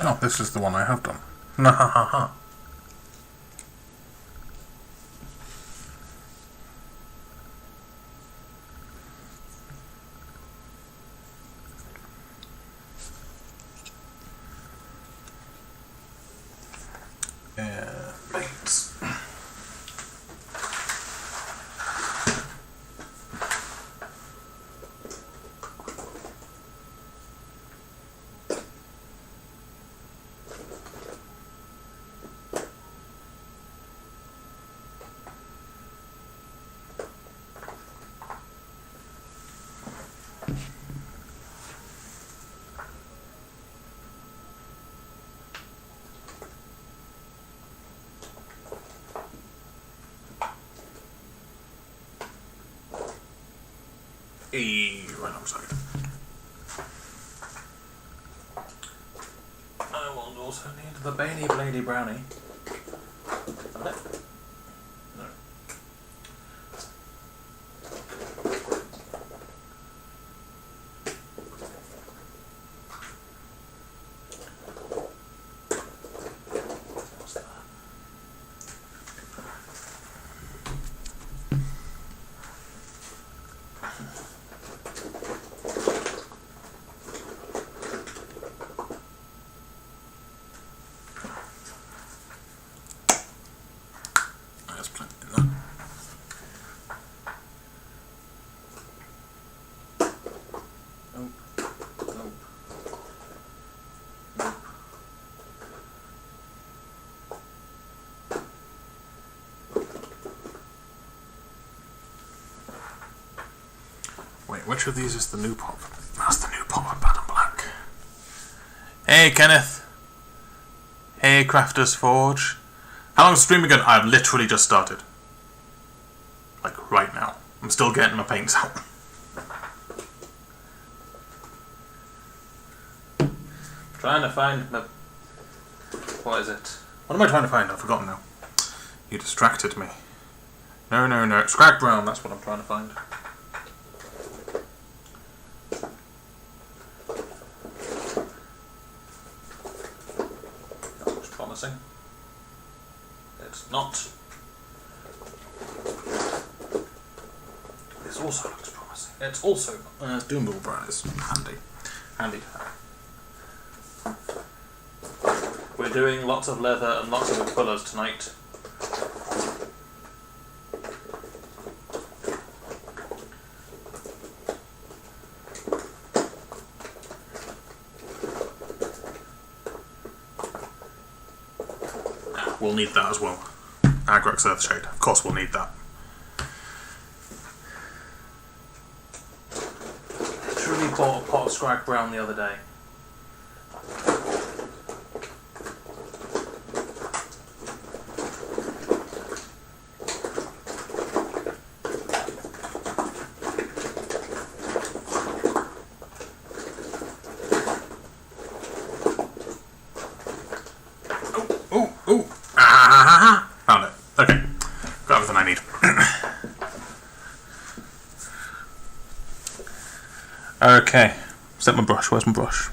Oh, this is the one I have done. Ha ha ha ha. Mates. Right outside. I will also need the Bailey Blady Brownie. No. What's that? There's plenty in there. Nope. Nope. Nope. Wait, which of these is the new pop? That's the new pop with Bad and Black. Hey, Kenneth. Hey, Crafters Forge. How long's the stream again? I've literally just started. Like, right now. I'm still getting my paints out. Trying to find my... What is it? What am I trying to find? I've forgotten now. You distracted me. No. Scrag Brown, that's what I'm trying to find. That looks promising. It's not. This also looks promising. It's also Doomball Brown is handy. Handy to have. We're doing lots of leather and lots of colours tonight. We'll need that as well. Agrax Earthshade. Of course we'll need that. Truly bought a pot of Scrag Brown the other day. Found it. Okay. Got everything I need. Okay. Set my brush. Where's my brush?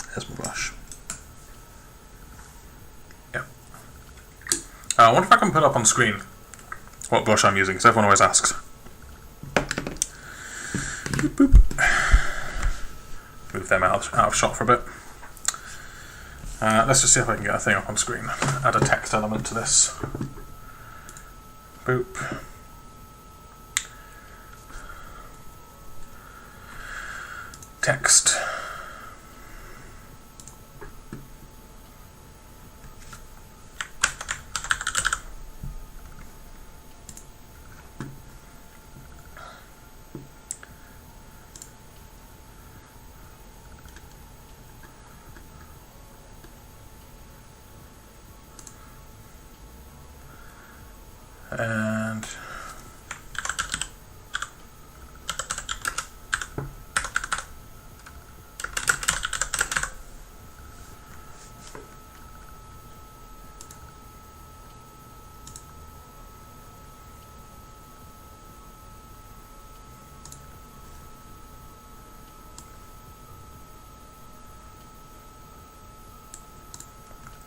There's my brush. Yep. I wonder if I can put up on screen what brush I'm using, because everyone always asks. Boop, boop. Move them out of shot for a bit. Let's just see if I can get a thing up on screen. Add a text element to this. Boop. Text. And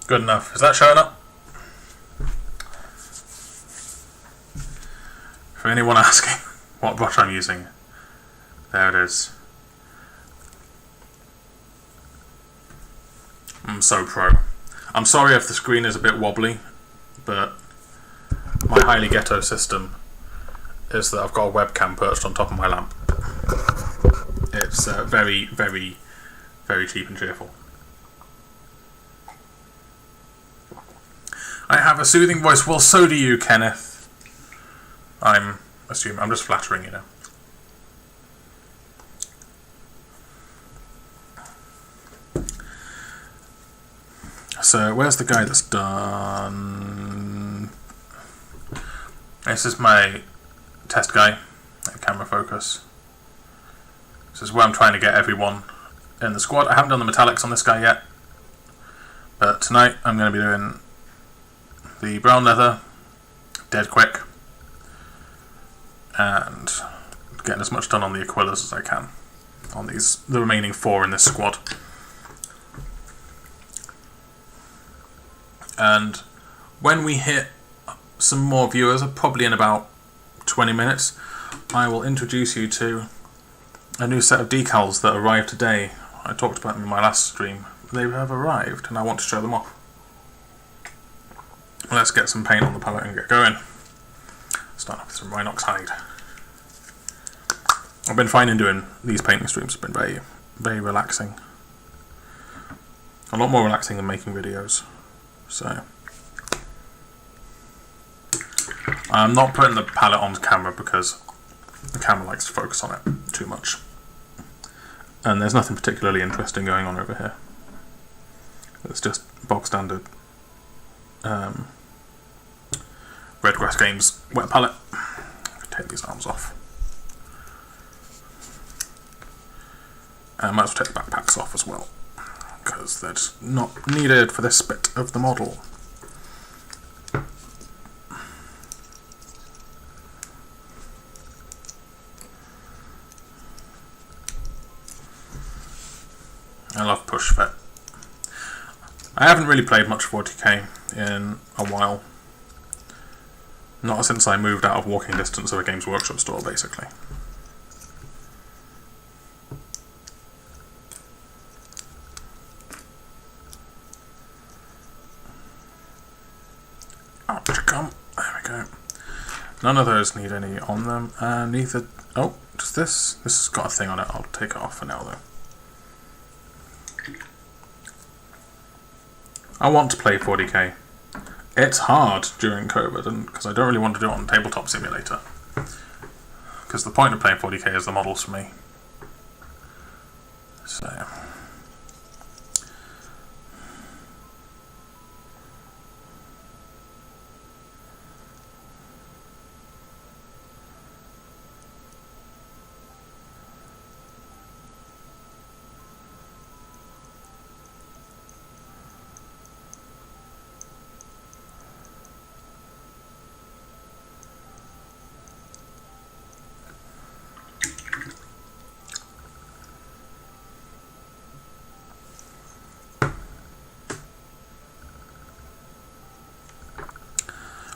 Good enough. Is that showing up? For anyone asking what brush I'm using, there it is. I'm so pro. I'm sorry if the screen is a bit wobbly, but my highly ghetto system is that I've got a webcam perched on top of my lamp. It's very, very, very cheap and cheerful. I have a soothing voice. Well, so do you, Kenneth. I'm just flattering, you know. So, where's the guy that's done... This is my test guy, camera focus. This is where I'm trying to get everyone in the squad. I haven't done the metallics on this guy yet, but tonight I'm going to be doing the brown leather, dead quick, and getting as much done on the Aquillas as I can on the remaining 4 in this squad. And when we hit some more viewers, probably in about 20 minutes, I will introduce you to a new set of decals that arrived today. I talked about them in my last stream. They have arrived and I want to show them off. Let's get some paint on the palette and get going. Start off with some Rhinox hide. I've been finding doing these painting streams have been very, very relaxing. A lot more relaxing than making videos. So I'm not putting the palette on camera because the camera likes to focus on it too much. And there's nothing particularly interesting going on over here. It's just bog standard Redgrass Games wet palette. I can take these arms off. And I might as well take the backpacks off as well, because they're just not needed for this bit of the model. I love push fit. I haven't really played much 40k in a while. Not since I moved out of walking distance of a Games Workshop store, basically. Up you come. There we go. None of those need any on them, and neither... Oh, does this? This has got a thing on it. I'll take it off for now, though. I want to play 40k. It's hard during COVID, and because I don't really want to do it on Tabletop Simulator. Because the point of playing 40k is the models for me. So...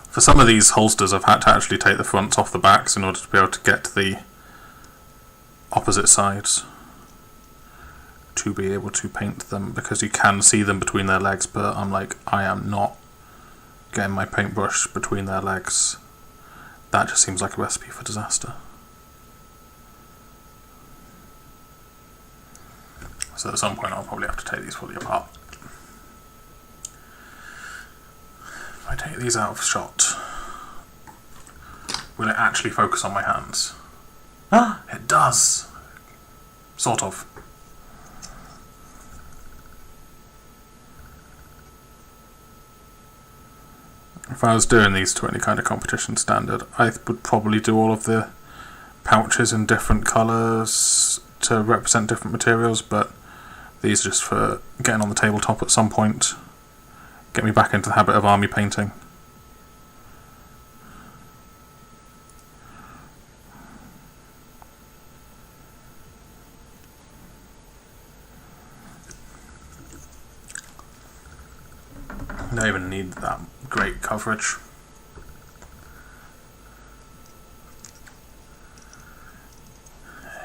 For some of these holsters I've had to actually take the fronts off the backs in order to be able to get to the opposite sides to be able to paint them, because you can see them between their legs, but I'm like, I am not getting my paintbrush between their legs. That just seems like a recipe for disaster. So at some point I'll probably have to take these fully apart. If I take these out of shot, will it actually focus on my hands? Ah, it does! Sort of. If I was doing these to any kind of competition standard, I would probably do all of the pouches in different colours to represent different materials, but these are just for getting on the tabletop at some point. Get me back into the habit of army painting. Don't even need that great coverage.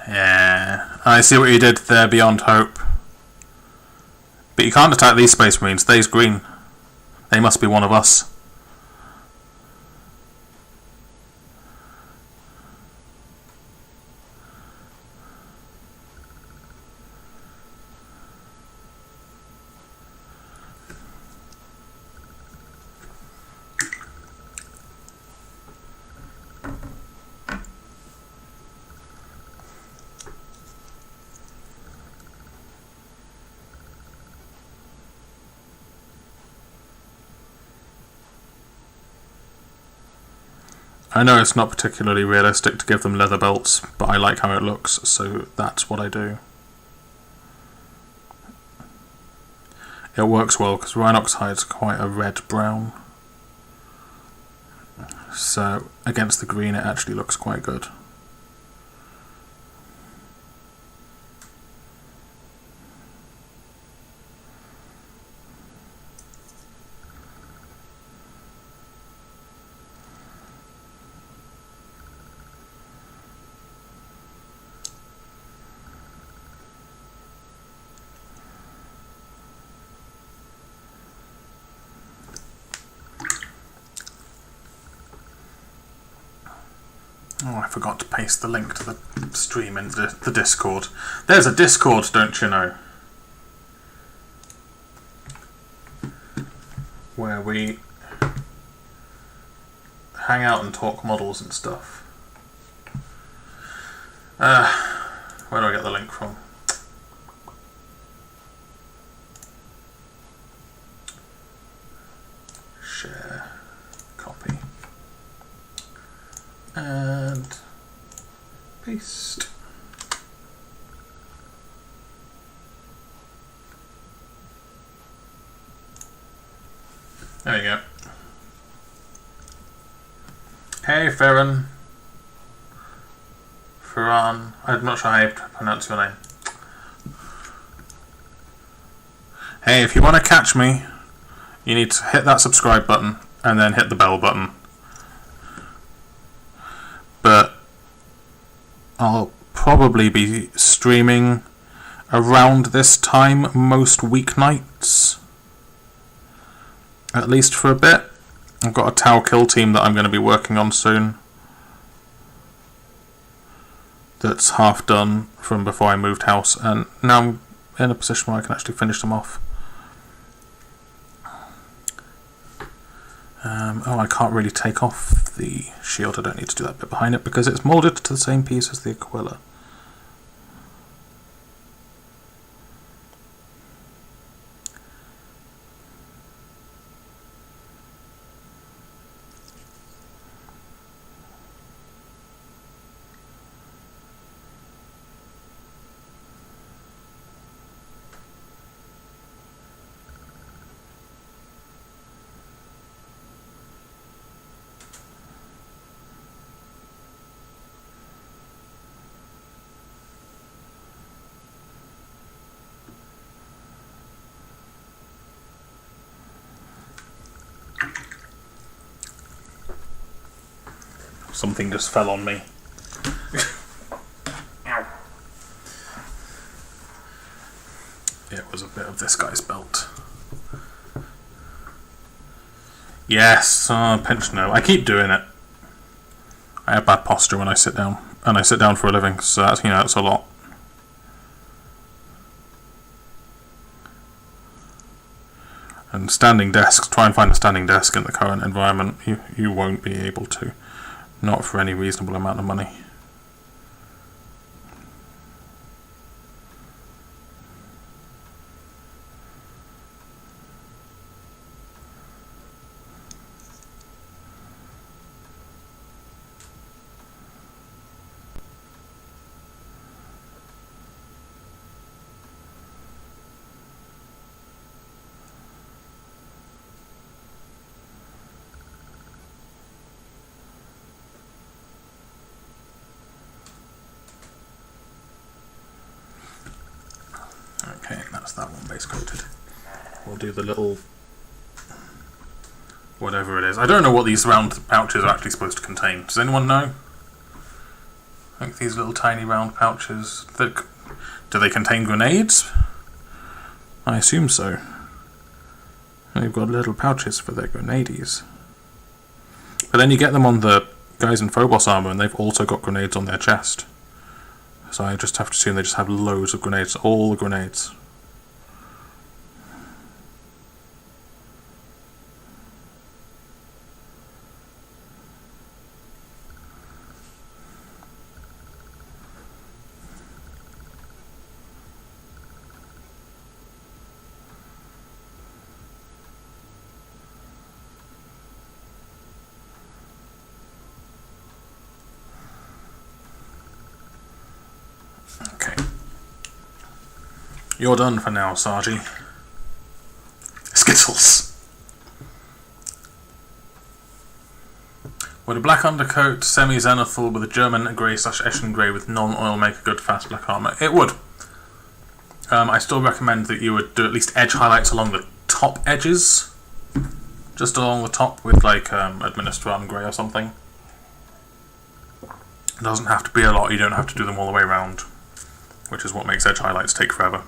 Yeah, I see what you did there, beyond hope. But you can't attack these Space Marines. They's green. They must be one of us. I know it's not particularly realistic to give them leather belts, but I like how it looks, so that's what I do. It works well because Rhinox hide's quite a red-brown, so against the green it actually looks quite good. Oh, I forgot to paste the link to the stream in the Discord. There's a Discord, don't you know? Where we hang out and talk models and stuff. Where do I get the link from? Share. Copy. And paste. There you go. Hey Farron. Farran. I'm not sure how you pronounce your name. Hey, if you want to catch me, you need to hit that subscribe button and then hit the bell button. But I'll probably be streaming around this time most weeknights, at least for a bit. I've got a Tau kill team that I'm going to be working on soon that's half done from before I moved house, and now I'm in a position where I can actually finish them off. Oh, I can't really take off the shield. I don't need to do that bit behind it because it's moulded to the same piece as the Aquila. Something just fell on me. Ow. It was a bit of this guy's belt. Yes, pinch no. I keep doing it. I have bad posture when I sit down, and I sit down for a living, so that's, that's a lot. And standing desks, try and find a standing desk in the current environment. You won't be able to. Not for any reasonable amount of money. Okay, that's that one base coated. We'll do the little whatever it is. I don't know what these round pouches are actually supposed to contain. Does anyone know? Like these little tiny round pouches. Do they contain grenades? I assume so. They've got little pouches for their grenades. But then you get them on the guys in Phobos armor and they've also got grenades on their chest. So I just have to assume they just have loads of grenades. All the grenades. Okay. You're done for now, Sargy. Skittles. Would a black undercoat, semi-zenithal with a German grey / Eschen grey with non-oil make a good fast black armour? It would. I still recommend that you would do at least edge highlights along the top edges. Just along the top with like Administratum grey or something. It doesn't have to be a lot, you don't have to do them all the way around. Which is what makes edge highlights take forever.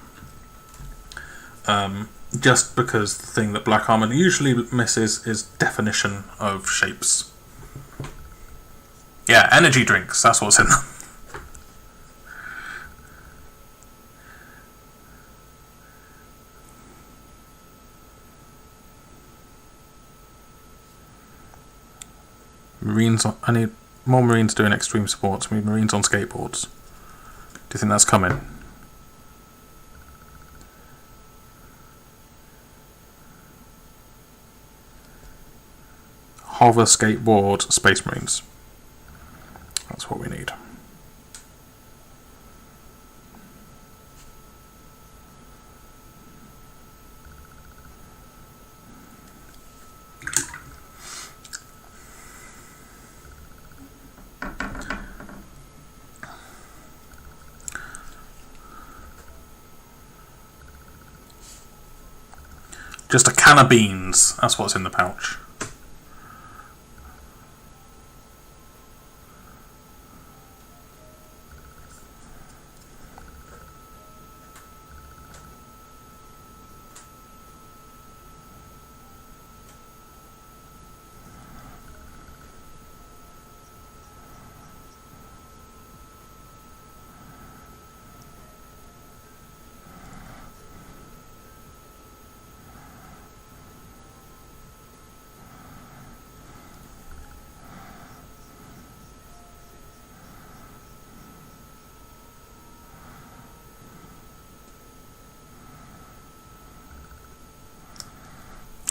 Just because the thing that black armour usually misses is definition of shapes. Yeah, energy drinks, that's what's in them. Marines, I need more Marines doing extreme sports. We need Marines on skateboards. Do you think that's coming? Hover, skateboard, Space Marines. That's what we need. Just a can of beans. That's what's in the pouch.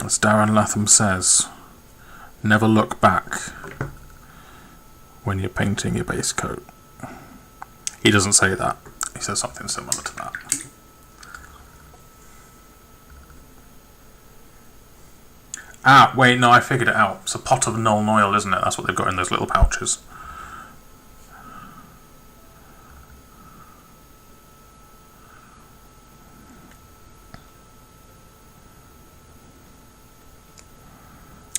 As Darren Latham says, never look back when you're painting your base coat. He doesn't say that. He says something similar to that. Ah, wait, no, I figured it out. It's a pot of Null oil, isn't it? That's what they've got in those little pouches.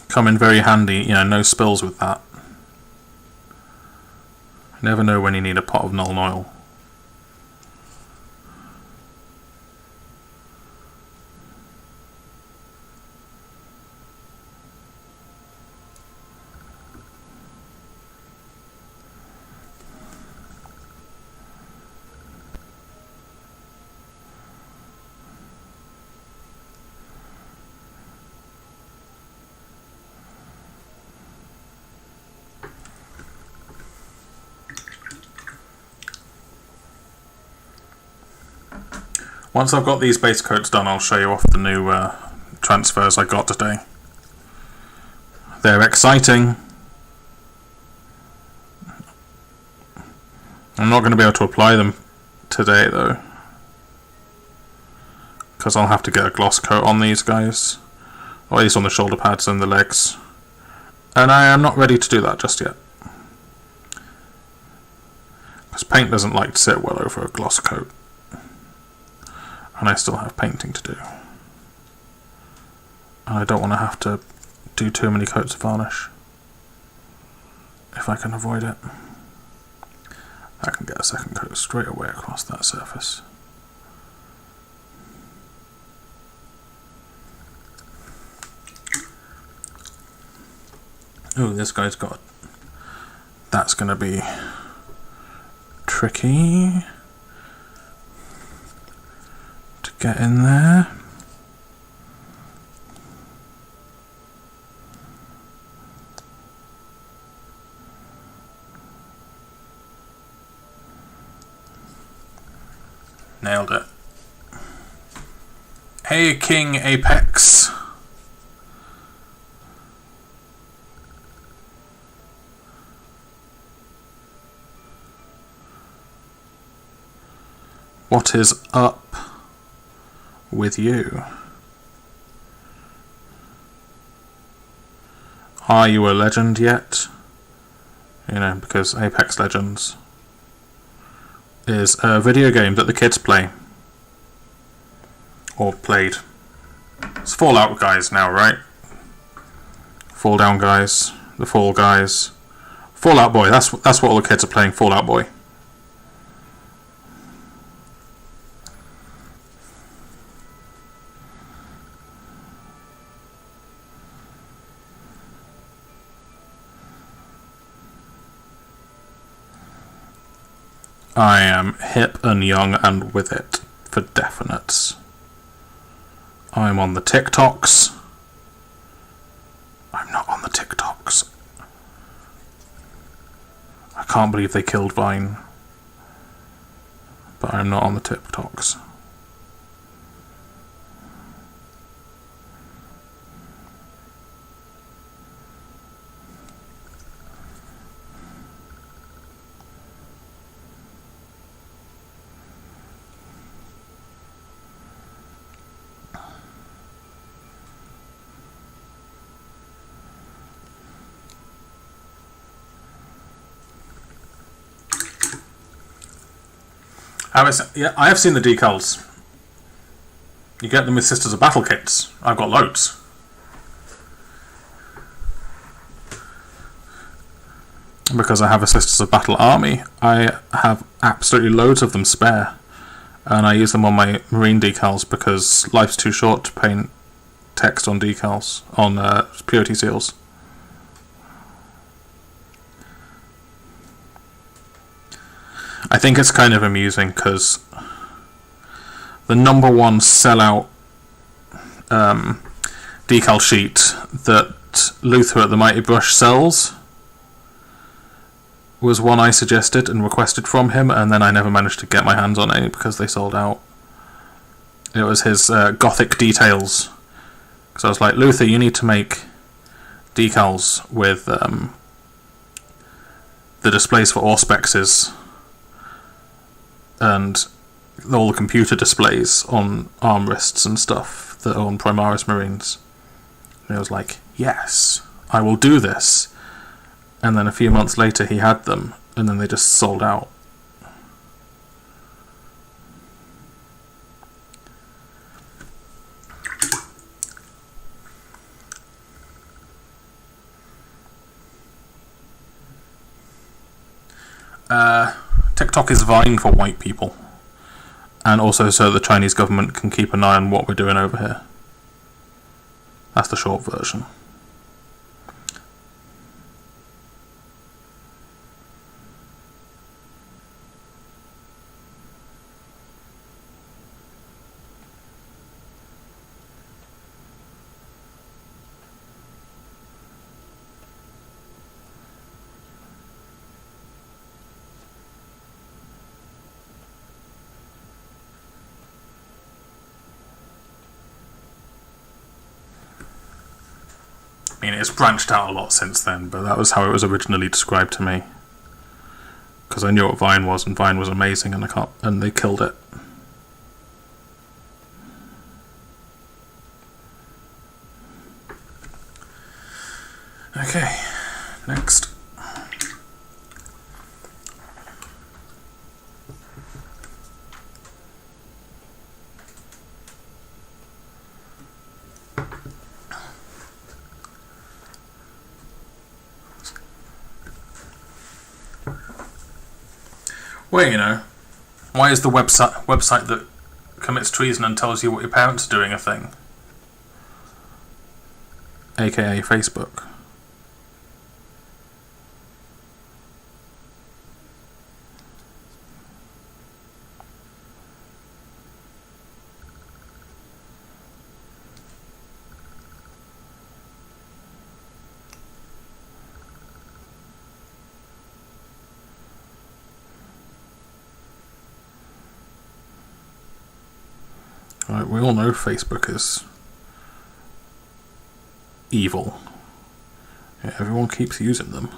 Come in very handy, you know, no spills with that. Never know when you need a pot of Null oil. Once I've got these base coats done, I'll show you off the new transfers I got today. They're exciting. I'm not going to be able to apply them today though, because I'll have to get a gloss coat on these guys, or at least on the shoulder pads and the legs, and I am not ready to do that just yet, because paint doesn't like to sit well over a gloss coat. And I still have painting to do. And I don't want to have to do too many coats of varnish. If I can avoid it. I can get a second coat straight away across that surface. Oh, this guy's got... That's going to be tricky to get in there. Nailed it. Hey, King Apex. What is up with you? Are you a legend yet? You know, because Apex Legends is a video game that the kids play. Or played. It's Fallout guys now, right? Fall Down guys, the Fall guys. Fallout Boy, that's what all the kids are playing, Fallout Boy. I am hip and young and with it, for definites. I'm on the TikToks. I'm not on the TikToks. I can't believe they killed Vine. But I'm not on the TikToks. I have seen the decals. You get them with Sisters of Battle kits. I've got loads. Because I have a Sisters of Battle army, I have absolutely loads of them spare. And I use them on my marine decals because life's too short to paint text on decals, on purity seals. I think it's kind of amusing because the number one sellout decal sheet that Luther at the Mighty Brush sells was one I suggested and requested from him, and then I never managed to get my hands on any because they sold out. It was his Gothic Details. Because I was like, Luther, you need to make decals with the displays for Auspexes and all the computer displays on armrests and stuff that are on Primaris Marines. And I was like, yes, I will do this. And then a few months later he had them, and then they just sold out. TikTok is Vine for white people, and also so the Chinese government can keep an eye on what we're doing over here. That's the short version. I mean, it's branched out a lot since then, but that was how it was originally described to me. Because I knew what Vine was, and Vine was amazing, and they killed it. Okay, next. Well, you know, why is the website that commits treason and tells you what your parents are doing a thing? AKA Facebook. Right, we all know Facebook is evil. Yeah, everyone keeps using them.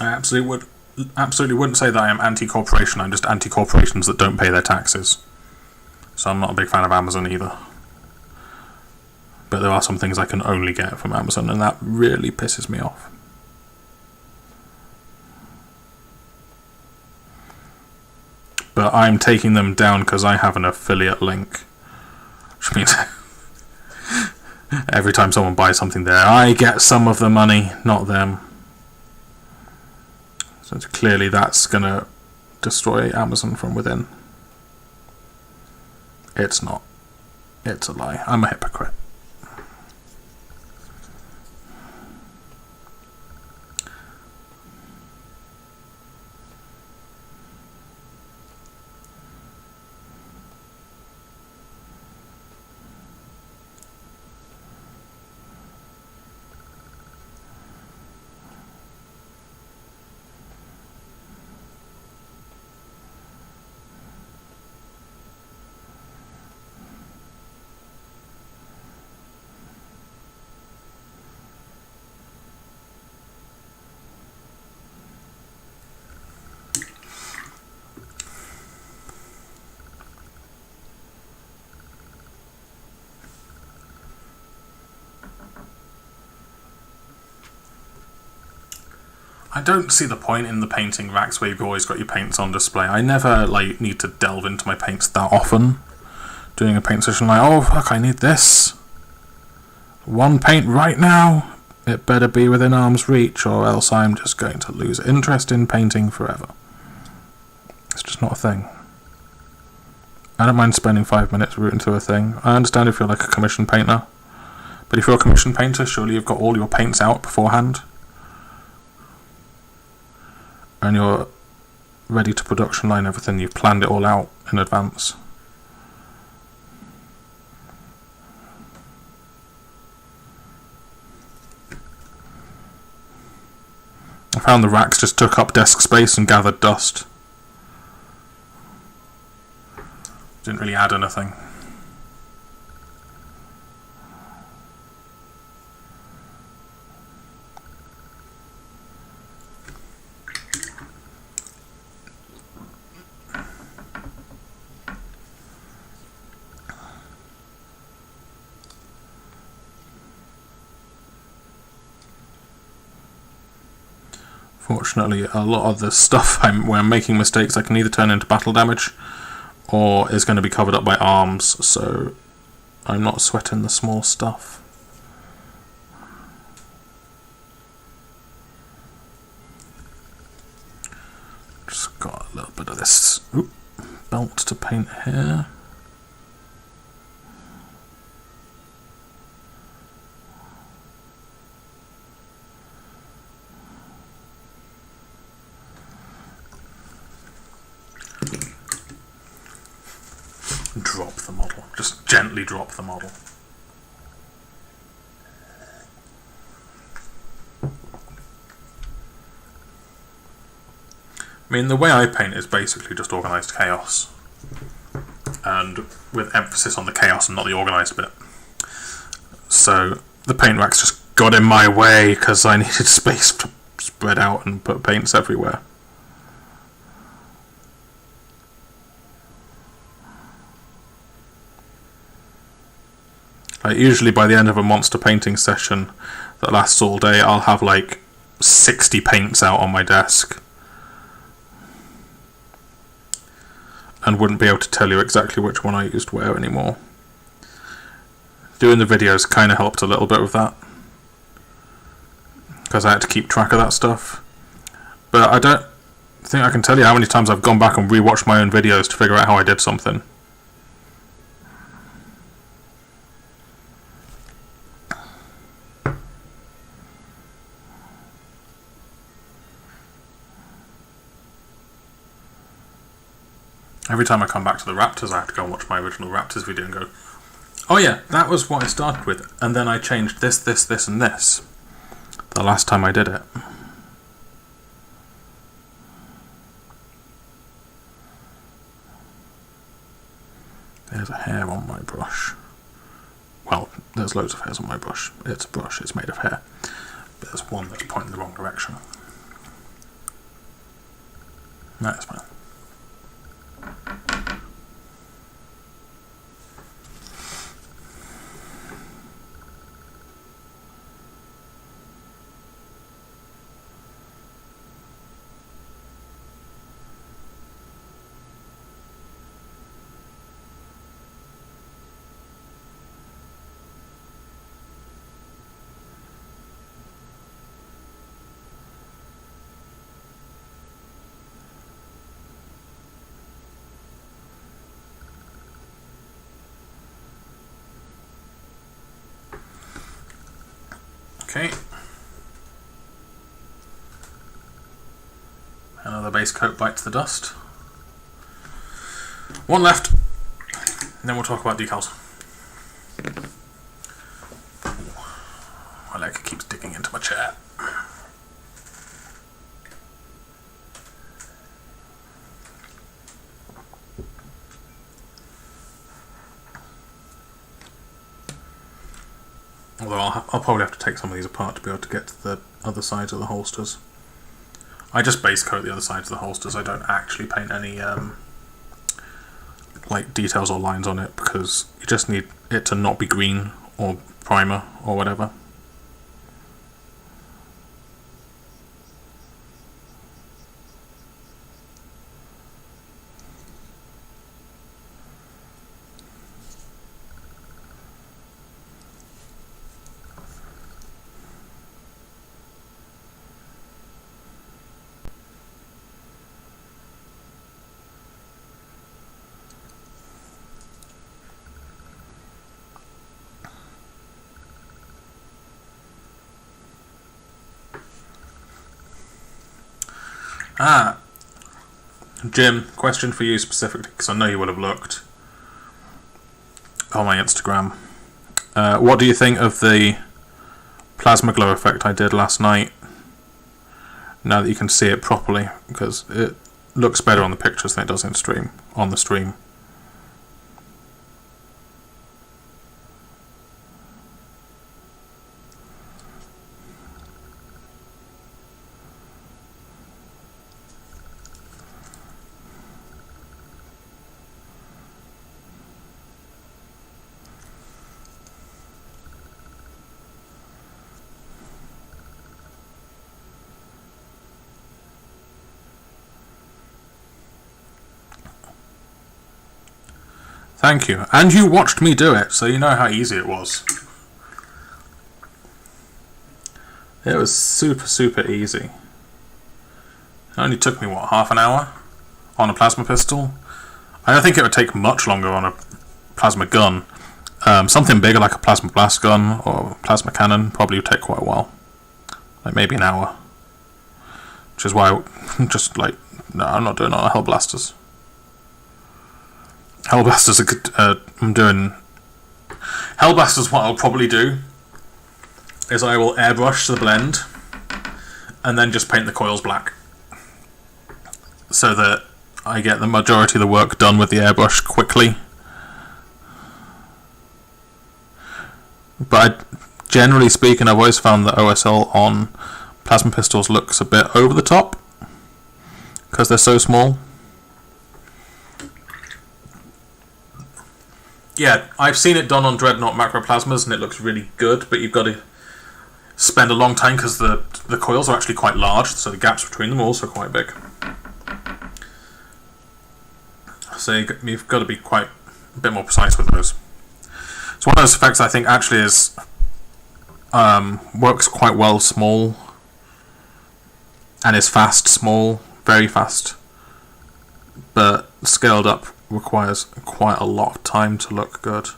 I absolutely wouldn't say that I am anti-corporation. I'm just anti-corporations that don't pay their taxes. So I'm not a big fan of Amazon either. But there are some things I can only get from Amazon, and that really pisses me off. But I'm taking them down because I have an affiliate link. Which means every time someone buys something there, I get some of the money, not them. So clearly that's going to destroy Amazon from within. It's not. It's a lie. I'm a hypocrite. I don't see the point in the painting racks where you've always got your paints on display. I never need to delve into my paints that often. Doing a paint session oh fuck, I need this. One paint right now. It better be within arm's reach or else I'm just going to lose interest in painting forever. It's just not a thing. I don't mind spending 5 minutes rooting through a thing. I understand if you're like a commission painter. But if you're a commission painter, surely you've got all your paints out beforehand. And you're ready to production line everything, you've planned it all out in advance. I found the racks just took up desk space and gathered dust. Didn't really add anything. Fortunately, a lot of the stuff where I'm making mistakes I can either turn into battle damage or is going to be covered up by arms, so I'm not sweating the small stuff. Just got a little bit of this belt to paint here. drop the model. Just gently drop the model. I mean, the way I paint is basically just organised chaos. And with emphasis on the chaos and not the organised bit. So the paint racks just got in my way because I needed space to spread out and put paints everywhere. Like, usually by the end of a monster painting session that lasts all day, I'll have like 60 paints out on my desk. And wouldn't be able to tell you exactly which one I used where anymore. Doing the videos kind of helped a little bit with that, because I had to keep track of that stuff. But I don't think I can tell you how many times I've gone back and rewatched my own videos to figure out how I did something. Every time I come back to the Raptors, I have to go and watch my original Raptors video and go, oh yeah, that was what I started with, and then I changed this, this, this, and this the last time I did it. There's a hair on my brush. Well, there's loads of hairs on my brush. It's a brush, it's made of hair. But there's one that's pointing the wrong direction. That's fine. Okay. Another base coat bites the dust. One left, and then we'll talk about decals. My leg keeps digging into my chair. Although I'll probably have to take some of these apart to be able to get to the other sides of the holsters. I just base coat the other sides of the holsters. I don't actually paint any like details or lines on it, because you just need it to not be green or primer or whatever. Jim, question for you specifically, because I know you will have looked on my Instagram. What do you think of the plasma glow effect I did last night, now that you can see it properly? Because it looks better on the pictures than it does on the stream. Thank you. And you watched me do it, so you know how easy it was. It was super, super easy. It only took me, what, half an hour on a plasma pistol? I don't think it would take much longer on a plasma gun. Something bigger like a plasma blast gun or a plasma cannon probably would take quite a while. Like maybe an hour. Which is why I'm just like, no, I'm not doing it on hell blasters. Hellblasters are good. I'm doing Hellblasters. What I'll probably do is I will airbrush the blend and then just paint the coils black, so that I get the majority of the work done with the airbrush quickly. But generally speaking, I've always found that OSL on plasma pistols looks a bit over the top because they're so small. Yeah, I've seen it done on Dreadnought macroplasmas and it looks really good, but you've got to spend a long time because the coils are actually quite large, so the gaps between them are also quite big. So you've got to be quite a bit more precise with those. It's one of those effects I think actually is works quite well small, and is fast small, very fast, but scaled up requires quite a lot of time to look good.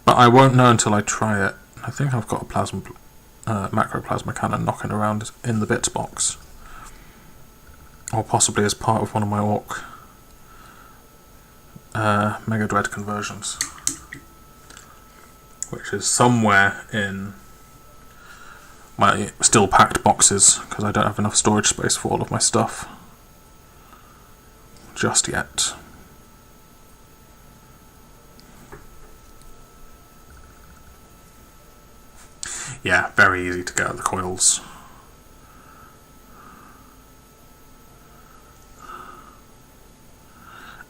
But I won't know until I try it. I think I've got a macro plasma cannon knocking around in the bits box, or possibly as part of one of my Orc Mega Dread conversions, which is somewhere in my still packed boxes because I don't have enough storage space for all of my stuff just yet. Yeah, very easy to get at the coils.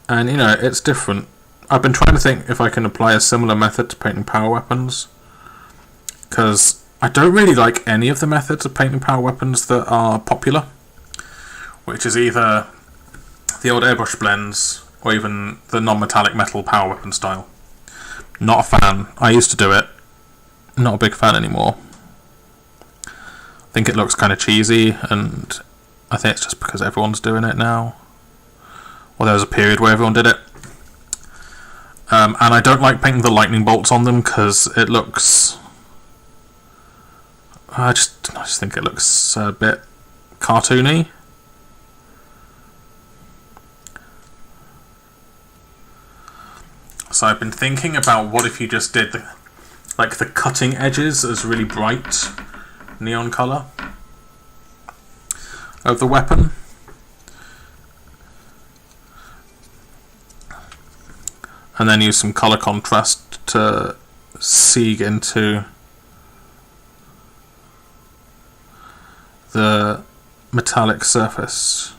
And you know, it's different. I've been trying to think if I can apply a similar method to painting power weapons, because I don't really like any of the methods of painting power weapons that are popular, which is either the old airbrush blends or even the non-metallic metal power weapon style. Not a fan. I used to do it. Not a big fan anymore. I think it looks kind of cheesy, and I think it's just because everyone's doing it now. Well, there was a period where everyone did it. And I don't like painting the lightning bolts on them because it looks... I just think it looks a bit cartoony. So I've been thinking about what if you just did the cutting edges as really bright neon colour of the weapon. And then use some colour contrast to seek into the metallic surface.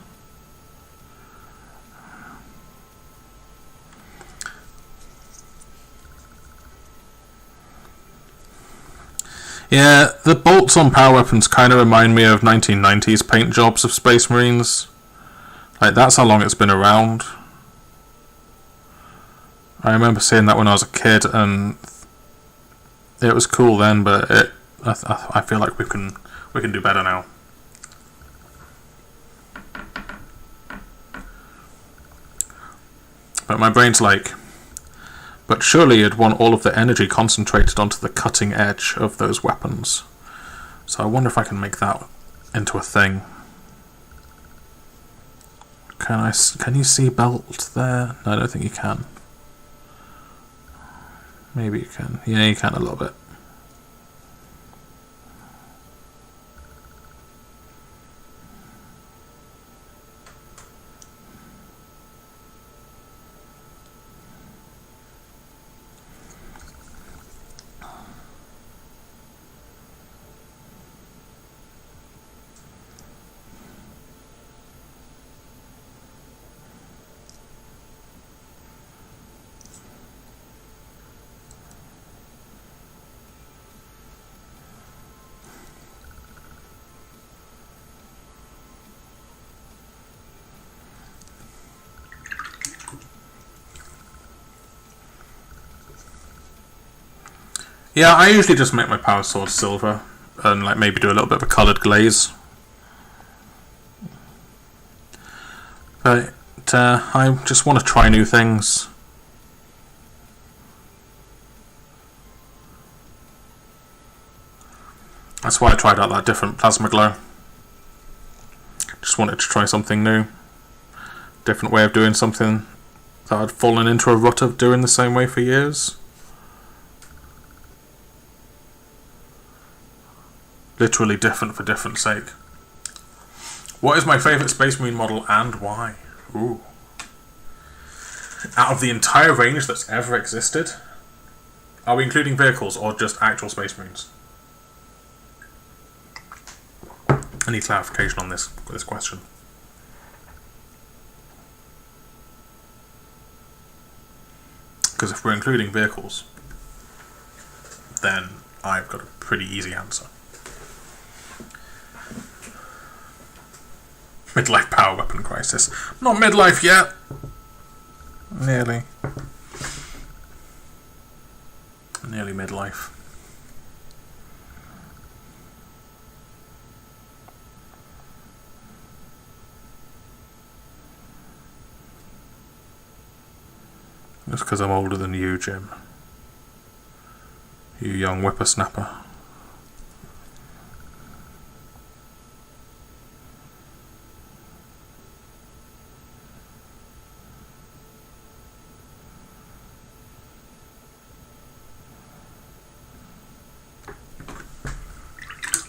Yeah, the bolts on power weapons kind of remind me of 1990s paint jobs of Space Marines. Like, that's how long it's been around. I remember seeing that when I was a kid, and it was cool then, but I feel like we can do better now. But my brain's like, but surely you'd want all of the energy concentrated onto the cutting edge of those weapons. So I wonder if I can make that into a thing. Can you see belt there? No, I don't think you can. Maybe you can. Yeah, you can a little bit. Yeah, I usually just make my power sword silver and like maybe do a little bit of a coloured glaze. But I just want to try new things. That's why I tried out that different plasma glow. Just wanted to try something new. Different way of doing something that I'd fallen into a rut of doing the same way for years. Literally different for different sake. What is my favourite Space Marine model and why? Ooh. Out of the entire range that's ever existed? Are we including vehicles or just actual Space Marines? I need clarification on this question. Because if we're including vehicles, then I've got a pretty easy answer. Midlife power weapon crisis. Not midlife yet. Nearly. Nearly midlife. Just because I'm older than you, Jim. You young whippersnapper.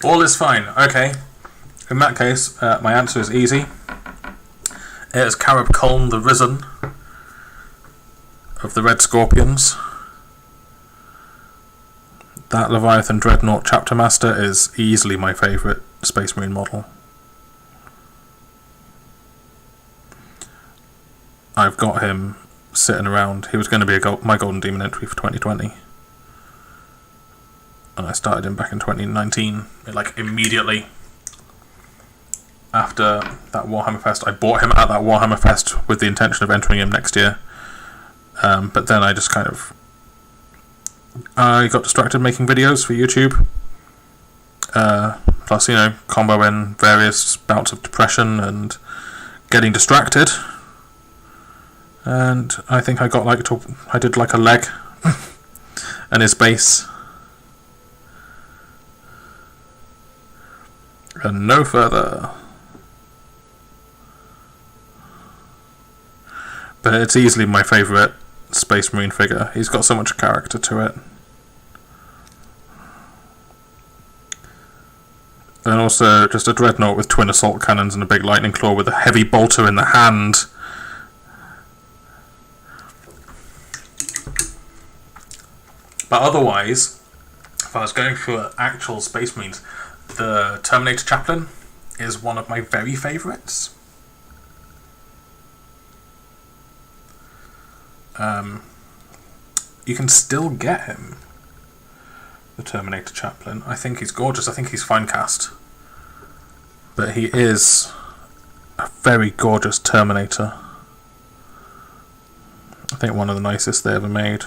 All is fine. Okay. In that case, my answer is easy. It is Carib Culm the Risen of the Red Scorpions. That Leviathan Dreadnought Chapter Master is easily my favourite Space Marine model. I've got him sitting around. He was going to be my Golden Demon entry for 2020. And I started him back in 2019, like immediately after that Warhammer Fest. I bought him at that Warhammer Fest with the intention of entering him next year. But then I just I got distracted making videos for YouTube. Plus, comboing various bouts of depression and getting distracted. And I think I did like a leg and his base. And no further. But it's easily my favourite Space Marine figure. He's got so much character to it. And also just a dreadnought with twin assault cannons and a big lightning claw with a heavy bolter in the hand. But otherwise, if I was going for actual Space Marines, the Terminator Chaplain is one of my very favourites. You can still get him, the Terminator Chaplain. I think he's gorgeous. I think he's fine cast. But he is a very gorgeous Terminator. I think one of the nicest they ever made.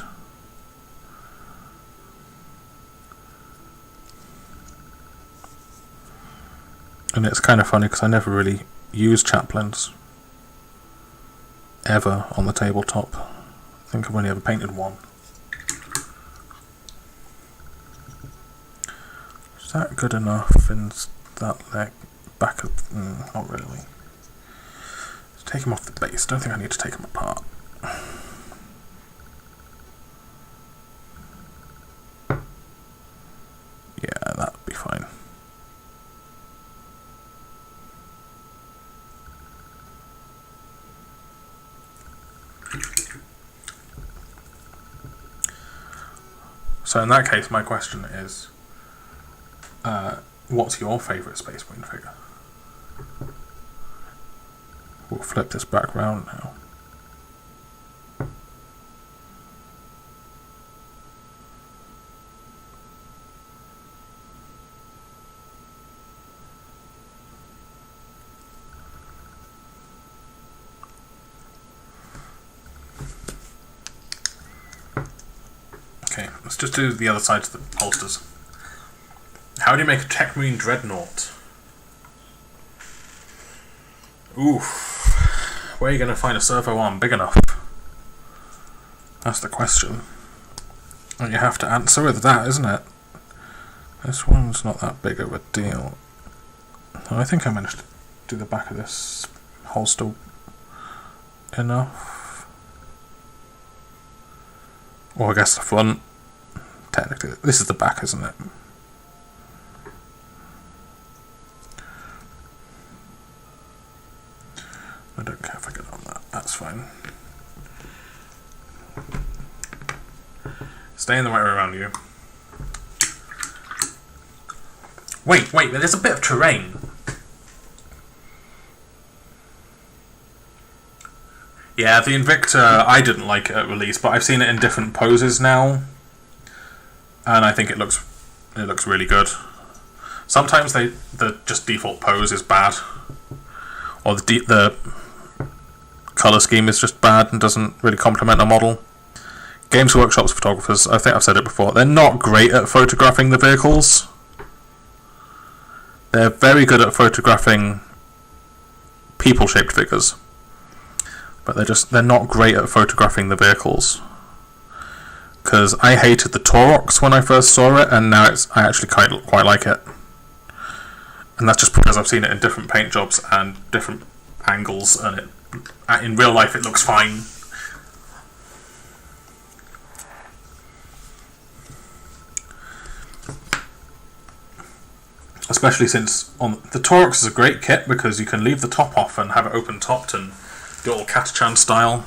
And it's kind of funny because I never really used chaplains ever on the tabletop. I think I've only ever painted one. Is that good enough in that leg back of... not really. Let's take him off the base. Don't think I need to take him apart. Yeah, that'd be fine. So in that case, my question is, what's your favourite Space Marine figure? We'll flip this back round now. Okay, let's just do the other side to the holsters. How do you make a Tech Marine Dreadnought? Oof. Where are you going to find a servo arm big enough? That's the question. And you have to answer with that, isn't it? This one's not that big of a deal. I think I managed to do the back of this holster enough. Or I guess the front. Technically, this is the back, isn't it? I don't care if I get on that. That's fine. Stay in the right way around you. Wait, there's a bit of terrain. Yeah, the Invicta, I didn't like it at release, but I've seen it in different poses now, and I think it looks really good. Sometimes the just default pose is bad, or the color scheme is just bad and doesn't really complement the model. Games Workshop's photographers, I think I've said it before, they're not great at photographing the vehicles. They're very good at photographing people-shaped figures, but they're not great at photographing the vehicles. Because I hated the Taurox when I first saw it, and now I actually quite like it. And that's just because I've seen it in different paint jobs and different angles, and in real life it looks fine. Especially since the Taurox is a great kit because you can leave the top off and have it open topped and do it all Catachan style.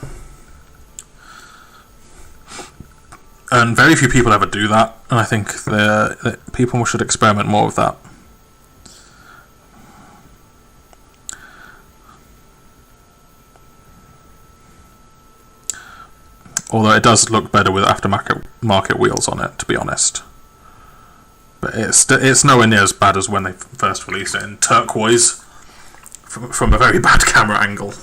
And very few people ever do that, and I think that people should experiment more with that. Although it does look better with aftermarket wheels on it, to be honest. But it's nowhere near as bad as when they first released it in turquoise from a very bad camera angle.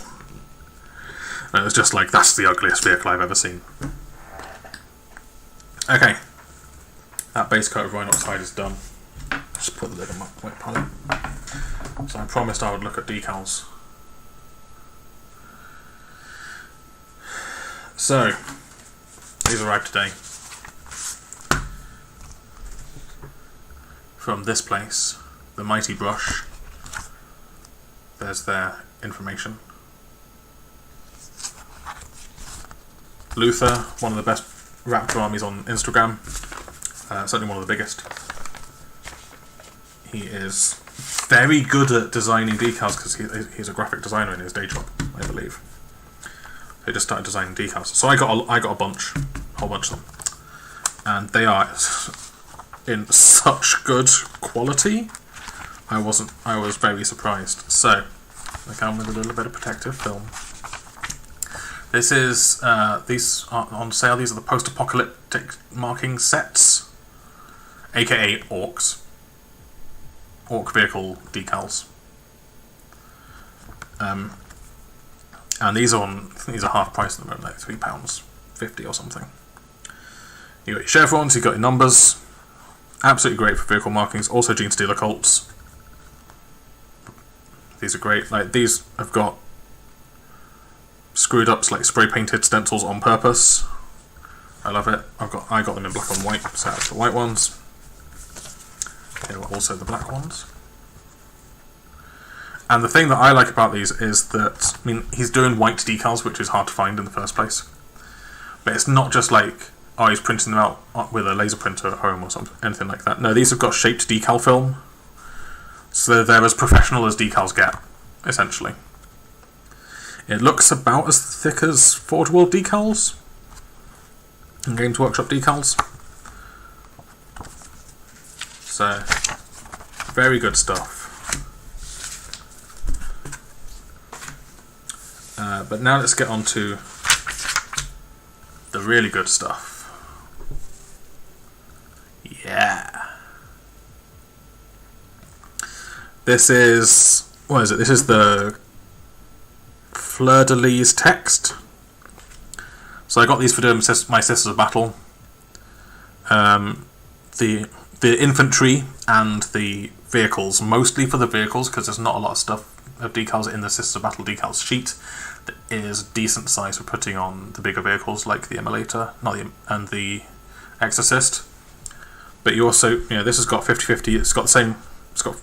And it was just like, that's the ugliest vehicle I've ever seen. Okay, that base coat of Rhinox hide is done. Just put the lid on my wet palette. So I promised I would look at decals. So, these arrived today. From this place, the Mighty Brush. There's their information. Luther, one of the best Raptor armies on Instagram. Certainly one of the biggest. He is very good at designing decals because he's a graphic designer in his day job, I believe. So he just started designing decals. So I got a whole bunch of them, and they are in such good quality. I was very surprised. So I come with a little bit of protective film. This is these are on sale. These are the post-apocalyptic marking sets, aka orcs, orc vehicle decals. And these are half price at the moment, like £3.50 or something. You got your chevrons, you got your numbers. Absolutely great for vehicle markings. Also Gene Stealer Colts. These are great. Like, these have got screwed up, like spray painted stencils on purpose. I love it. I got them in black and white, so that's the white ones. Here are also the black ones. And the thing that I like about these is that, I mean, he's doing white decals, which is hard to find in the first place. But it's not just like, oh, he's printing them out with a laser printer at home or something, anything like that. No, these have got shaped decal film. So they're as professional as decals get, essentially. It looks about as thick as Forge World decals and Games Workshop decals. So, very good stuff. But now let's get on to the really good stuff. Yeah. This is, what is it? This is the Fleur de Lis text. So I got these for doing my Sisters of Battle. The infantry and the vehicles, mostly for the vehicles, because there's not a lot of stuff of decals in the Sisters of Battle decals sheet that is decent size for putting on the bigger vehicles like the Immolator and the Exorcist. But you also, this has got 50-50. It's got the same. It's got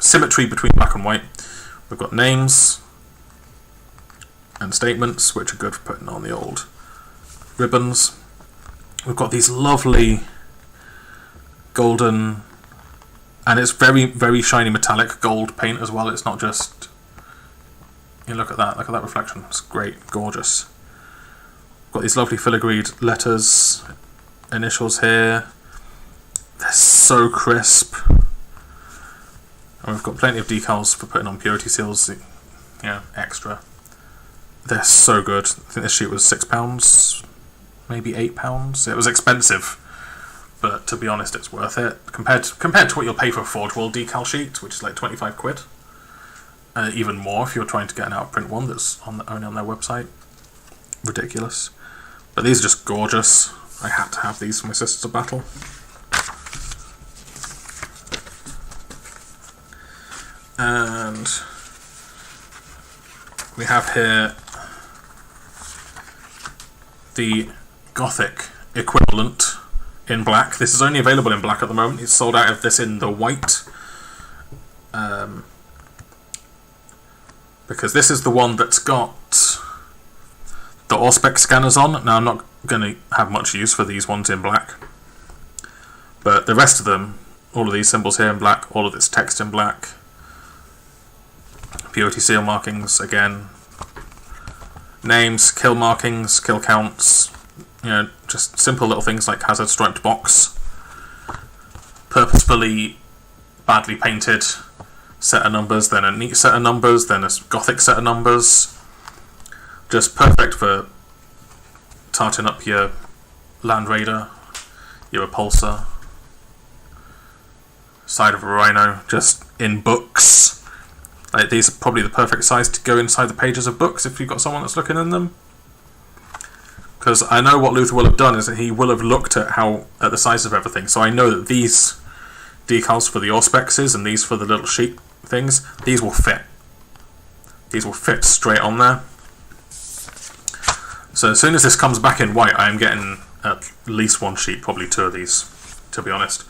symmetry between black and white. We've got names and statements, which are good for putting on the old ribbons. We've got these lovely golden, and it's very, very shiny metallic gold paint as well. It's not just, look at that reflection. It's great, gorgeous. Got these lovely filigreed letters, initials here. They're so crisp. And we've got plenty of decals for putting on purity seals, extra. They're so good. I think this sheet was £6, maybe £8. It was expensive, but to be honest, it's worth it compared to what you'll pay for a Forge World decal sheet, which is like 25 quid. Even more if you're trying to get an out of print one that's only on their website. Ridiculous. But these are just gorgeous. I had to have these for my Sisters of Battle. And we have here the Gothic equivalent in black. This is only available in black at the moment. It's sold out of this in the white. Because this is the one that's got the Auspex scanners on. Now I'm not going to have much use for these ones in black. But the rest of them, all of these symbols here in black, all of this text in black. Purity seal markings again. Names, kill markings, kill counts. Just simple little things like hazard striped box. Purposefully badly painted set of numbers, then a neat set of numbers, then a Gothic set of numbers. Just perfect for tarting up your Land Raider, your Repulsor, side of a Rhino, just in books. Like, these are probably the perfect size to go inside the pages of books if you've got someone that's looking in them. Because I know what Luther will have done is that he will have looked at the size of everything. So I know that these decals for the Auspexes and these for the little sheet things, these will fit. These will fit straight on there. So as soon as this comes back in white, I am getting at least one sheet, probably two of these, to be honest.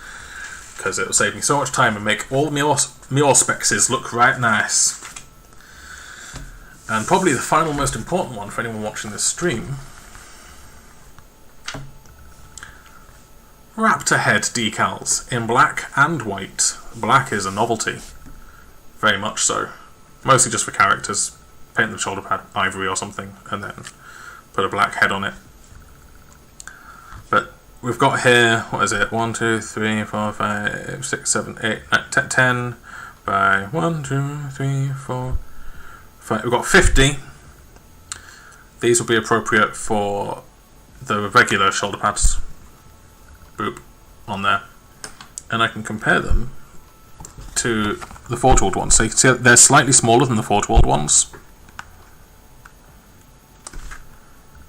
Because it will save me so much time and make all my Auspexes look right nice. And probably the final most important one for anyone watching this stream, Raptor head decals in black and white. Black is a novelty, very much so. Mostly just for characters. Paint the shoulder pad ivory or something, and then put a black head on it. But we've got here, what is it? 1, 2, 3, 4, 5, 6, 7, 8, 9, 10 by 1, 2, 3, 4, 5. We've got 50. These will be appropriate for the regular shoulder pads. Boop, on there. And I can compare them to the Forge World ones. So you can see they're slightly smaller than the Forge World ones.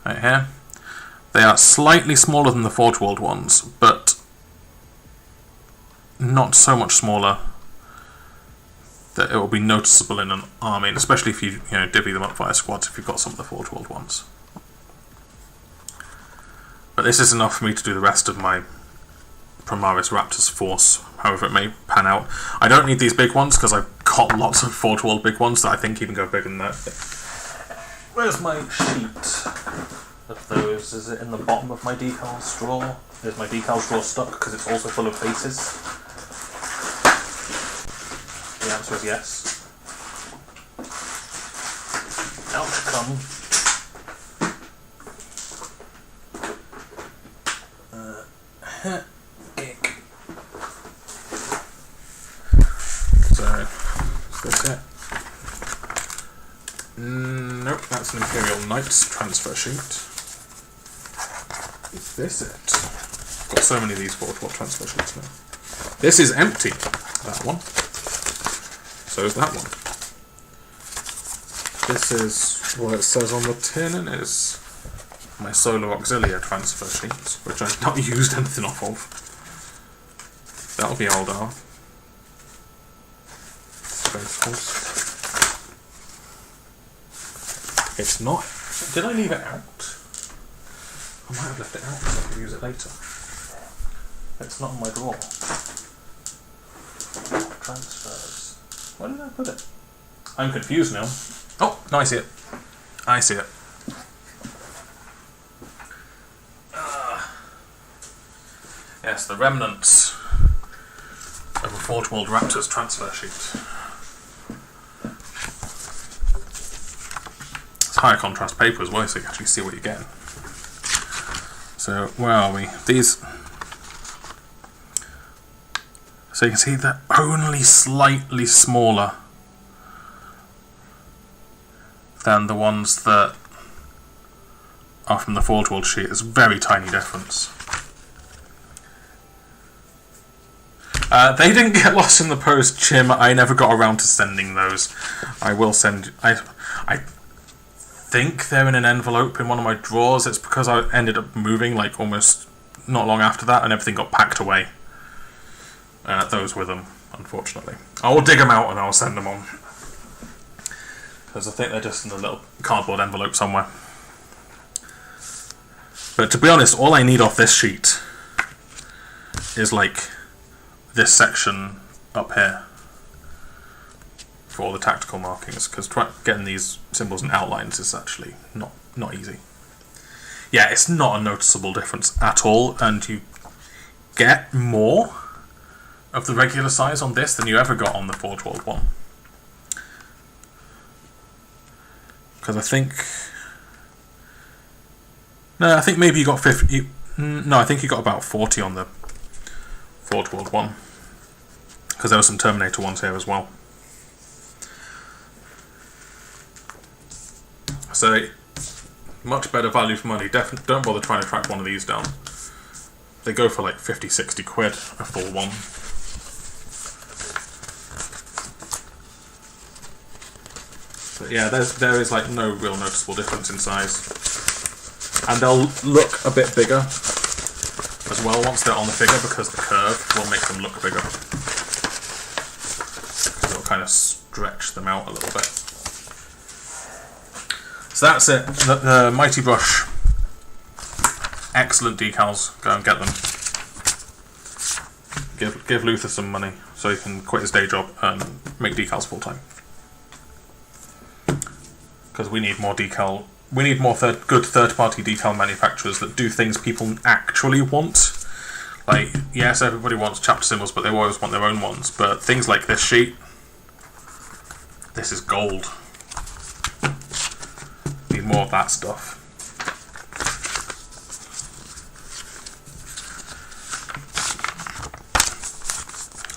Right here. They are slightly smaller than the Forge World ones, but not so much smaller that it will be noticeable in an army, and especially if you divvy them up via squads if you've got some of the Forge World ones. But this is enough for me to do the rest of my Primaris Raptors force, however it may pan out. I don't need these big ones because I've got lots of Forge World big ones that I think even go bigger than that. Where's my sheet of those? Is it in the bottom of my decals drawer? Is my decals drawer stuck because it's also full of faces? The answer is yes. Out come. So, is this it? Nope, that's an Imperial Knights transfer sheet. Is this it? Got so many of these Forge World transfer sheets now. This is empty, that one. So is that one. This is what it says on the tin, and it is my Solar Auxilia transfer sheet, which I've not used anything off of. That'll be Eldar. Space Force. It's not. Did I leave it out? I might have left it out so I can use it later. It's not in my drawer. Transfers. Where did I put it? I'm confused now. Oh, no, I see it. I see it. yes, the remnants of a Forge World Raptors transfer sheet. It's higher contrast paper as well, so you can actually see what you're getting. So, where are we? These. So you can see they're only slightly smaller than the ones that are from the Forge World sheet. It's a very tiny difference. They didn't get lost in the post, Jim. I never got around to sending those. I will send. I think they're in an envelope in one of my drawers. It's because I ended up moving like almost not long after that, and everything got packed away. Those with them, unfortunately. I will dig them out and I'll send them on, because I think they're just in a little cardboard envelope somewhere. But to be honest, all I need off this sheet is like this section up here for all the tactical markings, because getting these symbols and outlines is actually not easy. Yeah, it's not a noticeable difference at all, and you get more of the regular size on this than you ever got on the Forge World one. Because I think maybe you got 50. No, I think you got about 40 on the Forge World one, because there were some Terminator ones here as well. So much better value for money. Definitely don't bother trying to track one of these down. They go for like 50-60 quid a full one. But yeah, there is like no real noticeable difference in size, and they'll look a bit bigger as well once they're on the figure, because the curve will make them look bigger. It'll kind of stretch them out a little bit. So that's it. The Mighty Brush, excellent decals. Go and get them. Give Luther some money so he can quit his day job and make decals full time. Because we need more decal. We need more good third-party decal manufacturers that do things people actually want. Like, yes, everybody wants chapter symbols, but they always want their own ones. But things like this sheet, this is gold. Need more of that stuff.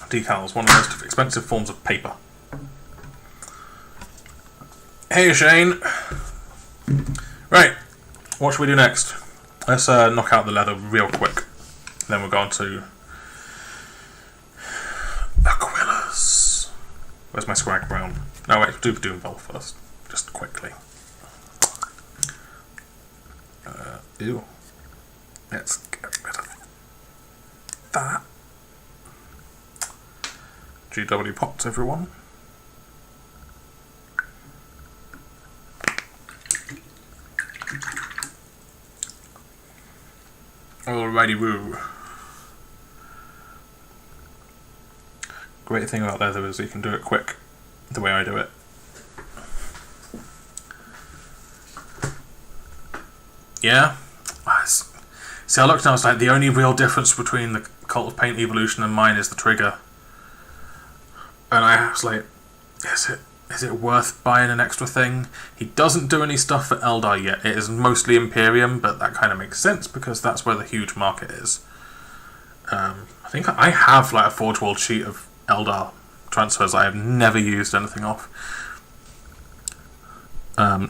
Decals, one of the most expensive forms of paper. Hey Shane. Right, what should we do next? Let's knock out the leather real quick. Then we'll go on to Aquillas. Where's my Scrag Brown? No, wait, do Doomville first. Just quickly. Ew. Let's get rid of that. GW pots, everyone. Alrighty woo. Great thing about leather is you can do it quick, the way I do it. Yeah? See, I looked and I was like, the only real difference between the Cult of Paint Evolution and mine is the trigger. And I was like, is it worth buying an extra thing? He doesn't do any stuff for Eldar yet. It is mostly Imperium, but that kind of makes sense because that's where the huge market is. I think I have like a Forge World sheet of Eldar transfers I have never used anything off.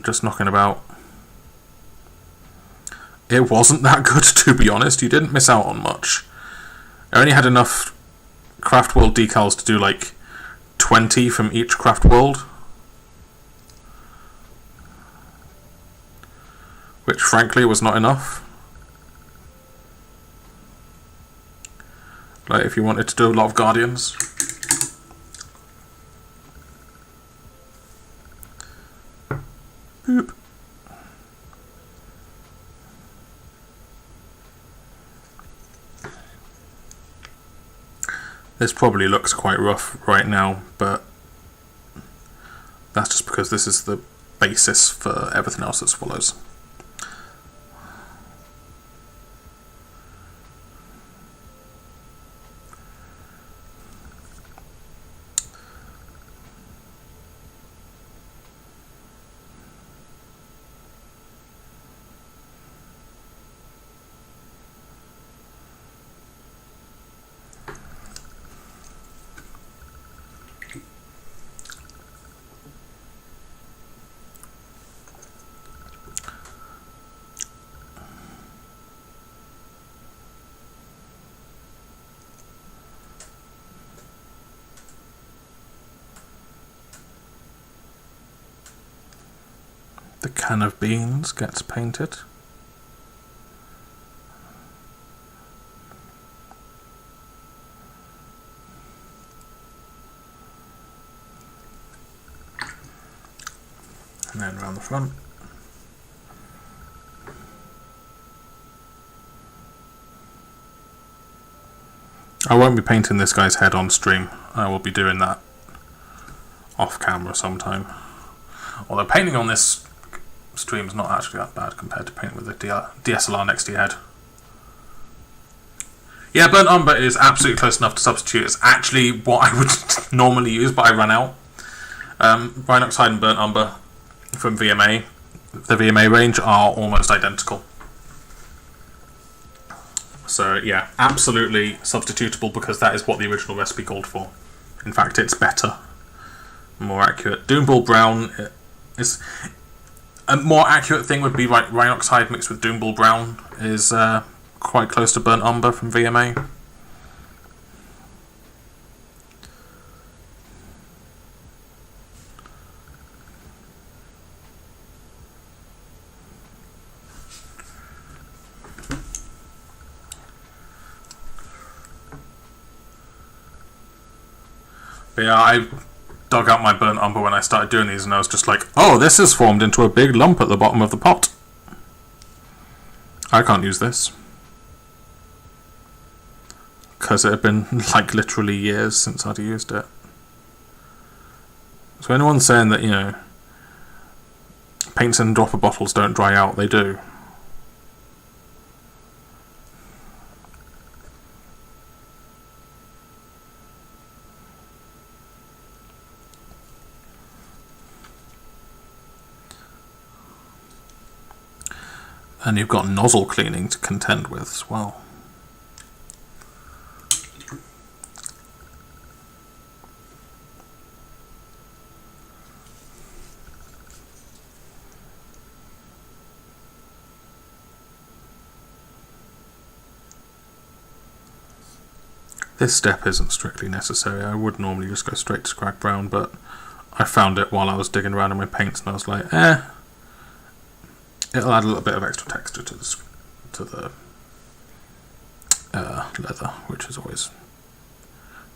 Just knocking about. It wasn't that good, to be honest. You didn't miss out on much. I only had enough Craft World decals to do like 20 from each Craft World, which frankly was not enough. Like if you wanted to do a lot of Guardians. Boop. This probably looks quite rough right now, but that's just because this is the basis for everything else that follows. The can of beans gets painted. And then around the front. I won't be painting this guy's head on stream. I will be doing that off camera sometime. Although painting on this stream is not actually that bad compared to painting with a DSLR next to your head. Yeah, burnt umber is absolutely close enough to substitute. It's actually what I would normally use, but I ran out. Brine oxide and burnt umber from VMA, the VMA range, are almost identical. So yeah, absolutely substitutable because that is what the original recipe called for. In fact, it's better, more accurate. Doomball brown is a more accurate thing. Would be like brine oxide mixed with Doomball brown is quite close to burnt umber from VMA. But yeah, I dug out my burnt umber when I started doing these, and I was just like, oh, this has formed into a big lump at the bottom of the pot. I can't use this. Because it had been like literally years since I'd used it. So anyone saying that, you know, paints in dropper bottles don't dry out, they do. And you've got nozzle cleaning to contend with as well. This step isn't strictly necessary. I would normally just go straight to scrag brown, but I found it while I was digging around in my paints, and I was like, it'll add a little bit of extra texture to the leather, which is always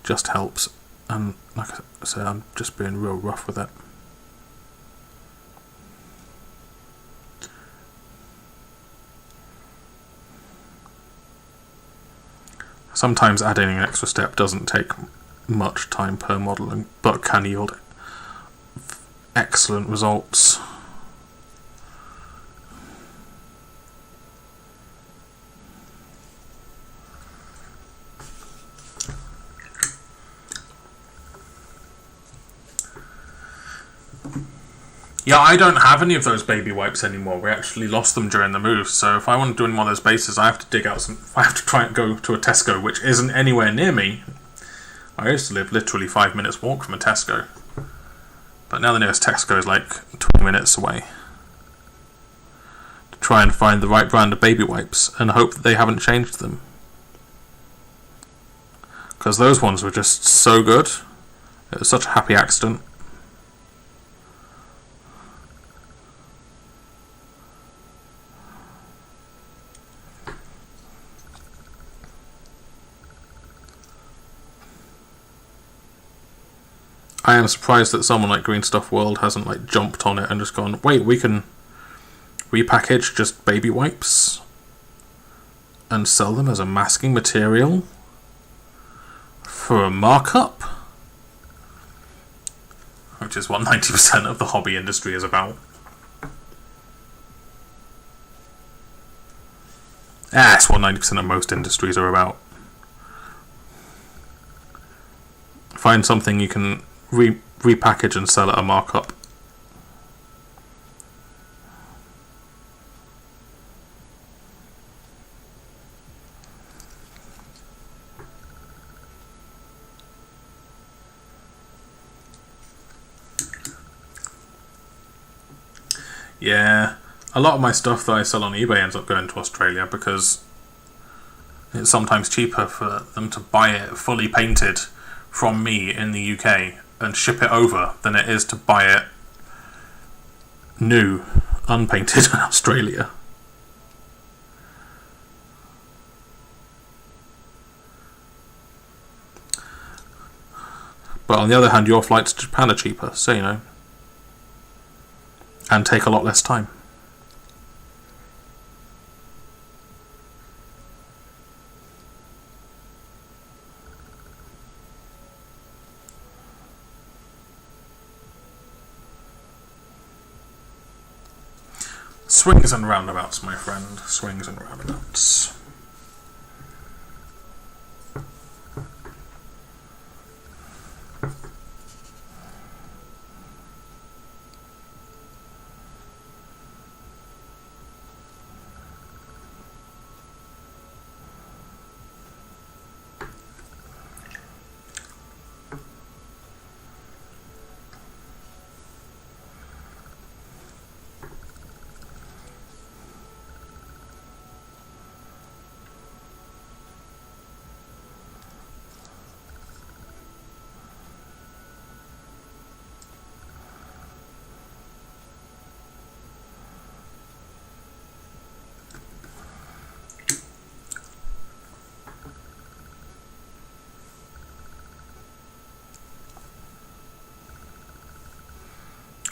just helps. And like I said, I'm just being real rough with it. Sometimes adding an extra step doesn't take much time per model, but can yield excellent results. Yeah, I don't have any of those baby wipes anymore. We actually lost them during the move, so if I want to do any more of those bases, I have to dig out some. I have to try and go to a Tesco, which isn't anywhere near me. I used to live literally 5 minutes walk from a Tesco, but now the nearest Tesco is like 20 minutes away. To try and find the right brand of baby wipes and hope that they haven't changed them, because those ones were just so good. It was such a happy accident. I am surprised that someone like Green Stuff World hasn't like jumped on it and just gone, wait, we can repackage just baby wipes and sell them as a masking material for a markup, which is what 90% of the hobby industry is about. That's what 90% of most industries are about. Find something you can repackage and sell at a markup. Yeah, a lot of my stuff that I sell on eBay ends up going to Australia because it's sometimes cheaper for them to buy it fully painted from me in the UK and ship it over than it is to buy it new unpainted in Australia. But on the other hand, your flights to Japan are cheaper, so you know. And take a lot less time. Swings and roundabouts, my friend. Swings and roundabouts.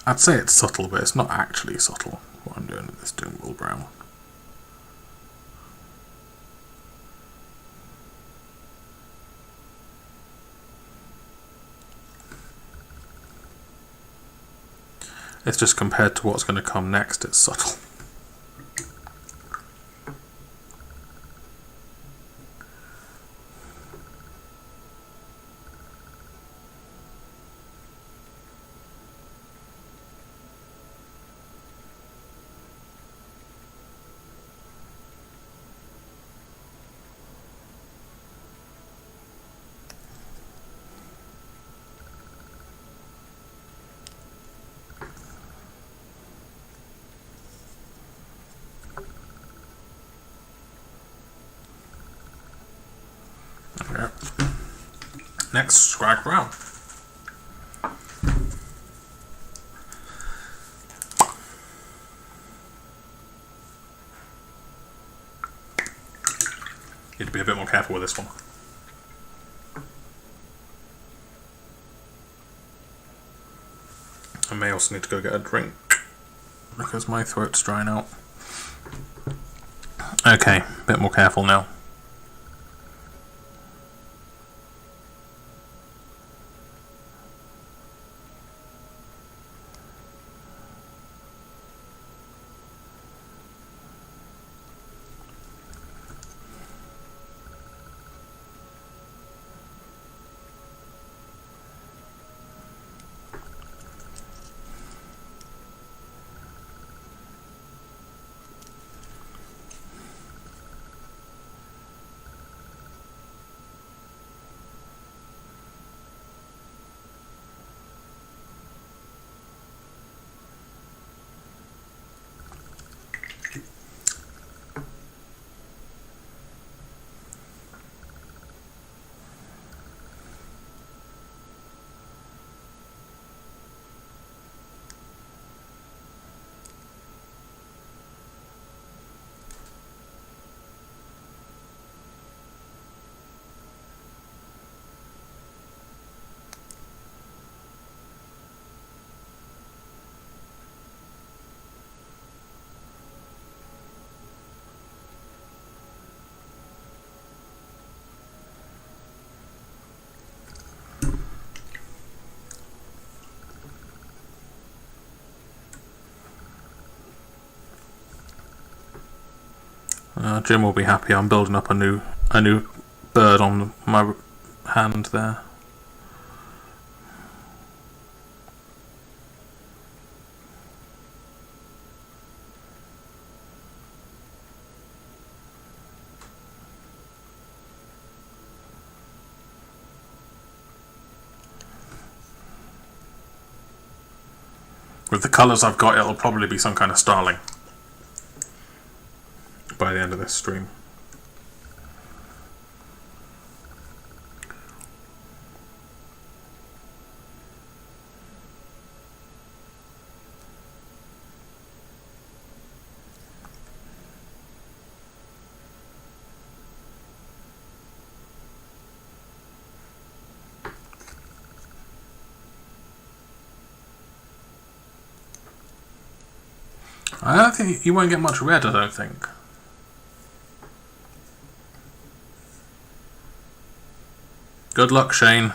I'd say it's subtle, but it's not actually subtle, what I'm doing with this Doomwall brown. It's just compared to what's going to come next, it's subtle. Next, Scrag Brown. Need to be a bit more careful with this one. I may also need to go get a drink because my throat's drying out. Okay, a bit more careful now. Jim will be happy. I'm building up a new bird on my hand there. With the colours I've got, it'll probably be some kind of starling by the end of this stream. I don't think you won't get much red, I don't think. Good luck, Shane.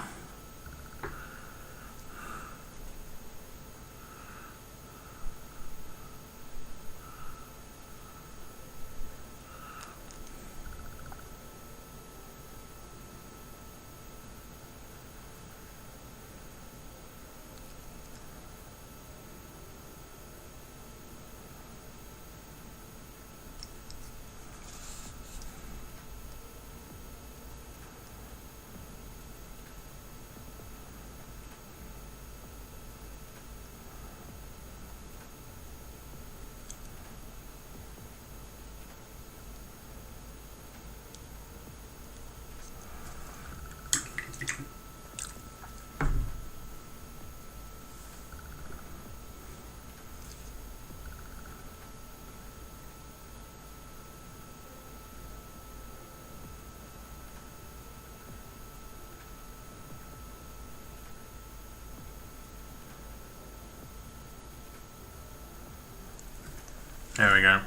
There we go.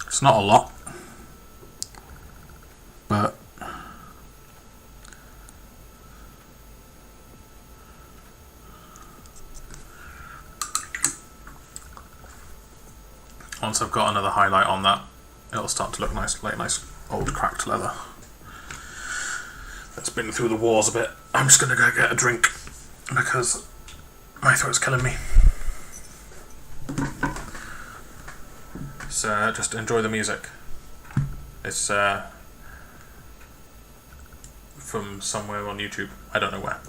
It's not a lot, but once I've got another highlight on that, it'll start to look nice, like nice old cracked leather that's been through the wars a bit. I'm just gonna go get a drink because my throat's killing me. So just enjoy the music. It's from somewhere on YouTube. I don't know where.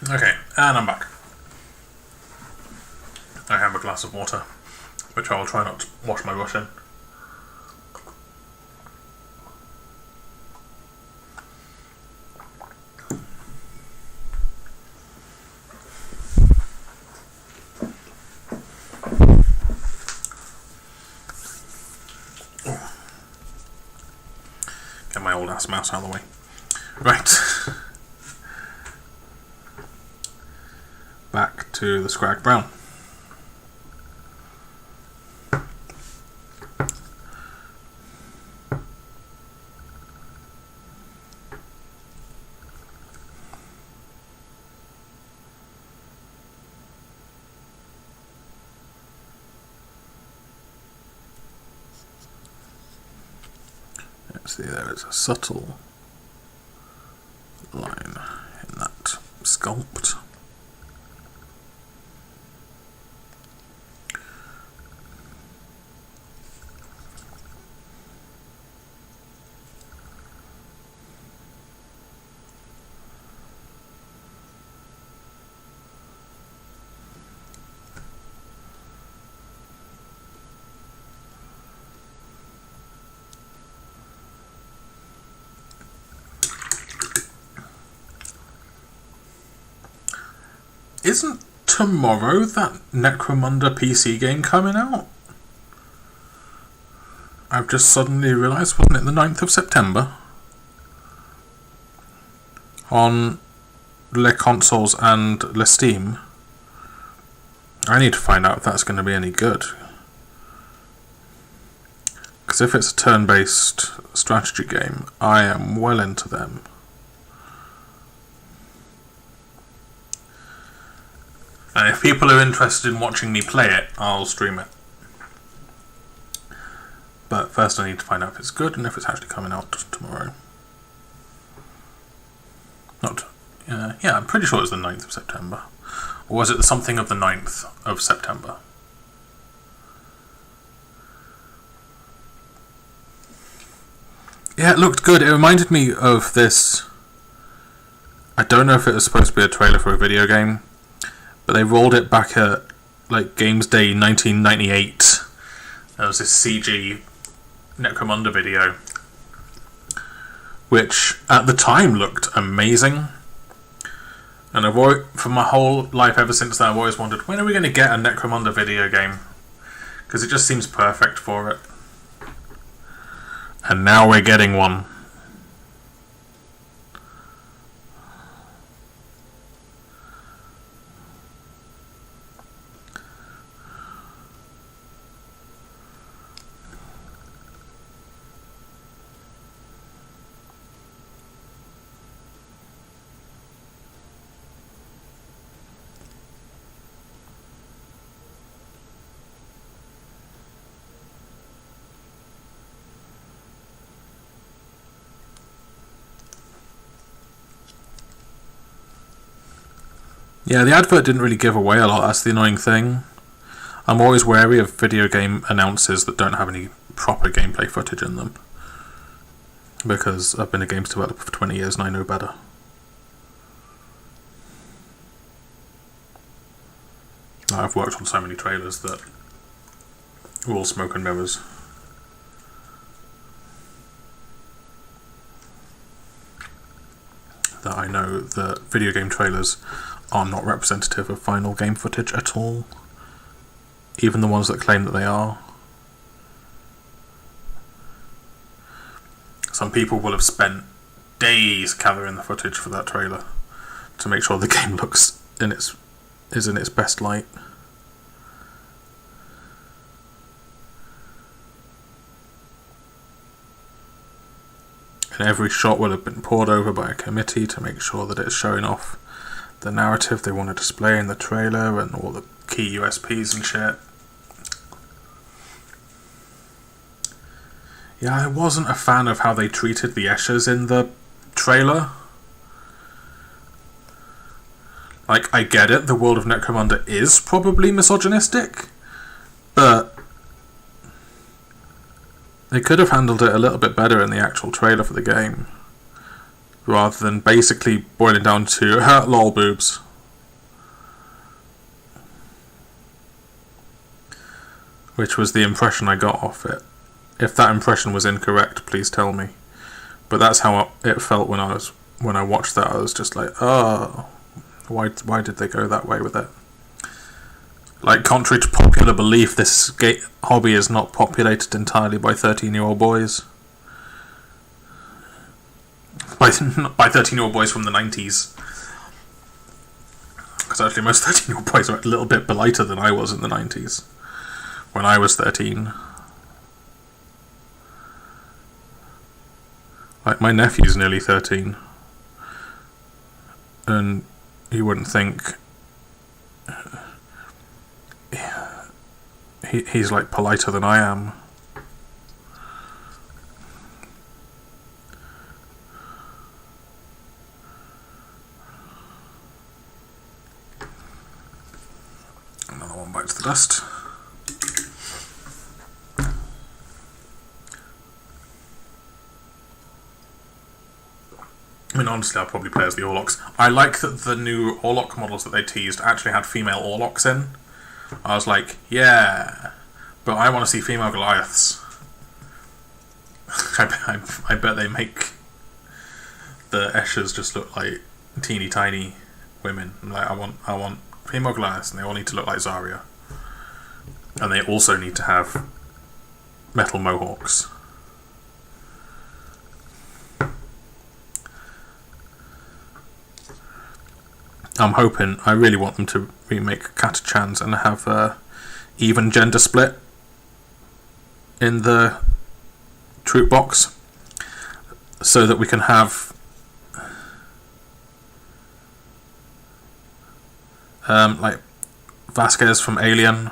Okay, and I'm back. I have a glass of water, which I will try not to wash my brush in. Get my old ass mouse out of the way. Right. Back to the Scrag Brown. See, there is a subtle line in that sculpt. isn't tomorrow that Necromunda PC game coming out? I've just suddenly realised, wasn't it the 9th of September? On Les Consoles and Le Steam. I need to find out if that's going to be any good. Because if it's a turn-based strategy game, I am well into them. And if people are interested in watching me play it, I'll stream it. But first I need to find out if it's good and if it's actually coming out tomorrow. Yeah, I'm pretty sure it's the 9th of September. Or was it something of the 9th of September? Yeah, it looked good. It reminded me of this... I don't know if it was supposed to be a trailer for a video game, but they rolled it back at like Games Day 1998. There was this CG Necromunda video, which at the time looked amazing. And for my whole life ever since then, I've always wondered, when are we going to get a Necromunda video game? Because it just seems perfect for it. And now we're getting one. Yeah, the advert didn't really give away a lot, that's the annoying thing. I'm always wary of video game announces that don't have any proper gameplay footage in them. Because I've been a games developer for 20 years and I know better. I've worked on so many trailers that are all smoke and mirrors. That I know that video game trailers are not representative of final game footage at all. Even the ones that claim that they are. Some people will have spent days gathering the footage for that trailer to make sure the game is in its best light. And every shot will have been pored over by a committee to make sure that it's showing off the narrative they want to display in the trailer and all the key USPs and shit. Yeah, I wasn't a fan of how they treated the Eschers in the trailer. Like, I get it, the world of Necromunda is probably misogynistic, but they could have handled it a little bit better in the actual trailer for the game, rather than basically boiling down to lol boobs. Which was the impression I got off it. If that impression was incorrect, please tell me. But that's how it felt when I watched that. I was just like, oh, why did they go that way with it? Like, contrary to popular belief, this hobby is not populated entirely by 13-year-old boys. By 13-year-old boys from the 90s. Because actually most 13-year-old boys are a little bit politer than I was in the 90s. When I was 13. Like, my nephew's nearly 13. And you wouldn't think... He's like politer than I am. Another one bites the dust. I mean, honestly, I'll probably play as the Orlocks. I like that the new Orlock models that they teased actually had female Orlocks in. I was like, yeah, but I want to see female Goliaths. I bet they make the Eschers just look like teeny tiny women. Like, I want female Goliaths, and they all need to look like Zarya. And they also need to have metal mohawks. I'm hoping, I really want them to remake Kata-chan's and have a even gender split in the troop box, so that we can have like Vasquez from Aliens,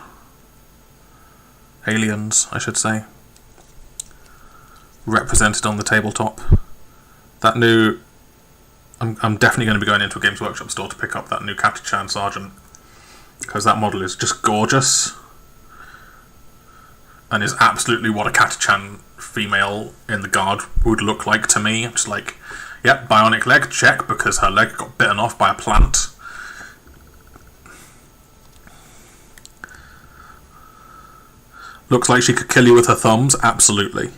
I should say, represented on the tabletop. That new, I'm definitely going to be going into a Games Workshop store to pick up that new Kata-chan Sergeant, because that model is just gorgeous and is absolutely what a Kata-chan female in the Guard would look like to me. I'm just like, yep, bionic leg, check, because her leg got bitten off by a plant. Looks like she could kill you with her thumbs, absolutely.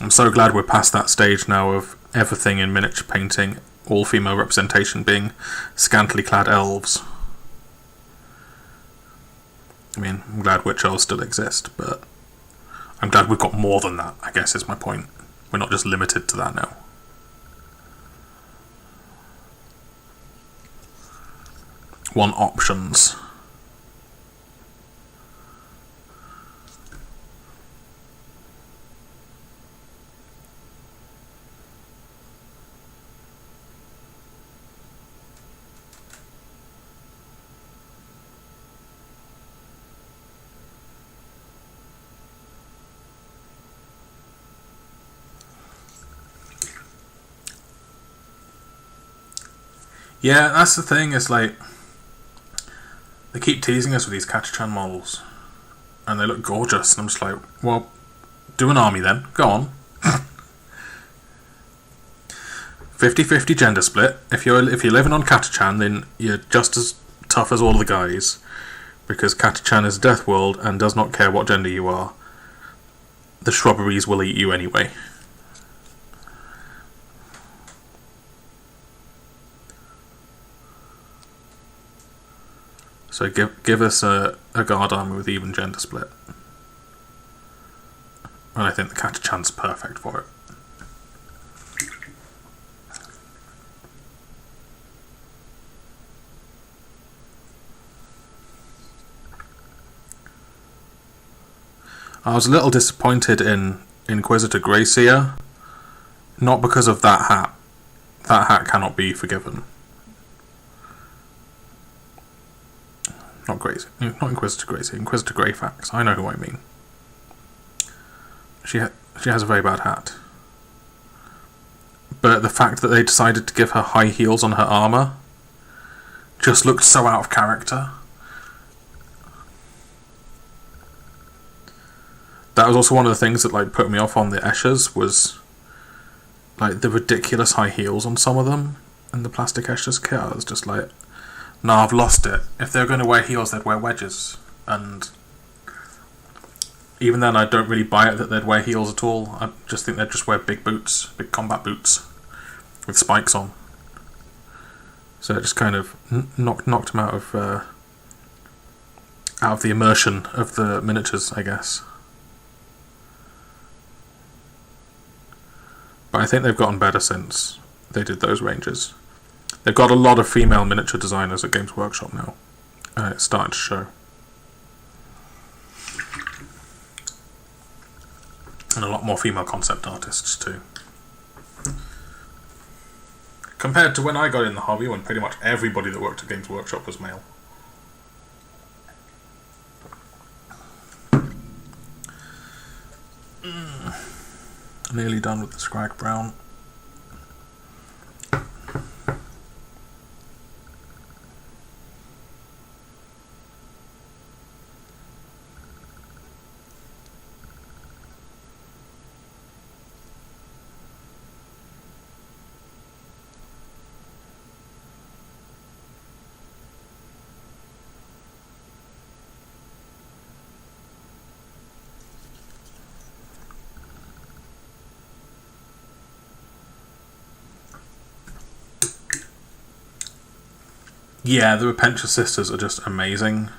I'm so glad we're past that stage now of everything in miniature painting, all female representation being scantily clad elves. I mean, I'm glad witch elves still exist, but I'm glad we've got more than that, I guess is my point. We're not just limited to that now. Want options. Yeah, that's the thing, it's like, they keep teasing us with these Kata-chan models, and they look gorgeous, and I'm just like, well, do an army then, go on. 50-50 gender split. If you're living on Kata-chan, then you're just as tough as all the guys, because Kata-chan is a death world and does not care what gender you are. The shrubberies will eat you anyway. So give us a guard army with even gender split. And I think the Kata-chan's perfect for it. I was a little disappointed in Inquisitor Greyseer, not because of that hat. That hat cannot be forgiven. Not Inquisitor Greyseer, Inquisitor Greyfax. I know who I mean. She has a very bad hat. But the fact that they decided to give her high heels on her armour just looked so out of character. That was also one of the things that like put me off on the Eschers, was like the ridiculous high heels on some of them in the plastic Eschers kit. I was just like, no, I've lost it. If they're going to wear heels, they'd wear wedges. And even then, I don't really buy it that they'd wear heels at all. I just think they'd just wear big boots, big combat boots with spikes on. So it just kind of knocked them out of the immersion of the miniatures, I guess. But I think they've gotten better since they did those ranges. They've got a lot of female miniature designers at Games Workshop now, and it's starting to show. And a lot more female concept artists too. Compared to when I got in the hobby, when pretty much everybody that worked at Games Workshop was male. Nearly done with the Scrag Brown. Yeah, the Repentia sisters are just amazing.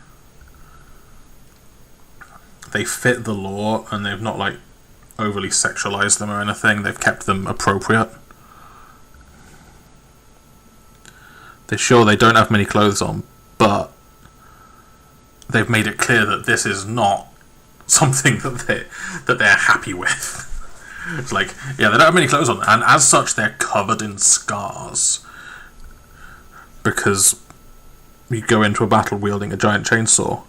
They fit the lore, and they've not like overly sexualized them or anything. They've kept them appropriate. They don't have many clothes on, but they've made it clear that this is not something that they're happy with. It's like, yeah, they don't have many clothes on, and as such, they're covered in scars because you go into a battle wielding a giant chainsaw.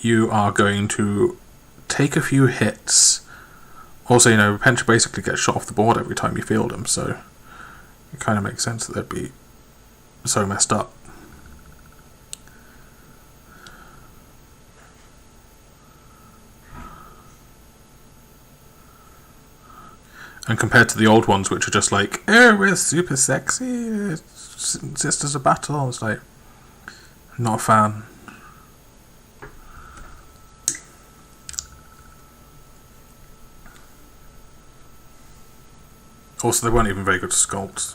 You are going to take a few hits. Also, Repentia basically gets shot off the board every time you field him, so it kind of makes sense that they'd be so messed up. And compared to the old ones, which are just like, oh, we're super sexy, sisters of battle, it's like, not a fan. Also, they weren't even very good sculpts.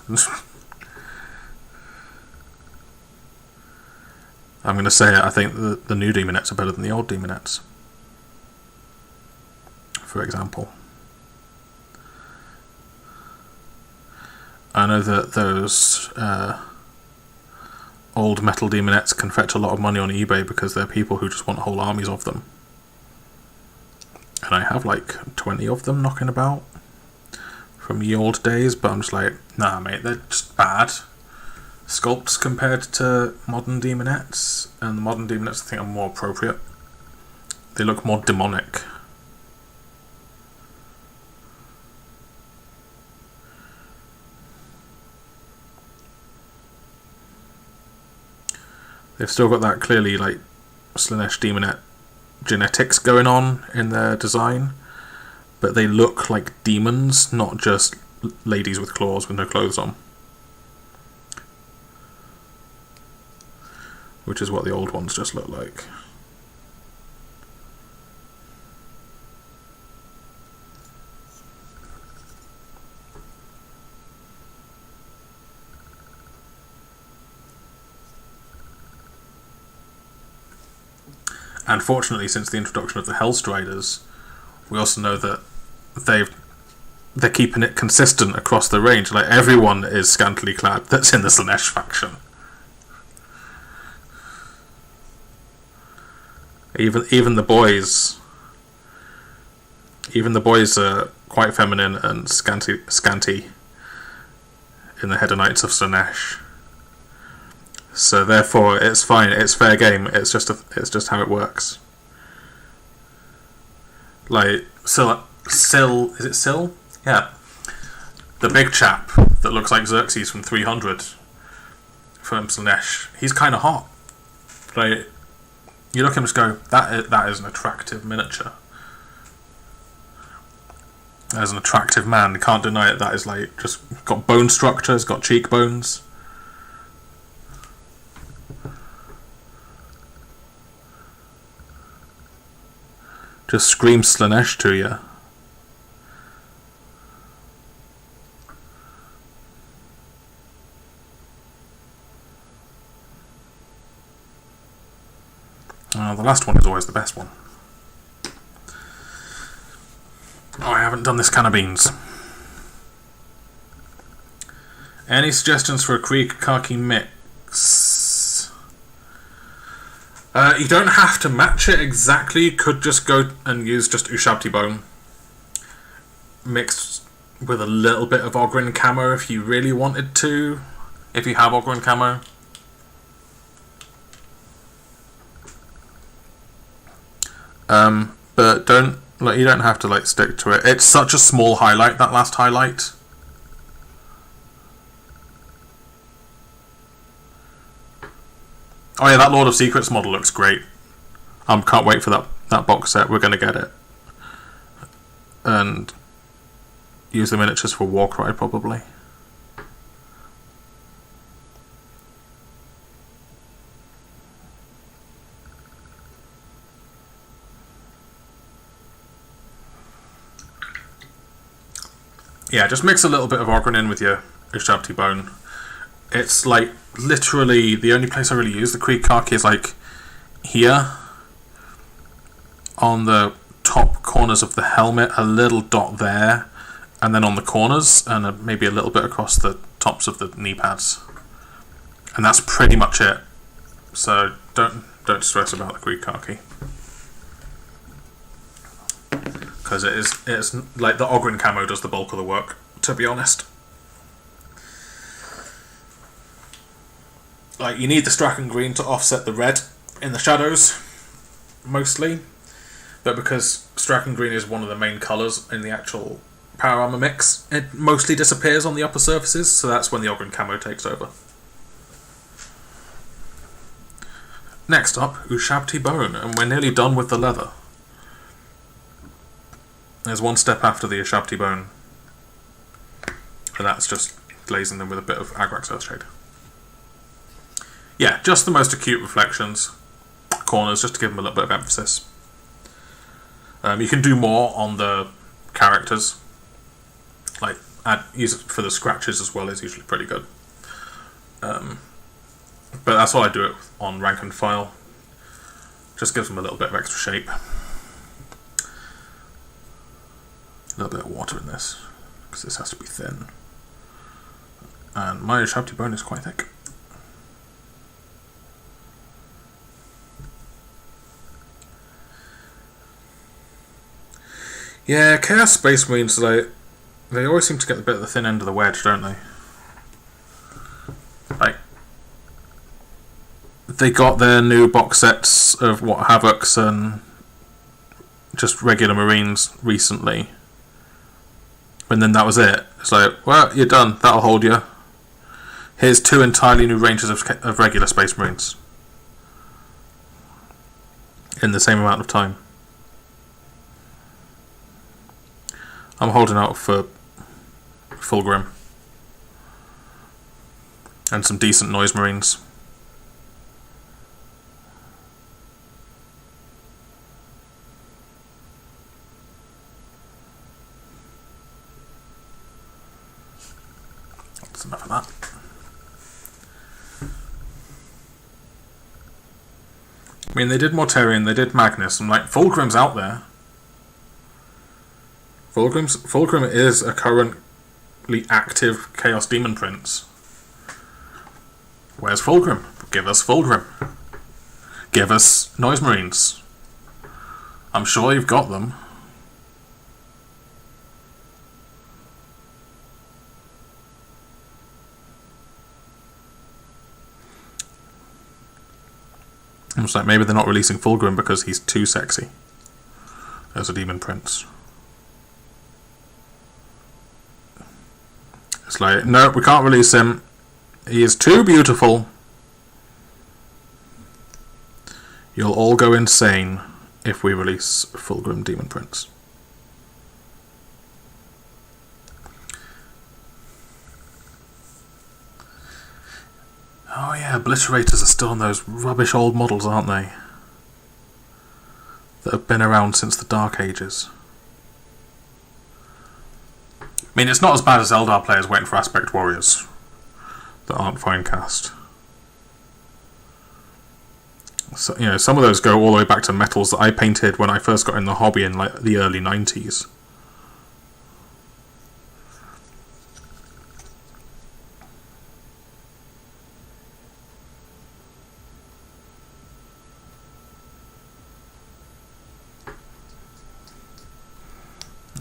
I'm going to say it, I think the new Demonettes are better than the old Demonettes, for example. I know that those old metal Demonettes can fetch a lot of money on eBay because they're people who just want whole armies of them. And I have like 20 of them knocking about from the old days, but I'm just like, nah mate, they're just bad sculpts compared to modern Demonettes, and the modern Demonettes I think are more appropriate. They look more demonic. They've still got that clearly like Slaanesh Demonette genetics going on in their design, but they look like demons, not just ladies with claws with no clothes on. Which is what the old ones just look like. And fortunately, since the introduction of the Hellstriders, we also know that they're keeping it consistent across the range. Like, everyone is scantily clad that's in the Slaanesh faction. Even the boys. Even the boys are quite feminine and scanty in the Header Knights of Slaanesh. So therefore, it's fine. It's fair game. It's just how it works. Like Syl, is it Syl? Yeah, the big chap that looks like Xerxes from 300 from Slaanesh. He's kind of hot. Like, you look at him and just go, that is an attractive miniature. As an attractive man, you can't deny it. That is like just got bone structure. It's got cheekbones. Just screams Slaanesh to you. The last one is always the best one. Oh, I haven't done this can of beans. Any suggestions for a Krieg khaki mix? You don't have to match it exactly. You could just go and use just Ushabti bone mixed with a little bit of Ogryn camo if you really wanted to. If you have Ogryn camo. But you don't have to stick to it. It's such a small highlight, that last highlight. Oh yeah, that Lord of Secrets model looks great. Can't wait for that box set. We're going to get it. And use the miniatures for Warcry, probably. Yeah, just mix a little bit of Ogryn in with your Ushabti bone. it's like literally the only place I really use the Krieg khaki is like here on the top corners of the helmet, a little dot there, and then on the corners, and maybe a little bit across the tops of the knee pads, and that's pretty much it. So don't stress about the Krieg khaki, because it's like the Ogryn camo does the bulk of the work, to be honest. Like, you need the Strachan green to offset the red in the shadows, mostly. But because Strachan green is one of the main colours in the actual power armour mix, it mostly disappears on the upper surfaces, so that's when the Ogryn camo takes over. Next up, Ushabti bone, and we're nearly done with the leather. There's one step after the Ushabti bone, and that's just glazing them with a bit of Agrax Earthshade. Yeah, just the most acute reflections, corners, just to give them a little bit of emphasis. You can do more on the characters, like use it for the scratches as well, is usually pretty good. But that's why I do it on rank and file. Just gives them a little bit of extra shape. A little bit of water in this, because this has to be thin. And my Ushabti bone is quite thick. Yeah, Chaos Space Marines, they always seem to get a bit of the thin end of the wedge, don't they? Like, they got their new box sets of Havocs and just regular Marines recently, and then that was it. It's like, well, you're done. That'll hold you. Here's 2 entirely new ranges of regular Space Marines in the same amount of time. I'm holding out for Fulgrim and some decent Noise Marines. That's enough of that. I mean, they did Mortarion, they did Magnus. I'm like, Fulgrim's out there. Fulgrim is a currently active Chaos Demon Prince. Where's Fulgrim? Give us Fulgrim. Give us Noise Marines. I'm sure you've got them. It's like maybe they're not releasing Fulgrim because he's too sexy as a Demon Prince. It's like, no, we can't release him. He is too beautiful. You'll all go insane if we release Fulgrim Demon Prince. Oh yeah, Obliterators are still on those rubbish old models, aren't they? That have been around since the Dark Ages. I mean, it's not as bad as Eldar players waiting for Aspect Warriors that aren't fine cast. So, you know, some of those go all the way back to metals that I painted when I first got in the hobby in like the early 90s.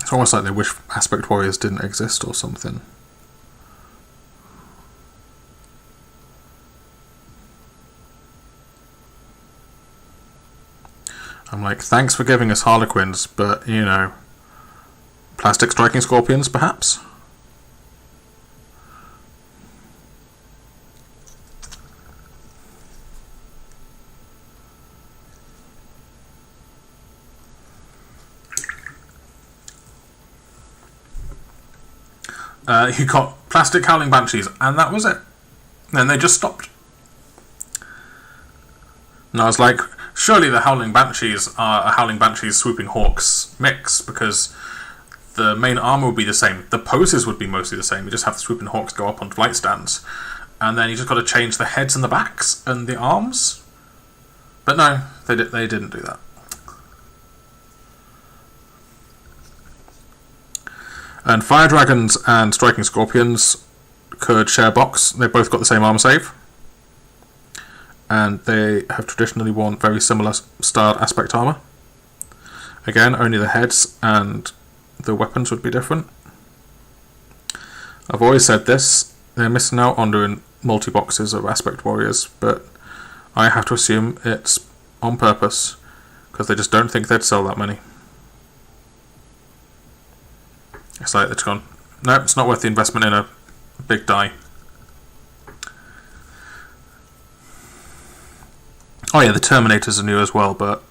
It's almost like they wish Aspect Warriors didn't exist or something. I'm like, thanks for giving us Harlequins, but, you know, plastic striking scorpions, perhaps? You got plastic Howling Banshees, and that was it. Then they just stopped. And I was like, surely the Howling Banshees are a Howling Banshees Swooping Hawks mix, because the main armour would be the same. The poses would be mostly the same. You just have the Swooping Hawks go up on flight stands. and then you just got to change the heads and the backs and the arms. But no, they didn't do that. And Fire Dragons and Striking Scorpions could share box. They both got the same armor save. And they have traditionally worn very similar styled aspect armor. Again, only the heads and the weapons would be different. I've always said this, they're missing out on doing multi-boxes of aspect warriors, but I have to assume it's on purpose, because they just don't think they'd sell that many. It's like they're gone, no, it's not worth the investment in a big die. Oh yeah, the Terminators are new as well, but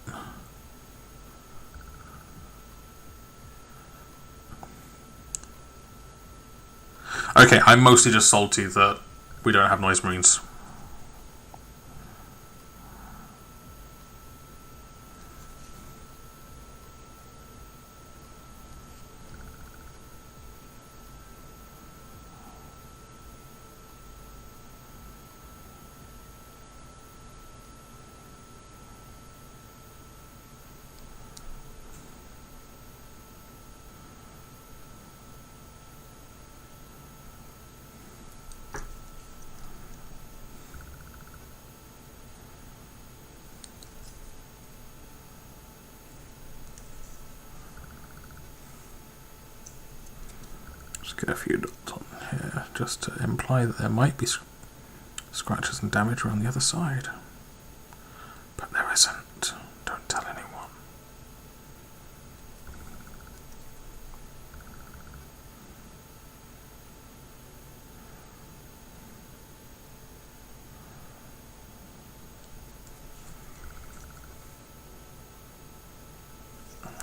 okay, I'm mostly just salty that we don't have Noise Marines. Get a few dots on here just to imply that there might be scratches and damage around the other side, but there isn't. Don't tell anyone.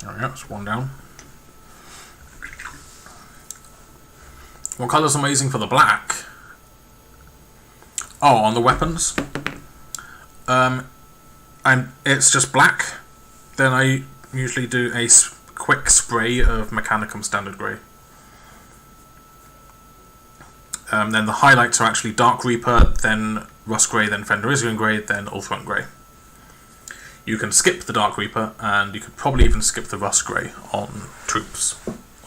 There we go, it's one down. What colour's amazing for the black? Oh, on the weapons? It's just black. Then I usually do a quick spray of Mechanicum Standard Grey. Then the highlights are actually Dark Reaper, then Rust Grey, then Fenrisian Grey, then Ulthuan Grey. You can skip the Dark Reaper, and you could probably even skip the Rust Grey on troops,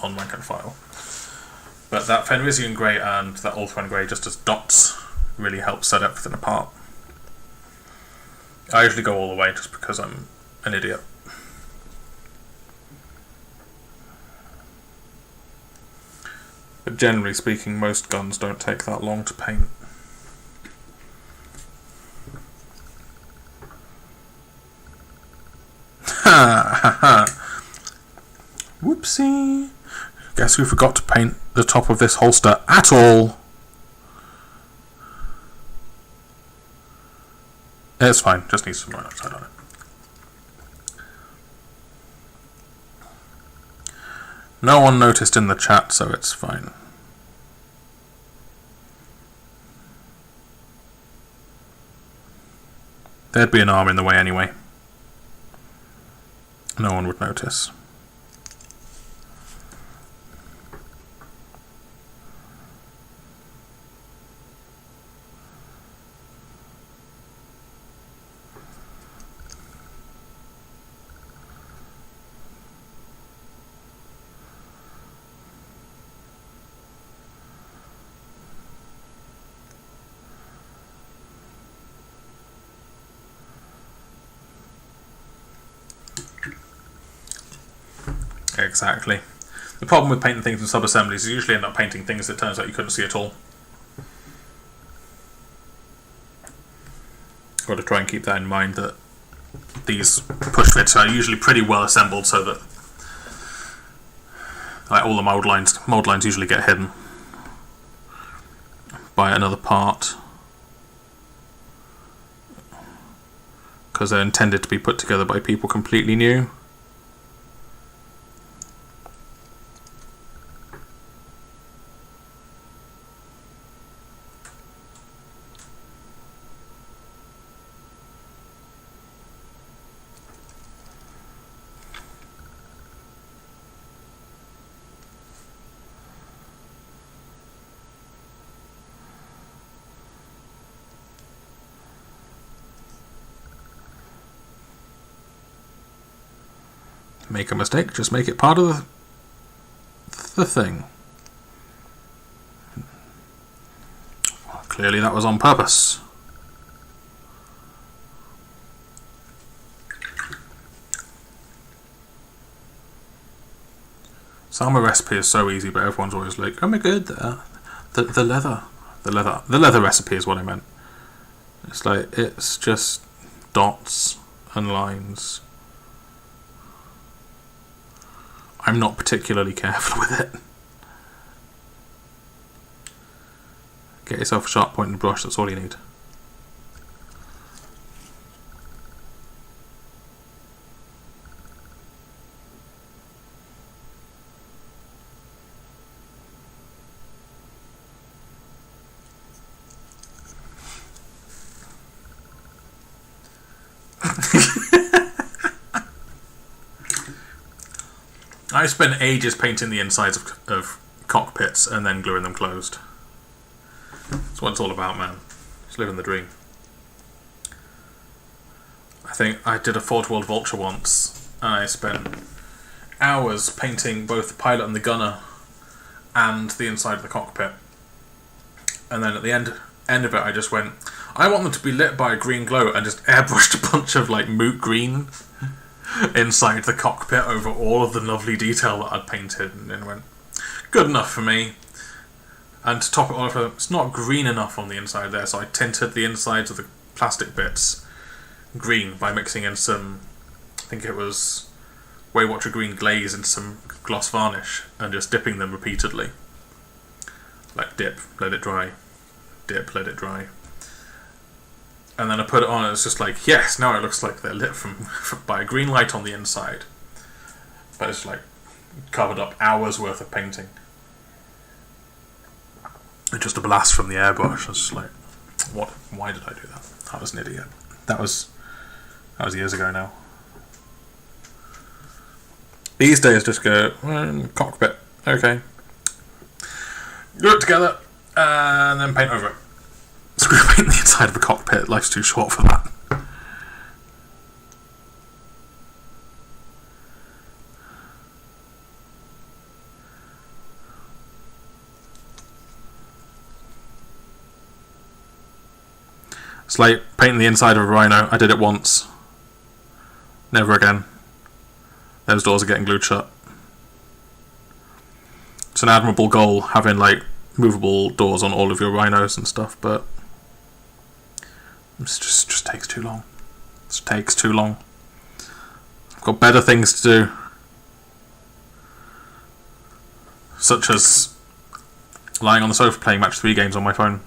on rank and file. But that Fenrisian Grey and that Ulthuan Grey just as dots really help set everything apart. I usually go all the way just because I'm an idiot. But generally speaking, most guns don't take that long to paint. Ha ha ha! Whoopsie! Guess who forgot to paint the top of this holster at all? It's fine, just needs some right outside on it. No one noticed in the chat, so it's fine. There'd be an arm in the way anyway. No one would notice. Exactly. The problem with painting things in sub-assemblies is you usually end up painting things that turns out you couldn't see at all. Got to try and keep that in mind, that these push fits are usually pretty well assembled so that like all the mold lines usually get hidden by another part because they're intended to be put together by people completely new. Make a mistake, just make it part of the thing. Well, clearly that was on purpose. Salmon recipe is so easy, but everyone's always like, "Oh my god, the leather recipe is what I meant." It's like, it's just dots and lines. I'm not particularly careful with it. Get yourself a sharp pointed brush, that's all you need. I spent ages painting the insides of cockpits and then gluing them closed. That's what it's all about, man. Just living the dream. I think I did a Forge World Vulture once, and I spent hours painting both the pilot and the gunner and the inside of the cockpit. And then at the end of it, I just went, I want them to be lit by a green glow, and just airbrushed a bunch of like moot green inside the cockpit over all of the lovely detail that I'd painted, and then went, good enough for me. And to top it all off, it's not green enough on the inside there, so I tinted the insides of the plastic bits green by mixing in some, I think it was Waywatcher green glaze and some gloss varnish, and just dipping them repeatedly. Like dip, let it dry, dip, let it dry. And then I put it on, and it's just like, yes, now it looks like they're lit by a green light on the inside. But it's like covered up hours worth of painting. And just a blast from the airbrush. I was just like, what? Why did I do that? I was an idiot. That was years ago now. These days, just go, cockpit, okay. Glue it together, and then paint over it. Screw paint the inside of the cockpit, life's too short for that. It's like painting the inside of a Rhino. I did it once. Never again. Those doors are getting glued shut. It's an admirable goal, having like movable doors on all of your Rhinos and stuff, but it just takes too long. It just takes too long. I've got better things to do, such as lying on the sofa playing Match 3 games on my phone.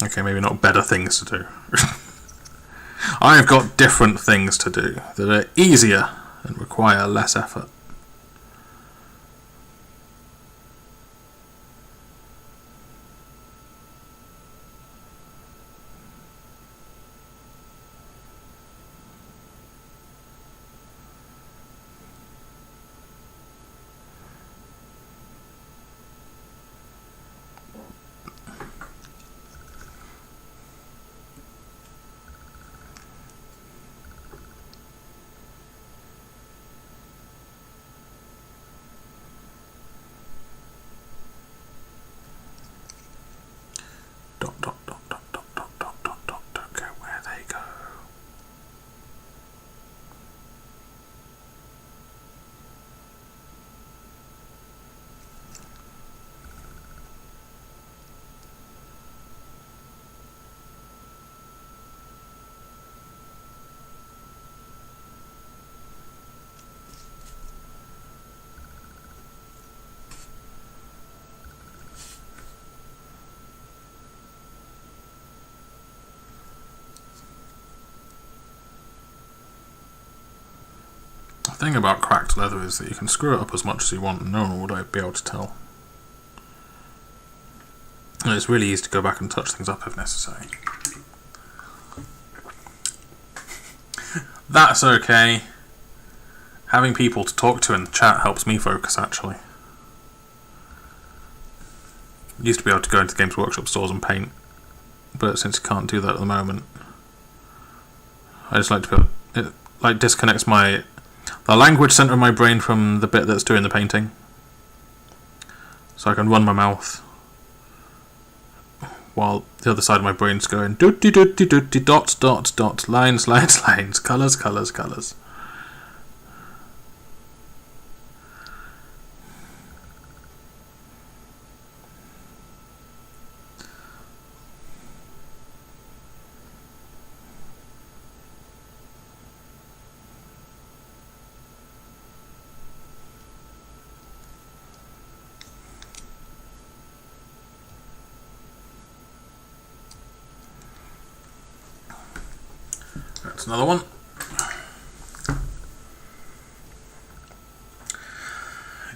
Okay, maybe not better things to do. I've got different things to do that are easier and require less effort. Don't go where they go. The thing about cracked leather is that you can screw it up as much as you want and no one will be able to tell. And it's really easy to go back and touch things up if necessary. That's okay. Having people to talk to in the chat helps me focus, actually. Used to be able to go into Games Workshop stores and paint, but since you can't do that at the moment, I just like to be able, it like disconnects the language center of my brain from the bit that's doing the painting, so I can run my mouth while the other side of my brain's going doot dot dot dot lines lines lines colours colours colours. That's another one.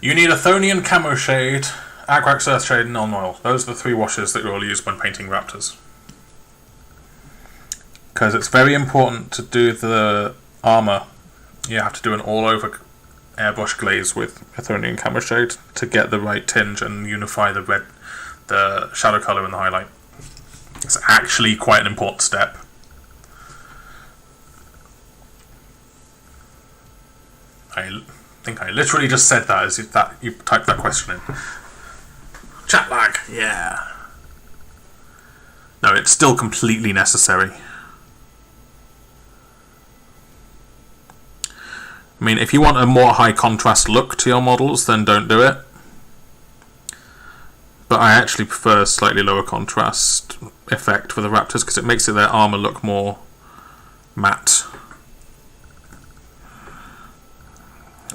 You need a Thonian Camo Shade, Agrax Earth Shade, and Nuln Oil. Those are the 3 washes that you'll use when painting Raptors. Because it's very important to do the armour. You have to do an all-over airbrush glaze with a Thonian Camo Shade to get the right tinge and unify the shadow colour and the highlight. It's actually quite an important step. I think I literally just said that as you typed that question in. Chat lag, yeah. No, it's still completely necessary. I mean, if you want a more high contrast look to your models, then don't do it. But I actually prefer a slightly lower contrast effect for the Raptors because it makes their armor look more matte.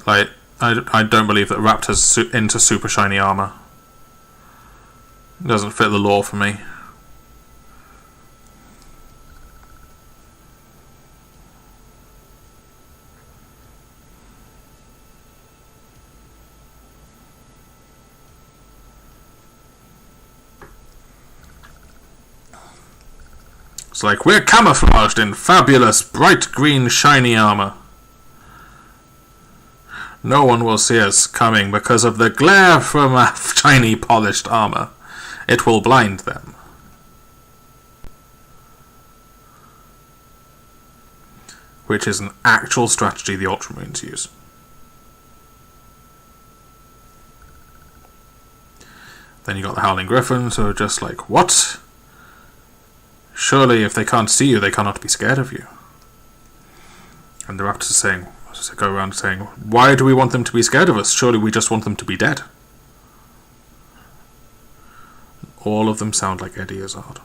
Like, I don't believe that Raptors into super shiny armor. It doesn't fit the lore for me. It's like, we're camouflaged in fabulous, bright green, shiny armor. No one will see us coming because of the glare from our shiny, polished armor. It will blind them. Which is an actual strategy the Ultramarines use. Then you got the Howling Griffins who are just like, what? Surely if they can't see you, they cannot be scared of you. And the Raptors are saying, go around saying, why do we want them to be scared of us? Surely we just want them to be dead. All of them sound like Eddie Izzard.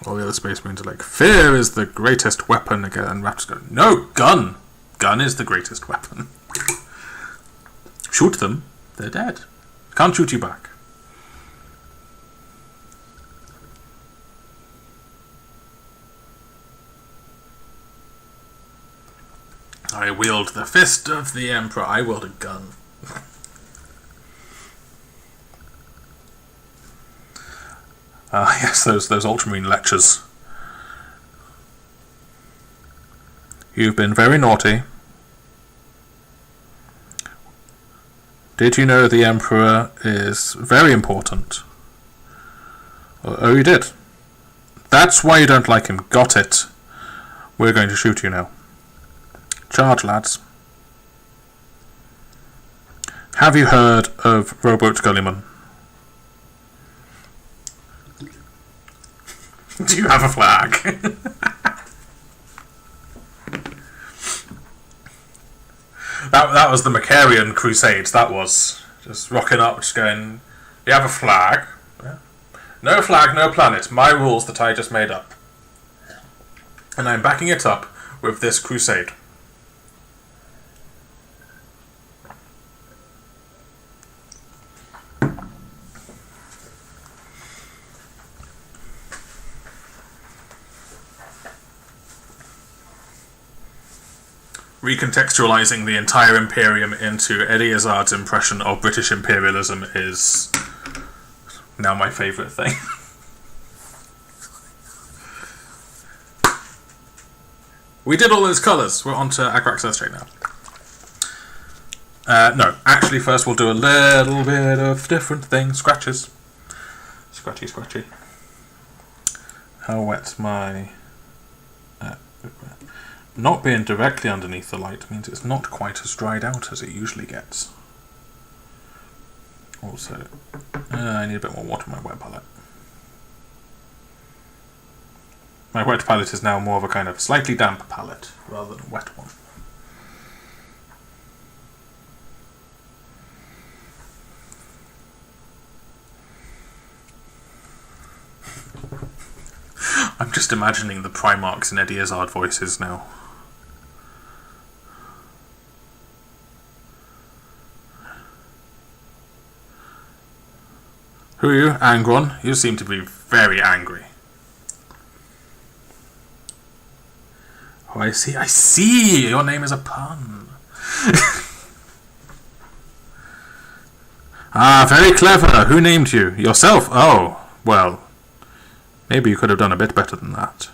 All the other Space Marines are like, fear is the greatest weapon again. And Raptors go, no, gun! Gun is the greatest weapon. Shoot them, they're dead. Can't shoot you back. I wield the fist of the Emperor. I wield a gun. Yes, those Ultramarine lectures. You've been very naughty. Did you know the Emperor is very important? Oh, you did. That's why you don't like him. Got it. We're going to shoot you now. Charge, lads. Have you heard of Rowboat Gullyman? Do you have a flag? that was the Macarian Crusades. That was just rocking up, just going, "You have a flag? Yeah. No flag, no planet. My rules that I just made up, and I'm backing it up with this crusade." recontextualizing the entire Imperium into Eddie Izzard's impression of British imperialism is now my favourite thing. We did all those colours. We're on to Agrax Earthshake now. No, actually first we'll do a little bit of different things. Scratches. Scratchy, scratchy. How wet my... not being directly underneath the light means it's not quite as dried out as it usually gets. Also, I need a bit more water in my wet palette. My wet palette is now more of a kind of slightly damp palette rather than a wet one. I'm just imagining the Primarchs and Eddie Izzard voices now. Who are you? Angron? You seem to be very angry. Oh, I see! Your name is a pun. Ah, very clever. Who named you? Yourself? Oh, well, maybe you could have done a bit better than that.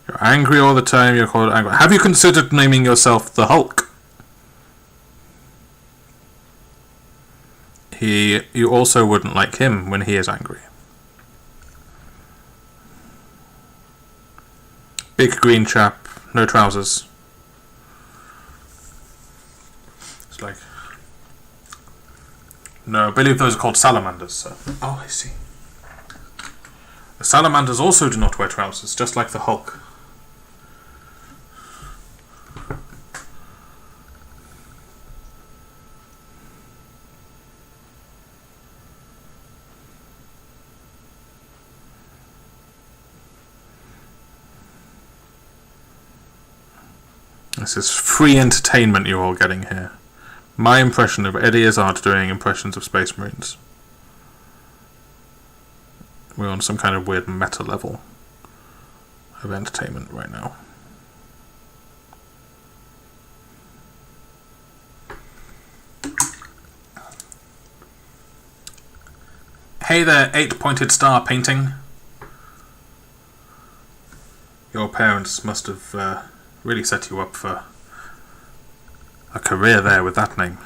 You're angry all the time, you're called angry. Have you considered naming yourself the Hulk? You also wouldn't like him when he is angry. Big green chap, no trousers. It's like... No, I believe those are called salamanders, sir. Oh, I see. The salamanders also do not wear trousers, just like the Hulk. This is free entertainment you're all getting here. My impression of Eddie Izzard doing impressions of Space Marines. We're on some kind of weird meta level of entertainment right now. Hey there, 8-pointed star painting. Your parents must have really set you up for a career there with that name.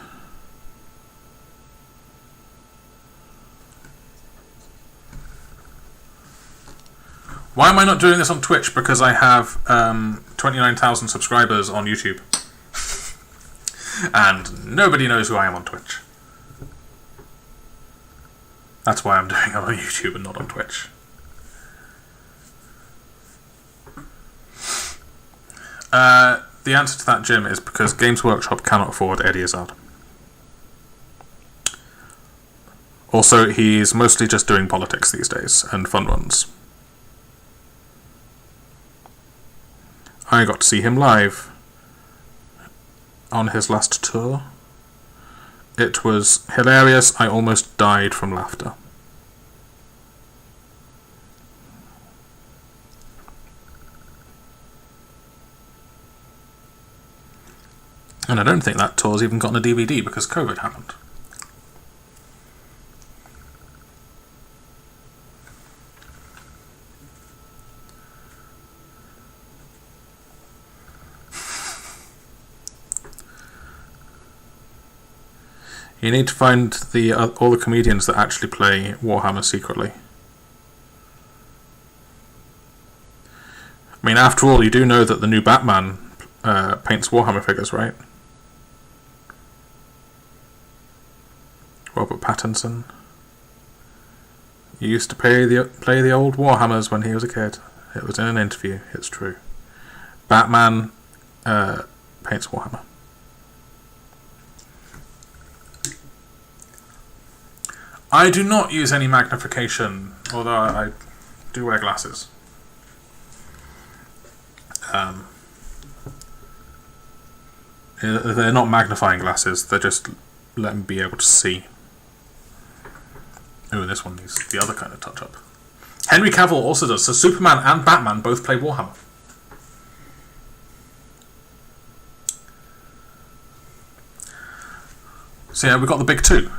Why am I not doing this on Twitch? Because I have 29,000 subscribers on YouTube. And nobody knows who I am on Twitch. That's why I'm doing it on YouTube and not on Twitch. The answer to that, Jim, is because Games Workshop cannot afford Eddie Izzard. Also, he's mostly just doing politics these days, and fun runs. I got to see him live on his last tour. It was hilarious. I almost died from laughter. And I don't think that tour's even gotten a DVD because COVID happened. You need to find all the comedians that actually play Warhammer secretly. I mean, after all, you do know that the new Batman paints Warhammer figures, right? Robert Pattinson. He used to play the old Warhammers when he was a kid. It was in an interview, it's true. Batman paints Warhammer. I do not use any magnification, although I do wear glasses. They're not magnifying glasses, they're just letting me be able to see. Oh, this one needs the other kind of touch-up. Henry Cavill also does, so Superman and Batman both play Warhammer. So yeah, we've got the big two.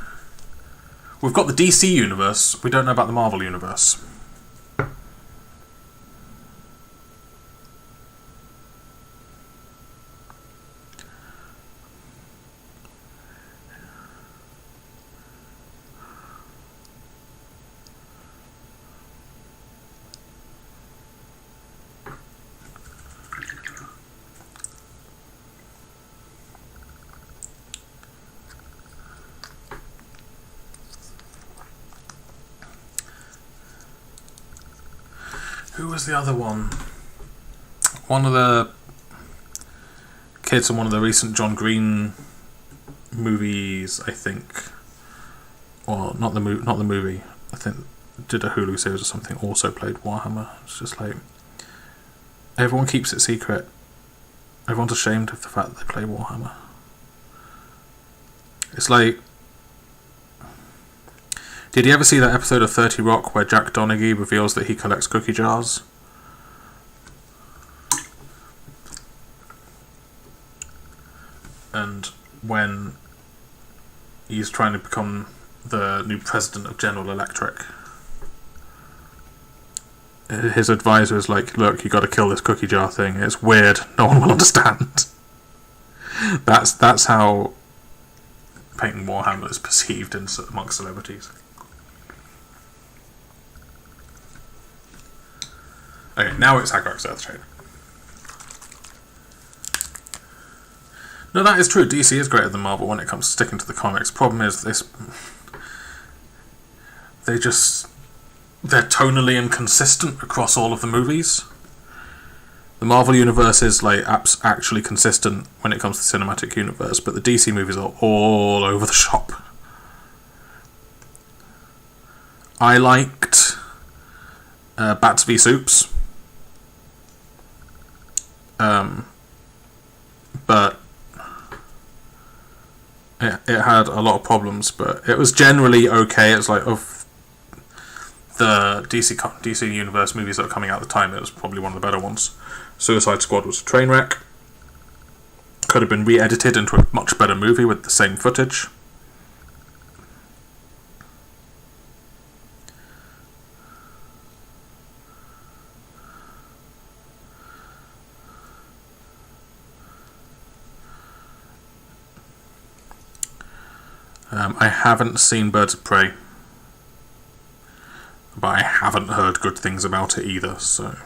We've got the DC universe, we don't know about the Marvel universe. Who was the other one? One of the kids in one of the recent John Green movies, I think. Or not the movie. I think did a Hulu series or something. Also played Warhammer. It's just like everyone keeps it secret. Everyone's ashamed of the fact that they play Warhammer. It's like, did you ever see that episode of 30 Rock where Jack Donaghy reveals that he collects cookie jars? And when he's trying to become the new president of General Electric, his advisor is like, look, you got to kill this cookie jar thing. It's weird. No one will understand. That's how painting Warhammer is perceived amongst celebrities. Okay, now it's Hagrock's Earthshade. No, that is true. DC is greater than Marvel when it comes to sticking to the comics. Problem is they're tonally inconsistent across all of the movies. The Marvel universe is like actually consistent when it comes to the cinematic universe, but the DC movies are all over the shop. I liked Bats v Soups. But it had a lot of problems, but it was generally okay. It's like, of the DC Universe movies that were coming out at the time, it was probably one of the better ones. Suicide Squad was a train wreck. Could have been re-edited into a much better movie with the same footage. I haven't seen Birds of Prey, but I haven't heard good things about it either, so...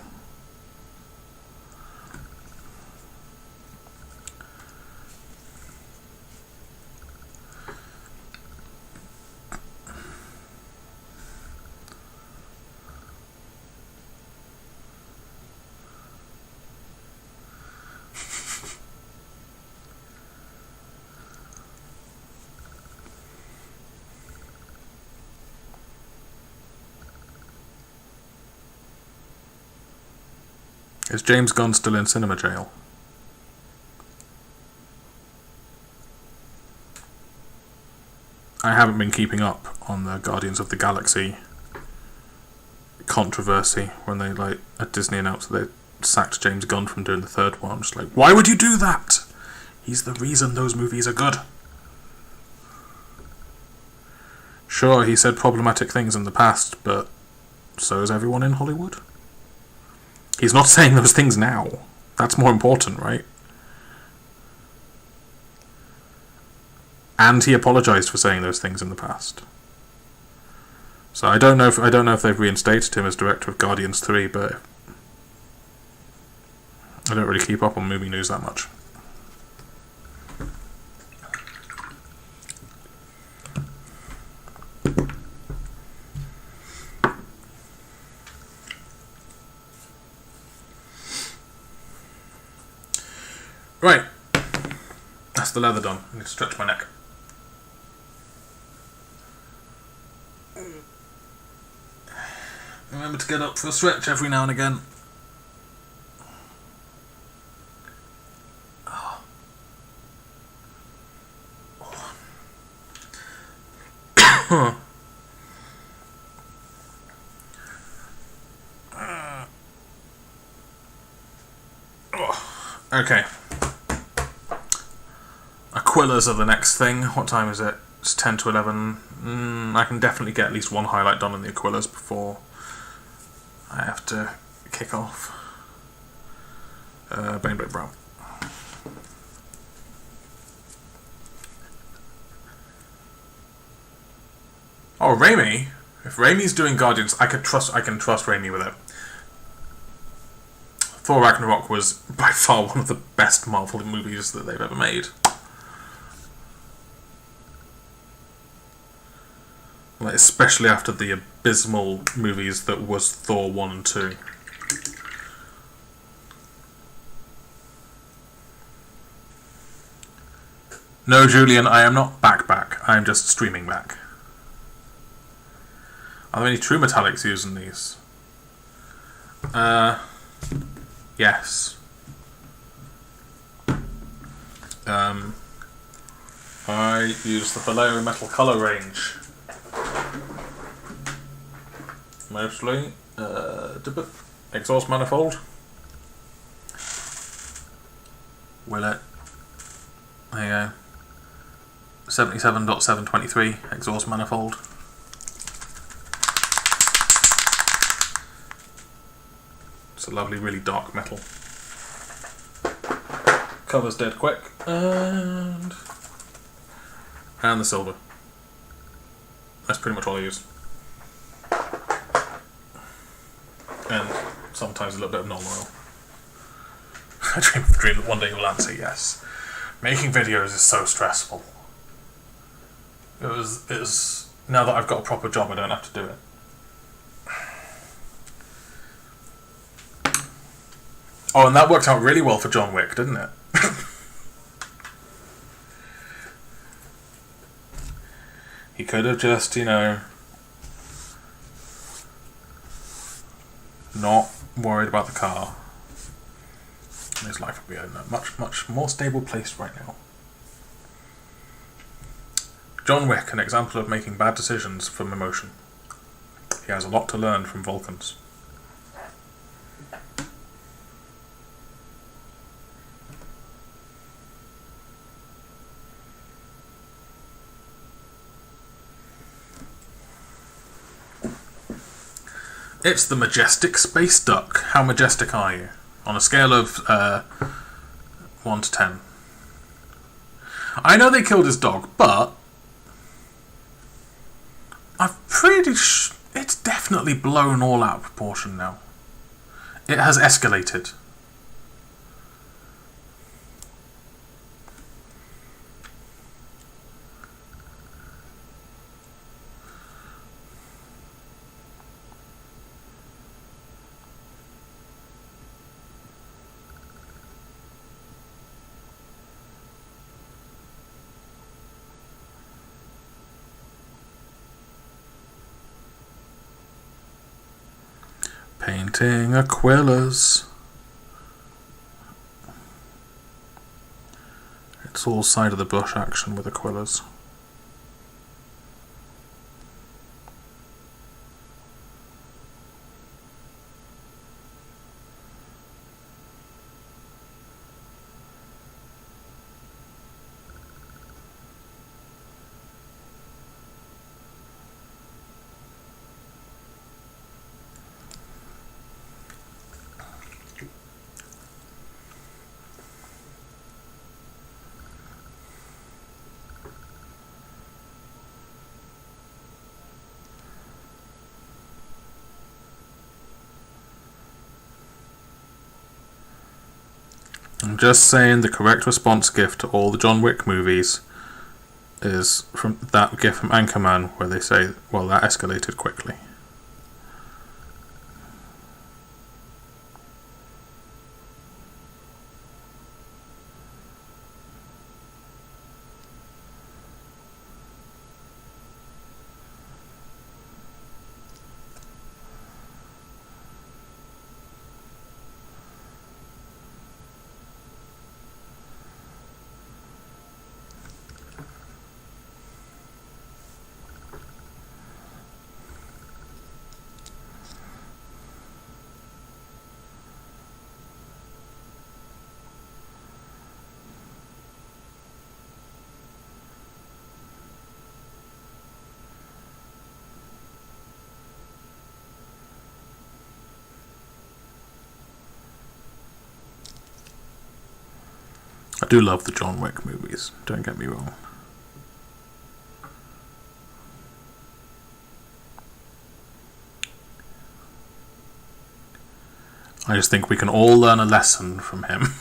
Is James Gunn still in cinema jail? I haven't been keeping up on the Guardians of the Galaxy controversy when they, like, at Disney announced that they sacked James Gunn from doing the third one. I'm just like, why would you do that? He's the reason those movies are good. Sure, he said problematic things in the past, but so is everyone in Hollywood. He's not saying those things now. That's more important, right? And he apologized for saying those things in the past. So I don't know if they've reinstated him as director of Guardians 3, but I don't really keep up on movie news that much. Right, that's the leather done. I need to stretch my neck. Remember to get up for a stretch every now and again. Okay. Aquillas are the next thing. What time is it? It's 10 to 11. I can definitely get at least one highlight done on the Aquillas before I have to kick off. Baneblade Brow. Oh, Raimi. If Raimi's doing Guardians, I can trust Raimi with it. Thor Ragnarok was by far one of the best Marvel movies that they've ever made. Like, especially after the abysmal movies that was Thor 1 and 2. No, Julian, I am not back. I am just streaming back. Are there any true metallics using these? Yes. I use the Vallejo Metal Color range. Mostly. Exhaust manifold. Will it? There you go. 77.723 exhaust manifold. It's a lovely, really dark metal. Cover's dead quick. And the silver. That's pretty much all I use. And sometimes a little bit of normal oil. I dream that one day you'll answer yes. Making videos is so stressful. It was now that I've got a proper job, I don't have to do it. Oh, and that worked out really well for John Wick, didn't it? He could have just, not worried about the car. And his life would be in a much, much more stable place right now. John Wick, an example of making bad decisions from emotion. He has a lot to learn from Vulcans. It's the majestic space duck. How majestic are you? On a scale of 1 to 10. I know they killed his dog, but I'm pretty sure it's definitely blown all out of proportion now. It has escalated. Painting Aquillas. It's all side of the brush action with Aquillas. I'm just saying the correct response gif to all the John Wick movies is from that gif from Anchorman where they say, well, that escalated quickly. I do love the John Wick movies, don't get me wrong. I just think we can all learn a lesson from him.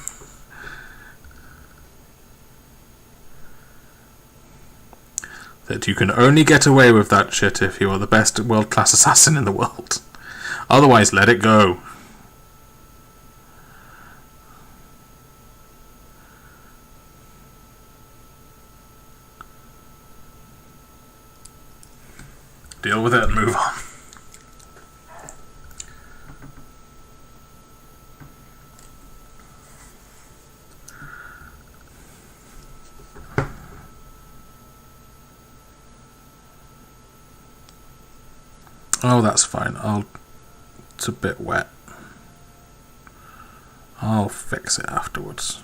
That you can only get away with that shit if you are the best world-class assassin in the world. Otherwise, let it go. Deal with it and move on. Oh, that's fine. It's a bit wet. I'll fix it afterwards.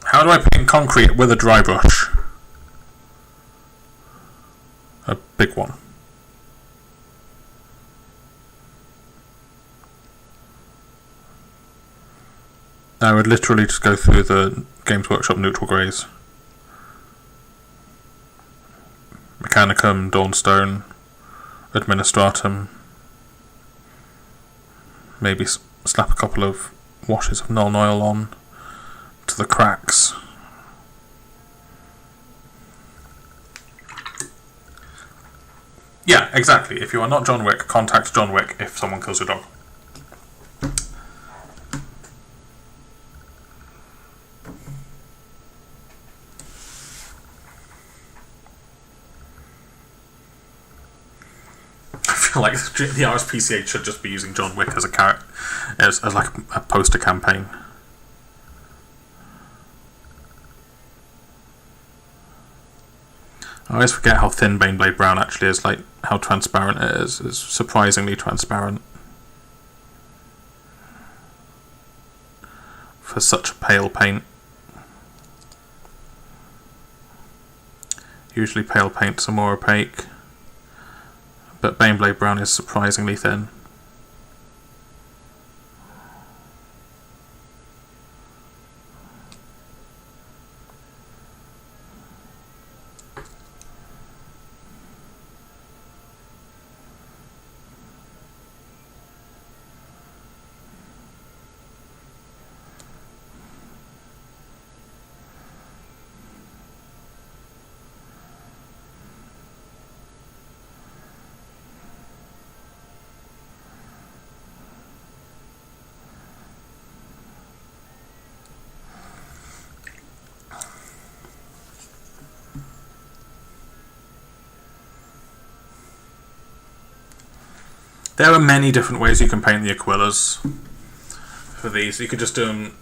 How do I paint concrete with a dry brush? A big one. I would literally just go through the Games Workshop neutral greys. Mechanicum, Dawnstone, Administratum. Maybe slap a couple of washes of Nuln Oil on to the cracks. Yeah, exactly. If you are not John Wick, contact John Wick if someone kills your dog. I feel like the RSPCA should just be using John Wick as a character, as like a poster campaign. I always forget how thin Baneblade Brown actually is, like how transparent it is. It's surprisingly transparent for such a pale paint. Usually pale paints are more opaque, but Baneblade Brown is surprisingly thin. There are many different ways you can paint the Aquillas for these. You could just do them,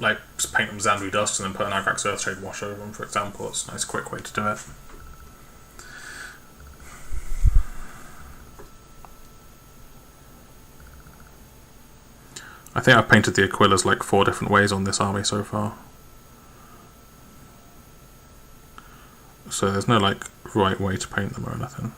like, just paint them Xandu Dust and then put an Agrax Earthshade wash over them, for example. It's a nice quick way to do it. I think I've painted the Aquillas like 4 different ways on this army so far. So there's no, like, right way to paint them or anything.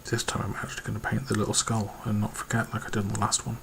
This time I'm actually going to paint the little skull and not forget like I did on the last one.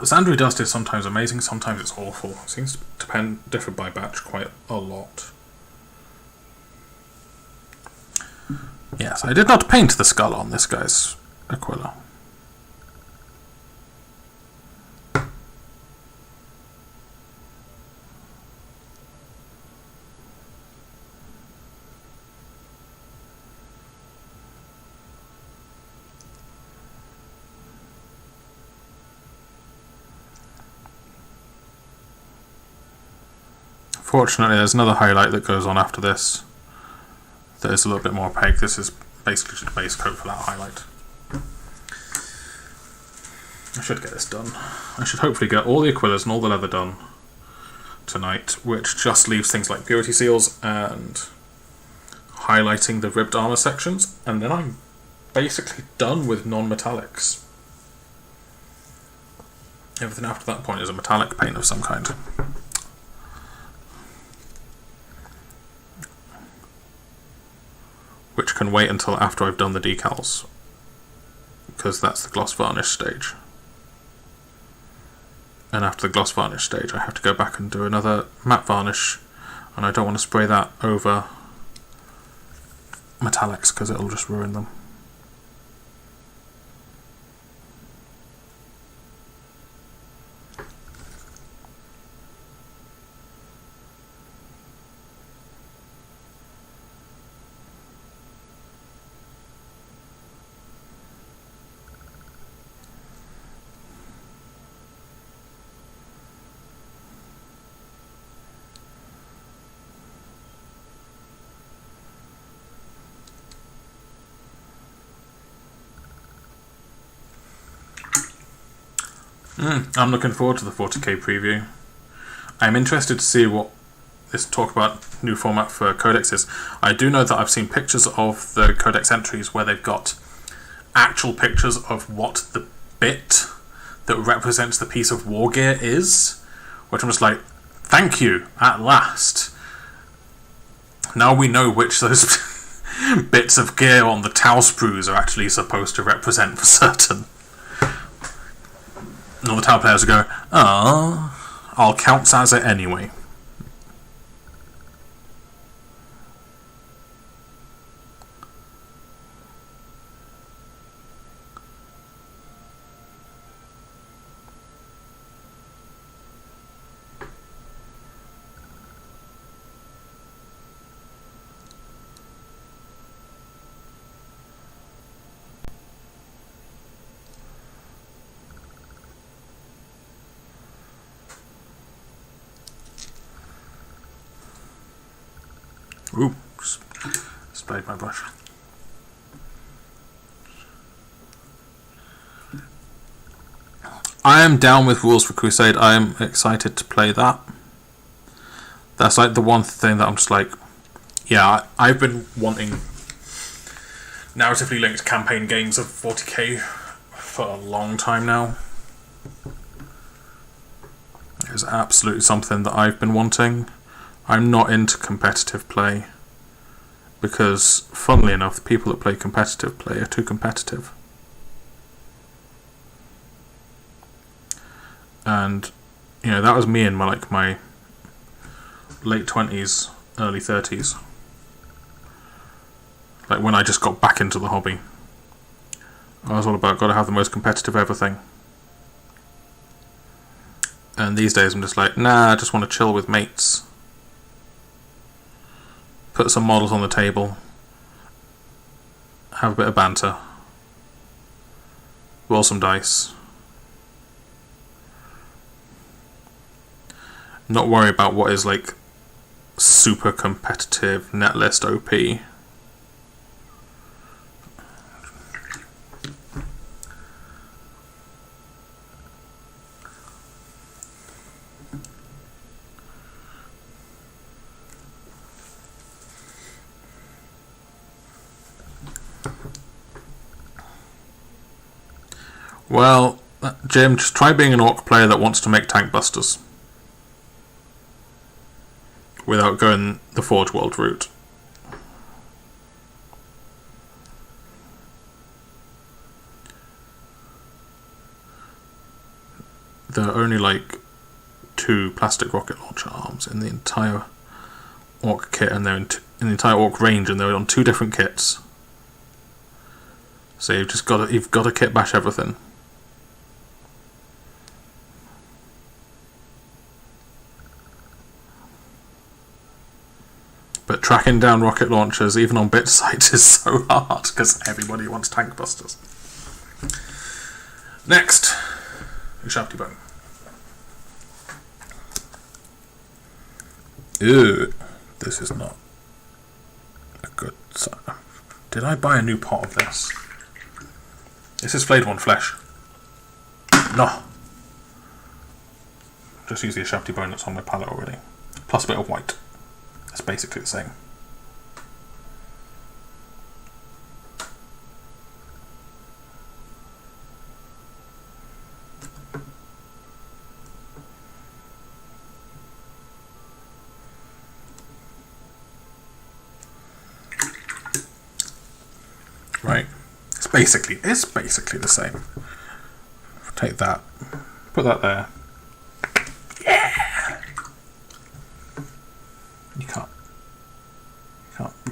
Sandry Dust is sometimes amazing, sometimes it's awful. It seems to differ by batch quite a lot. Yes, I did not paint the skull on this guy's Aquila. Fortunately, there's another highlight that goes on after this that is a little bit more opaque. This is basically just a base coat for that highlight. I should get this done. I should hopefully get all the Aquilas and all the leather done tonight, which just leaves things like purity seals and highlighting the ribbed armour sections, and then I'm basically done with non-metallics. Everything after that point is a metallic paint of some kind. Which can wait until after I've done the decals, because that's the gloss varnish stage. And after the gloss varnish stage I have to go back and do another matte varnish, and I don't want to spray that over metallics because it'll just ruin them. I'm looking forward to the 40k preview. I'm interested to see what this talk about new format for codex is. I do know that I've seen pictures of the codex entries where they've got actual pictures of what the bit that represents the piece of war gear is, which I'm just like, thank you, at last. Now we know which those bits of gear on the Tau sprues are actually supposed to represent for certain. And all the Tau players will go, I'll count as it anyway. Ooh, sprayed my brush. I am down with Rules for Crusade. I am excited to play that. That's like the one thing that I'm just like, yeah, I've been wanting narratively linked campaign games of 40k for a long time now. It's absolutely something that I've been wanting. I'm not into competitive play because, funnily enough, the people that play competitive play are too competitive. And, you know, that was me in my late 20s, early 30s. Like when I just got back into the hobby. I was all about gotta have the most competitive everything. And these days I'm just like, nah, I just want to chill with mates. Put some models on the table, have a bit of banter, roll some dice, not worry about what is like super competitive net list OP. Well, Jim, just try being an orc player that wants to make tank busters without going the Forge World route. there are only like 2 plastic rocket launcher arms in the entire Orc kit, and they're in the entire Orc range, and they're on 2 different kits. So you've got to kit bash everything. But tracking down rocket launchers, even on bit sites, is so hard because everybody wants tank busters. Next, your shafty bone. Ew, this is not a good sign. Did I buy a new pot of this? This is flayed one flesh. No. Just use the shafty bone that's on my palette already. Plus a bit of white. It's basically the same. Right. It's basically the same. Take that. Put that there. Yeah.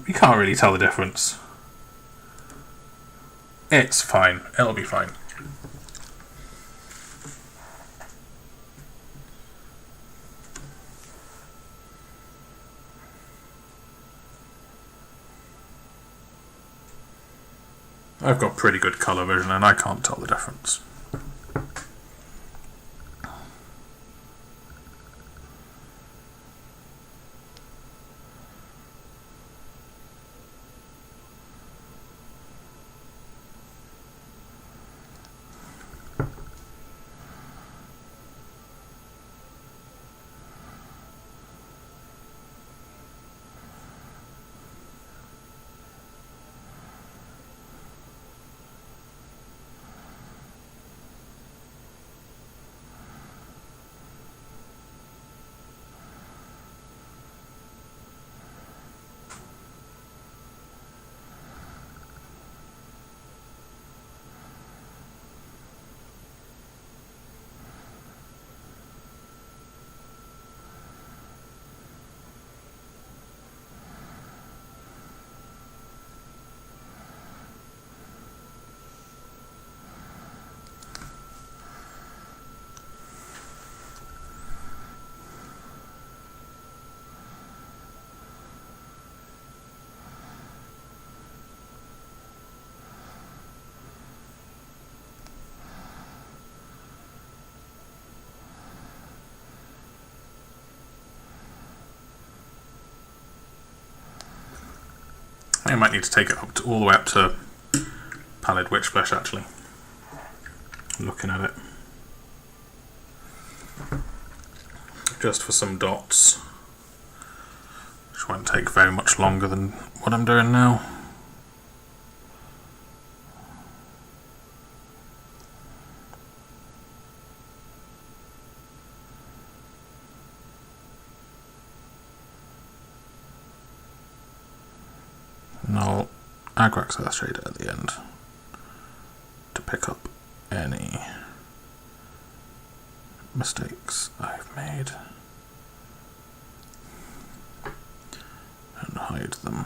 You can't really tell the difference. It's fine. It'll be fine. I've got pretty good colour vision and I can't tell the difference. I might need to take it all the way up to Pallid Witch Flesh, actually. Looking at it. Just for some dots. Which won't take very much longer than what I'm doing now. And I'll Agrax Earthshade at the end to pick up any mistakes I've made and hide them.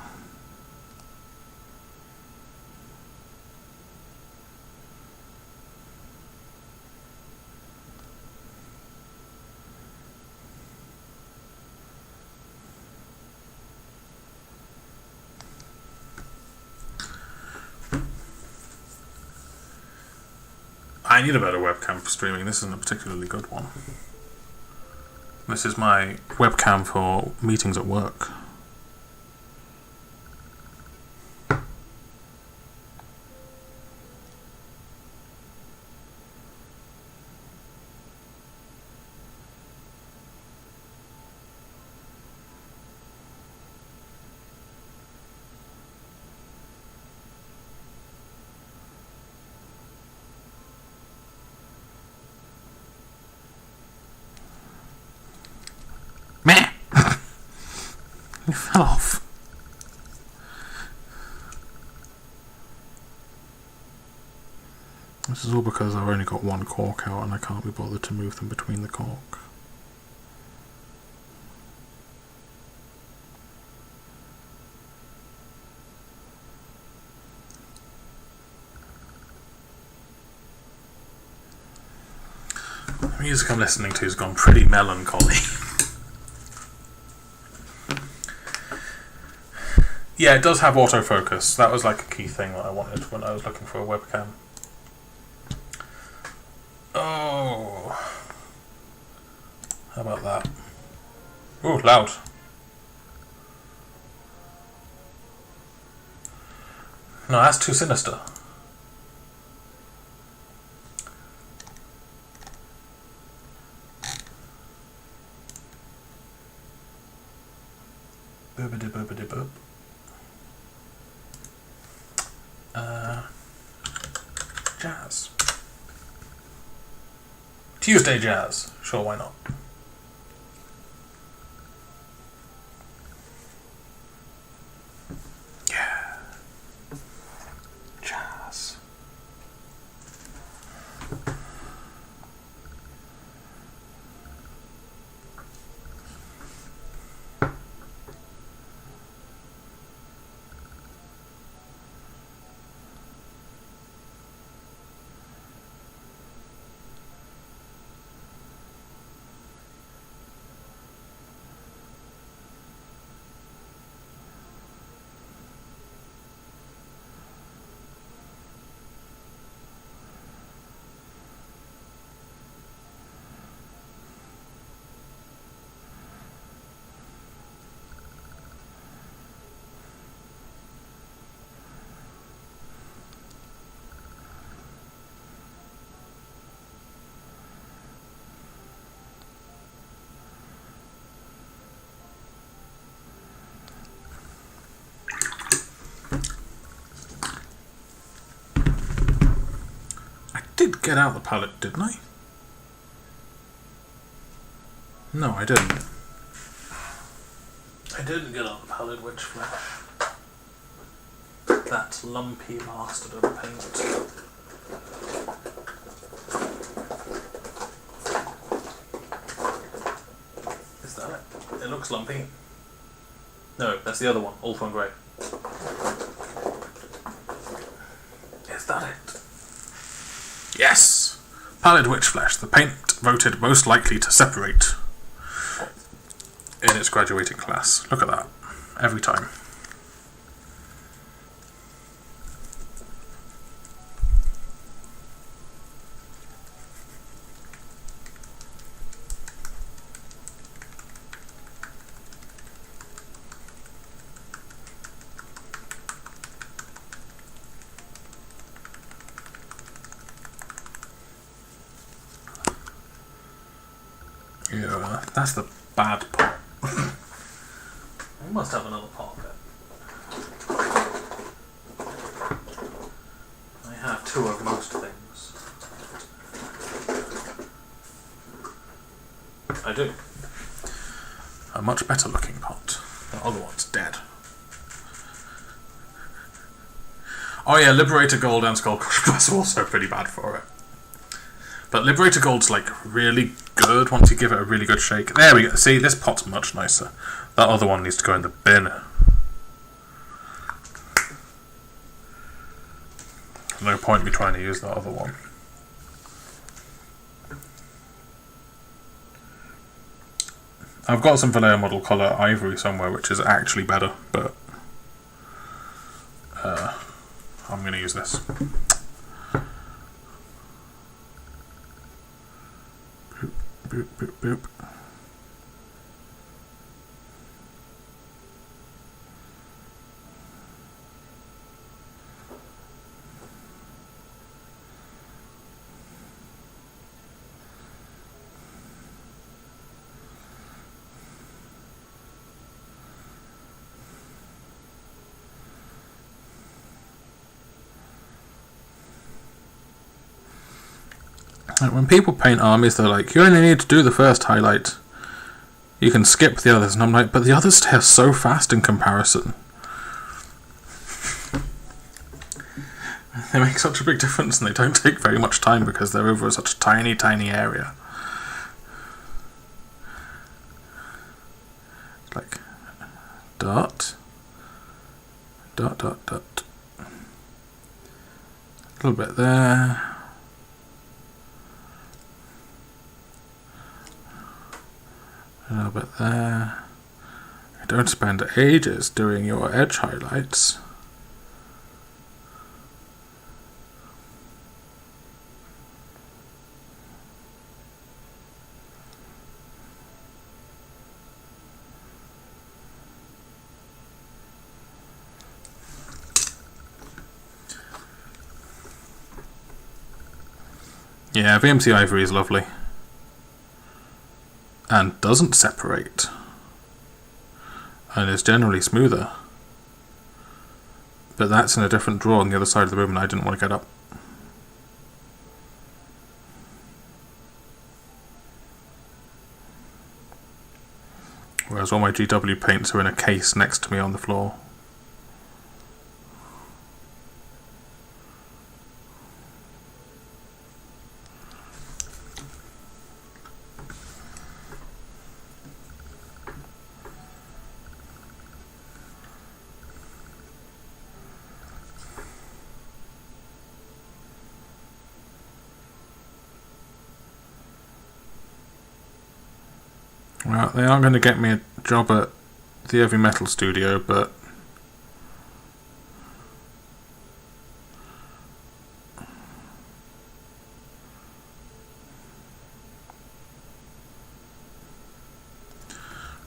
I need a better webcam for streaming. This isn't a particularly good one. This is my webcam for meetings at work. Meh! You fell off. This is all because I've only got one cork out and I can't be bothered to move them between the cork. The music I'm listening to has gone pretty melancholy. Yeah, it does have autofocus. That was like a key thing that I wanted when I was looking for a webcam. Oh. How about that? Ooh, loud. No, that's too sinister. Boobity boobity boop. Jazz. Tuesday jazz. Sure, why not? Yeah. Jazz. Did get out the palette, didn't I? No, I didn't. I didn't get out the palette, witch flesh. That lumpy bastard of a paint. Is that it? It looks lumpy. No, that's the other one, Ultron Grey. Is that it? Yes! Pallid Witch Flesh, the paint voted most likely to separate in its graduating class. Look at that. Every time. Yeah, that's the bad pot. I must have another pot of it. I have two of most things. I do. A much better looking pot. The other one's dead. Oh yeah, Liberator Gold and Skull Crush are also pretty bad for it. But Liberator Gold's like really good once you give it a really good shake. There we go. See, this pot's much nicer. That other one needs to go in the bin. No point me trying to use that other one. I've got some Vallejo model colour ivory somewhere which is actually better, but I'm going to use this. Boop, boop, boop. Like when people paint armies, they're like, you only need to do the first highlight. You can skip the others. And I'm like, but the others tear so fast in comparison. They make such a big difference, and they don't take very much time because they're over such a tiny, tiny area. Like dot, dot, dot, dot. A little bit there. A little bit there. Don't spend ages doing your edge highlights. Yeah, VMC Ivory is lovely. And doesn't separate. And is generally smoother. But that's in a different drawer on the other side of the room and I didn't want to get up. Whereas all my GW paints are in a case next to me on the floor. Well, they aren't going to get me a job at the Heavy Metal Studio, but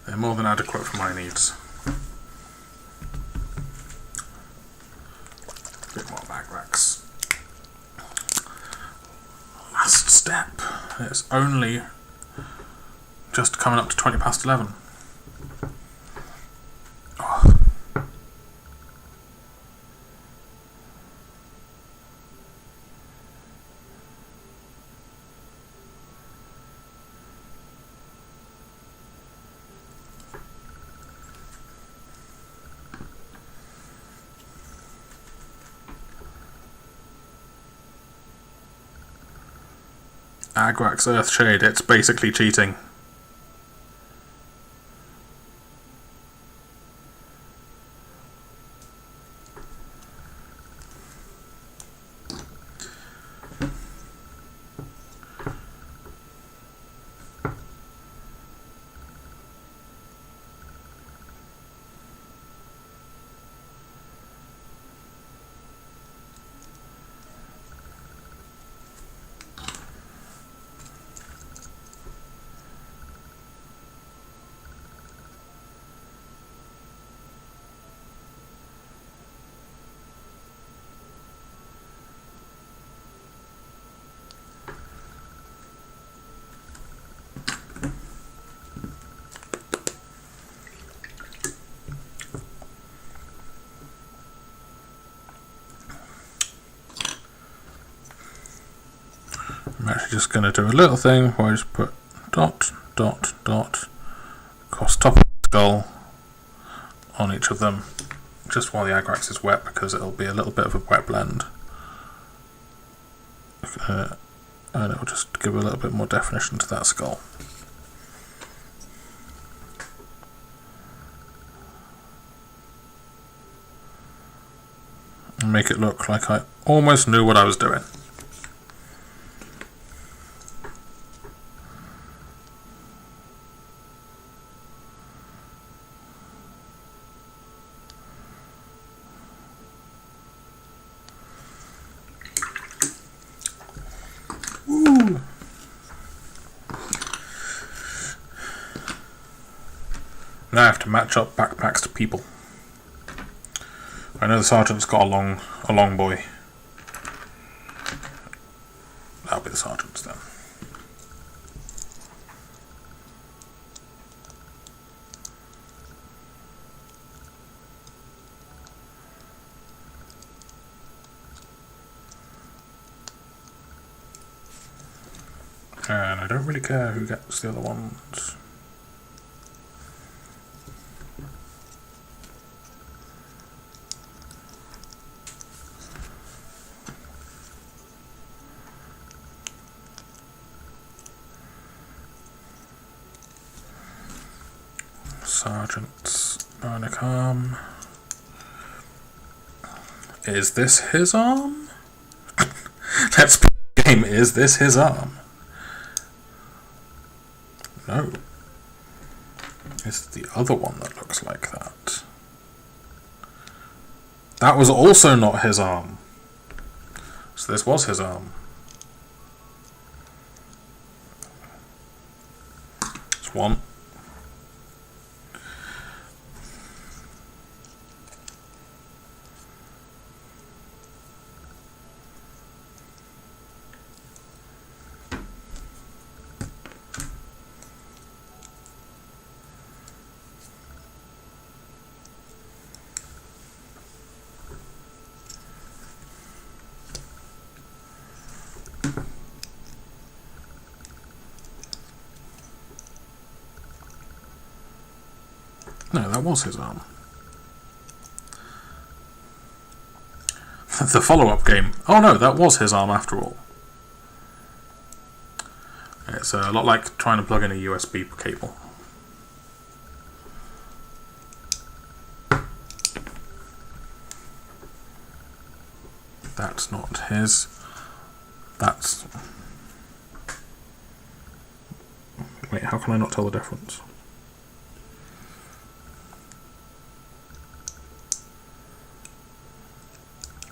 they're more than adequate for my needs. A bit more bag racks. Last step. It's only just coming up to 20 past 11. Oh. Agrax Earthshade, it's basically cheating. I'm actually just going to do a little thing where I just put dot, dot, dot across top of the skull on each of them, just while the Agrax is wet, because it'll be a little bit of a wet blend. And it'll just give a little bit more definition to that skull. And make it look like I almost knew what I was doing. Woo! Now I have to match up backpacks to people. I know the sergeant's got a long boy. That'll be the sergeant's then. And I don't really care who gets the other ones. Sergeant's bionic arm. Is this his arm? Let's play the game. Is this his arm? No. It's the other one that looks like that. That was also not his arm. So this was his arm. It's one. No, that was his arm. The follow-up game. Oh no, that was his arm after all. It's a lot like trying to plug in a USB cable. That's not his. That's... Wait, how can I not tell the difference?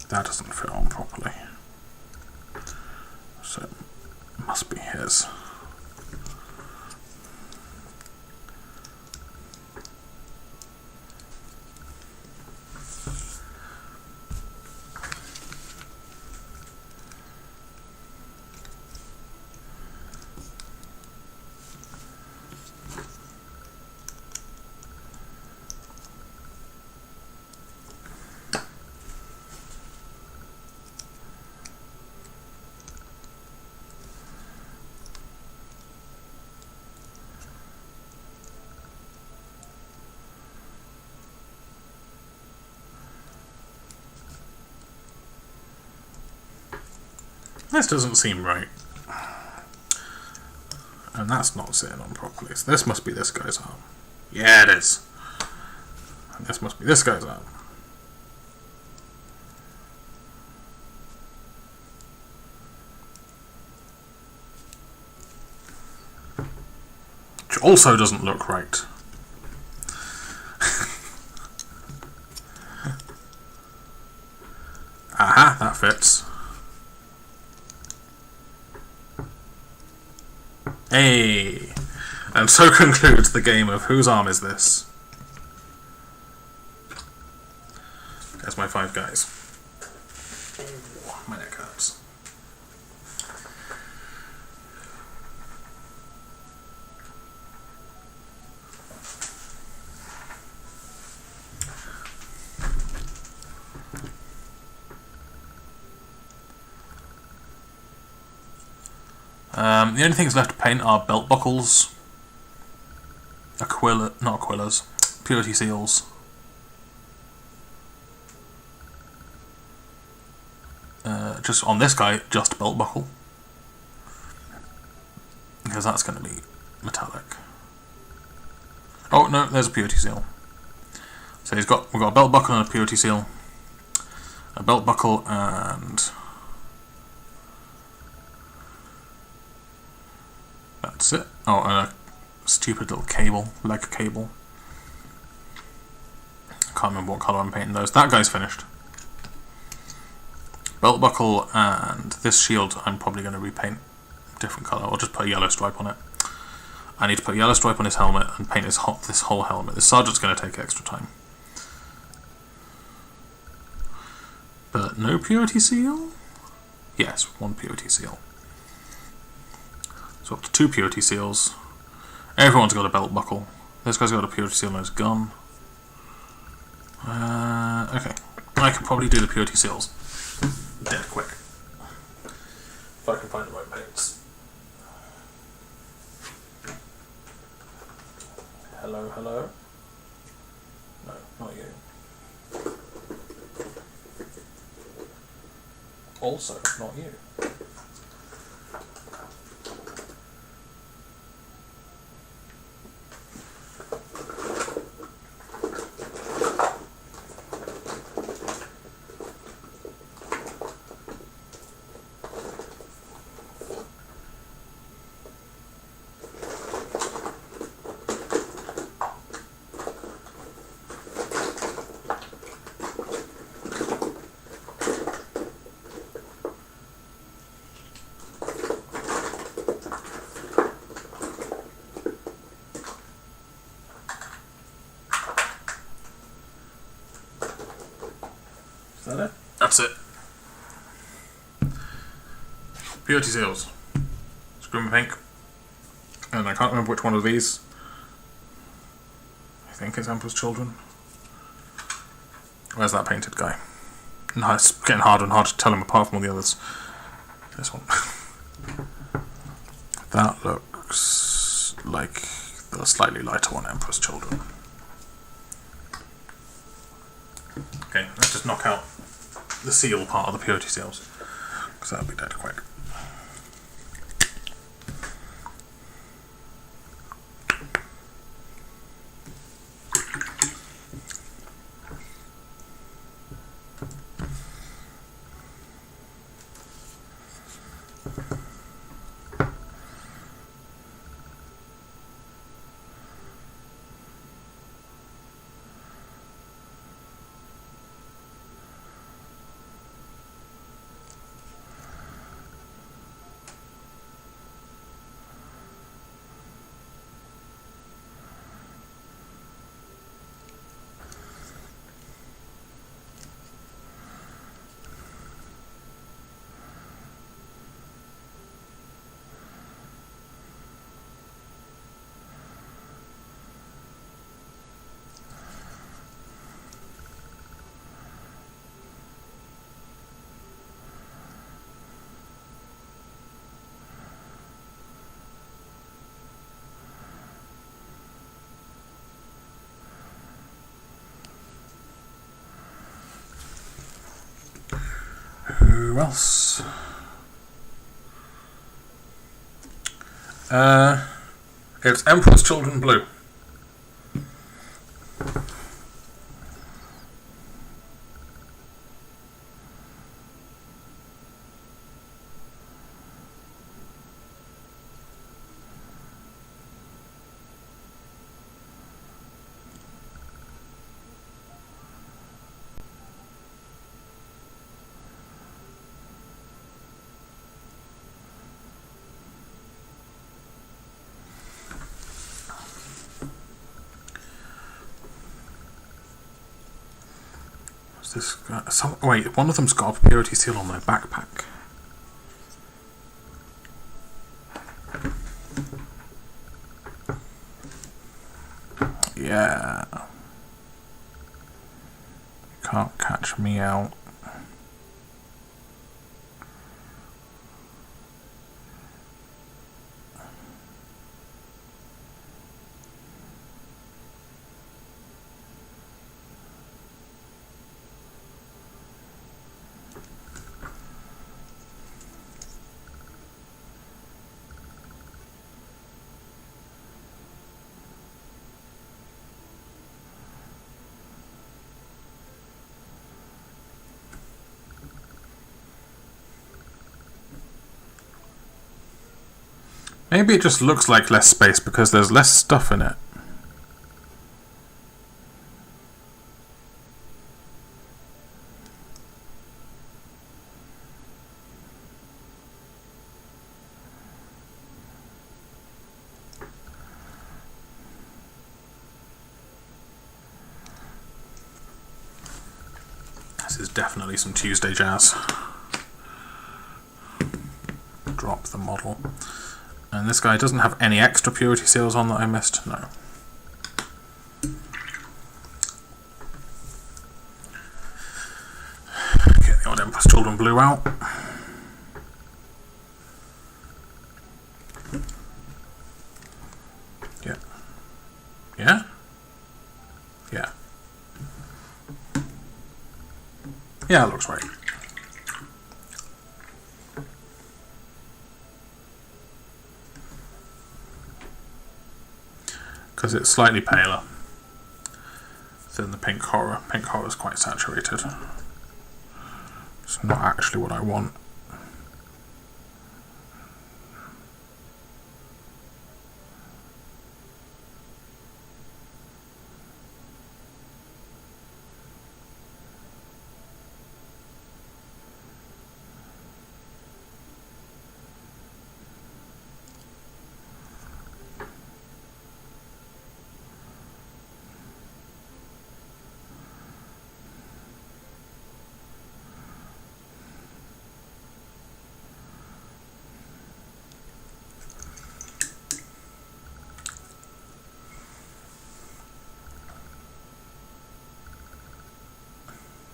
That doesn't fit on properly. So it must be his. This doesn't seem right. And that's not sitting on properly. So this must be this guy's arm. Yeah, it is. And this must be this guy's arm. Which also doesn't look right. Aha, that fits. Hey! And so concludes the game of whose arm is this? There's my 5 guys. Ooh, my neck hurts. The only things left to paint are belt buckles, not aquillas, purity seals, just on this guy, just belt buckle, because that's going to be metallic. Oh no, there's a purity seal. So we've got a belt buckle and a purity seal, a belt buckle and that's it. Oh, and a stupid little cable, leg cable. I can't remember what colour I'm painting those. That guy's finished. Belt buckle and this shield I'm probably going to repaint a different colour, or just put a yellow stripe on it. I need to put a yellow stripe on his helmet and paint this whole helmet. The sergeant's going to take extra time. But no purity seal? Yes, 1 purity seal. So up to 2 purity seals. Everyone's got a belt buckle. This guy's got a purity seal on his gun. Okay. I can probably do the purity seals dead quick. If I can find the right paints. Hello, hello? No, not you. Also, not you. Is that it? That's it. Purity seals. Scream pink. And I can't remember which one of these. I think it's Emperor's Children. Where's that painted guy? No, it's getting harder and harder to tell him apart from all the others. This one. That looks like the slightly lighter one, Emperor's Children. Okay, let's just knock out the seal part of the purity seals, because that'll be dead quick. Who else? It's Emperor's Children Blue. This guy, wait, one of them's got a purity seal on their backpack. Yeah. Can't catch me out. Maybe it just looks like less space because there's less stuff in it. This is definitely some Tuesday jazz. Drop the model. And this guy doesn't have any extra purity seals on that I missed? No. Get the old Emperor's Children Blue out. Yeah. Yeah? Yeah. Yeah, it looks right. Because it's slightly paler than the pink horror. Pink horror is quite saturated. It's not actually what I want.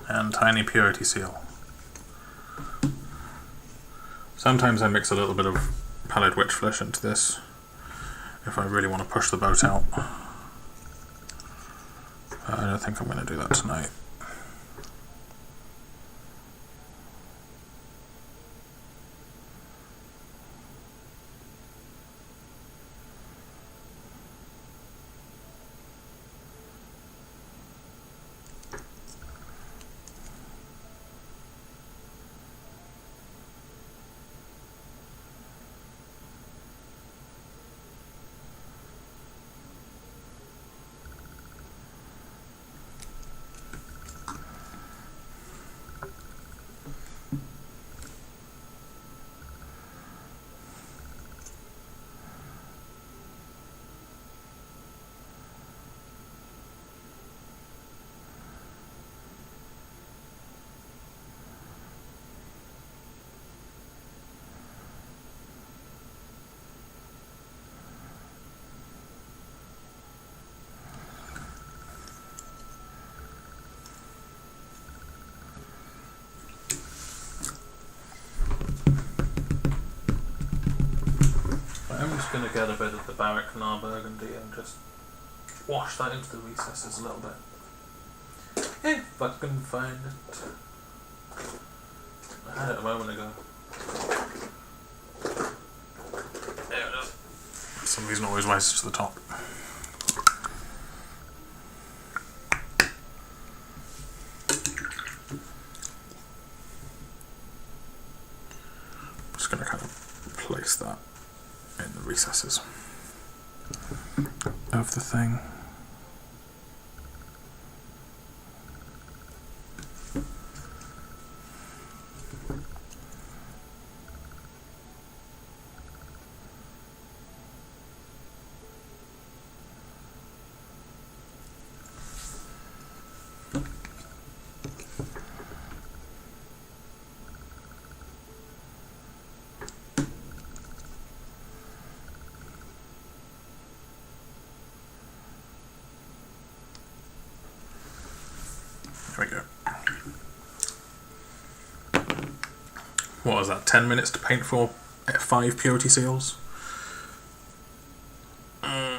and tiny purity seal. Sometimes I mix a little bit of pallid witch flesh into this if I really want to push the boat out. I don't think I'm going to do that tonight. I'm just going to get a bit of the Barrack Nar Burgundy and just wash that into the recesses a little bit. If I can find it. I had it a moment ago. There it is. For some reason always rises to the top. I'm just going to kind of place that in the recesses of the thing. There we go. What was that, 10 minutes to paint for 5 purity seals? How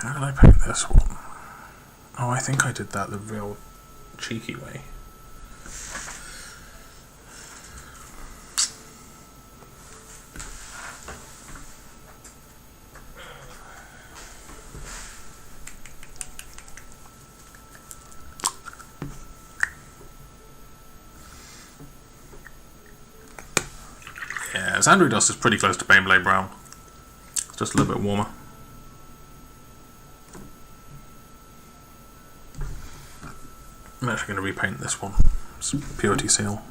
did I paint this one? Oh, I think I did that the real cheeky way. Yeah, Sandry Dust is pretty close to Baneblade Brown. It's just a little bit warmer. I'm actually going to repaint this one. It's Purity Seal.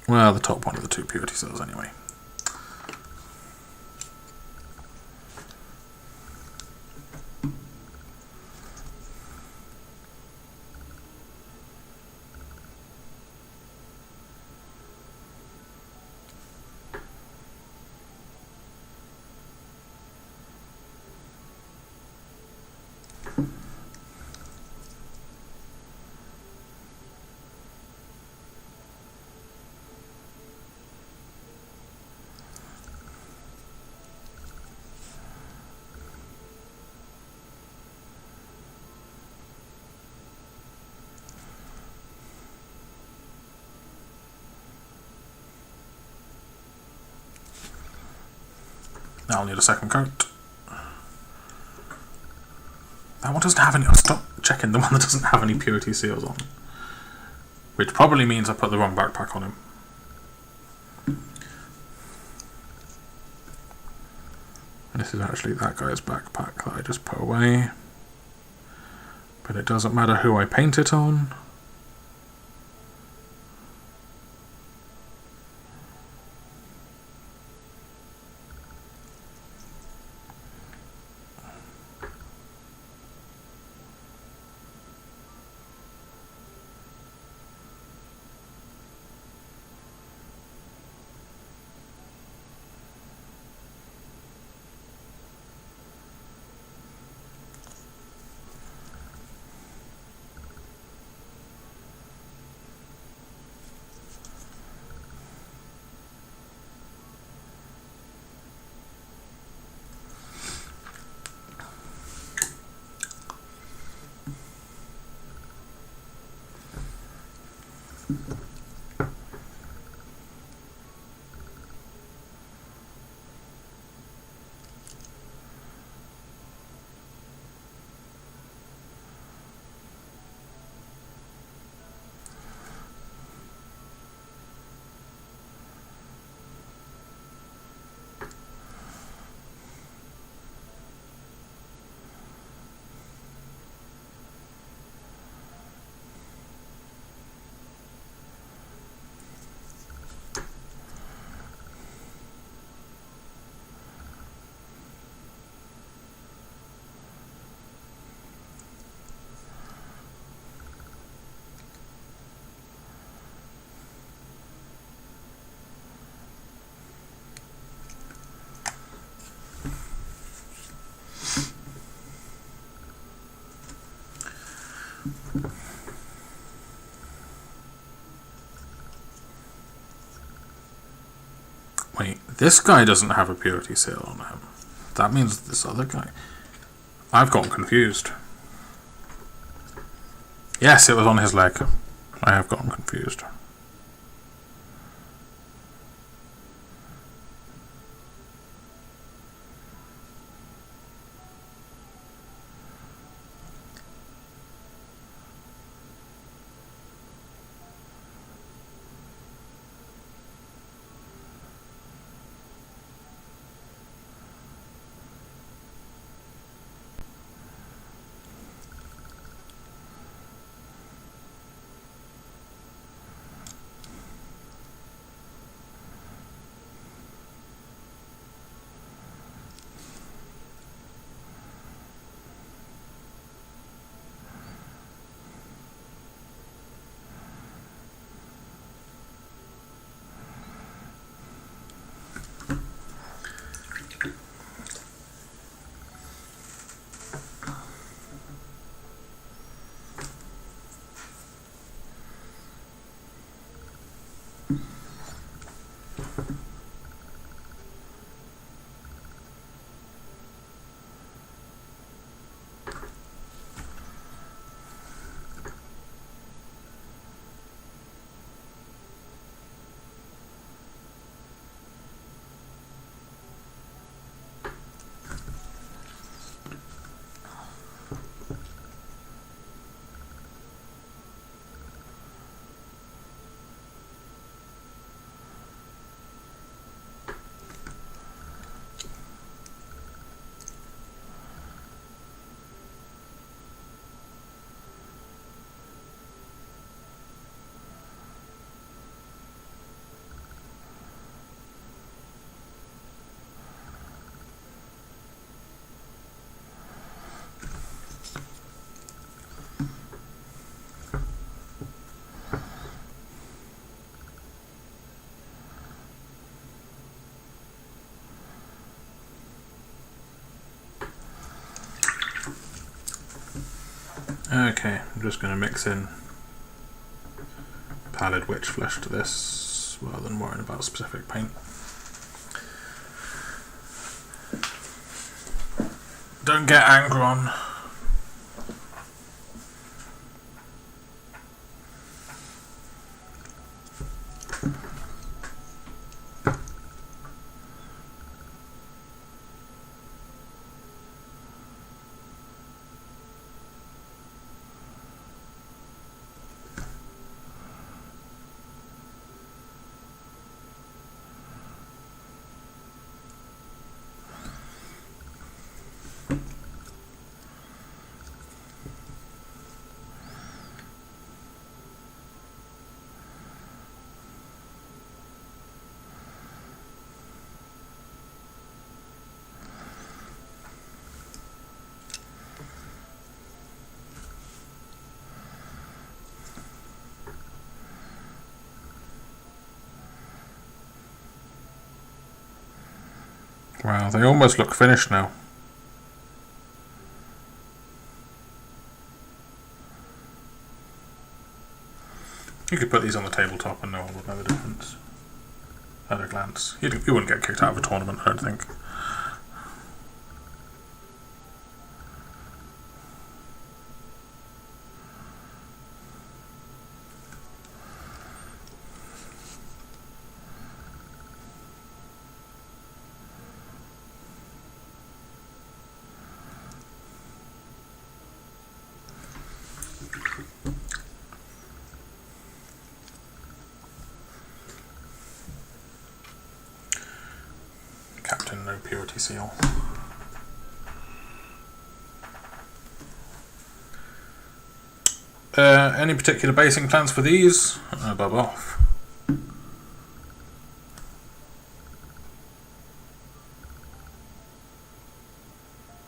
Well, the top one of the 2 Purity Seals anyway. Now I'll need a second coat. That one doesn't have any. I'll stop checking the one that doesn't have any Purity Seals on. Which probably means I put the wrong backpack on him. This is actually that guy's backpack that I just put away. But it doesn't matter who I paint it on. Wait, this guy doesn't have a purity seal on him. That means this other guy... I've gotten confused. Yes, it was on his leg. I have gotten confused. Okay, I'm just going to mix in pallid witch flesh to this rather than worrying about specific paint. Don't get Angron. Wow, they almost look finished now. You could put these on the tabletop and no one would know the difference at a glance. You wouldn't get kicked out of a tournament, I don't think. Captain No Purity Seal. Any particular basing plans for these? Above off.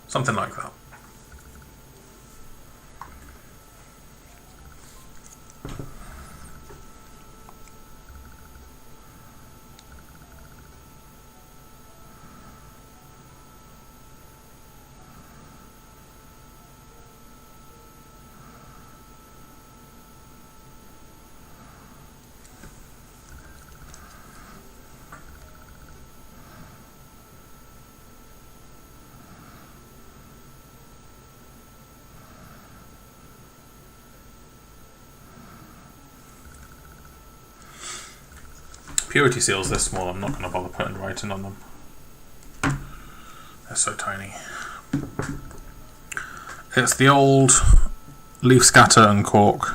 Something like that. Purity seals this small, I'm not going to bother putting writing on them. They're so tiny. It's the old leaf scatter and cork.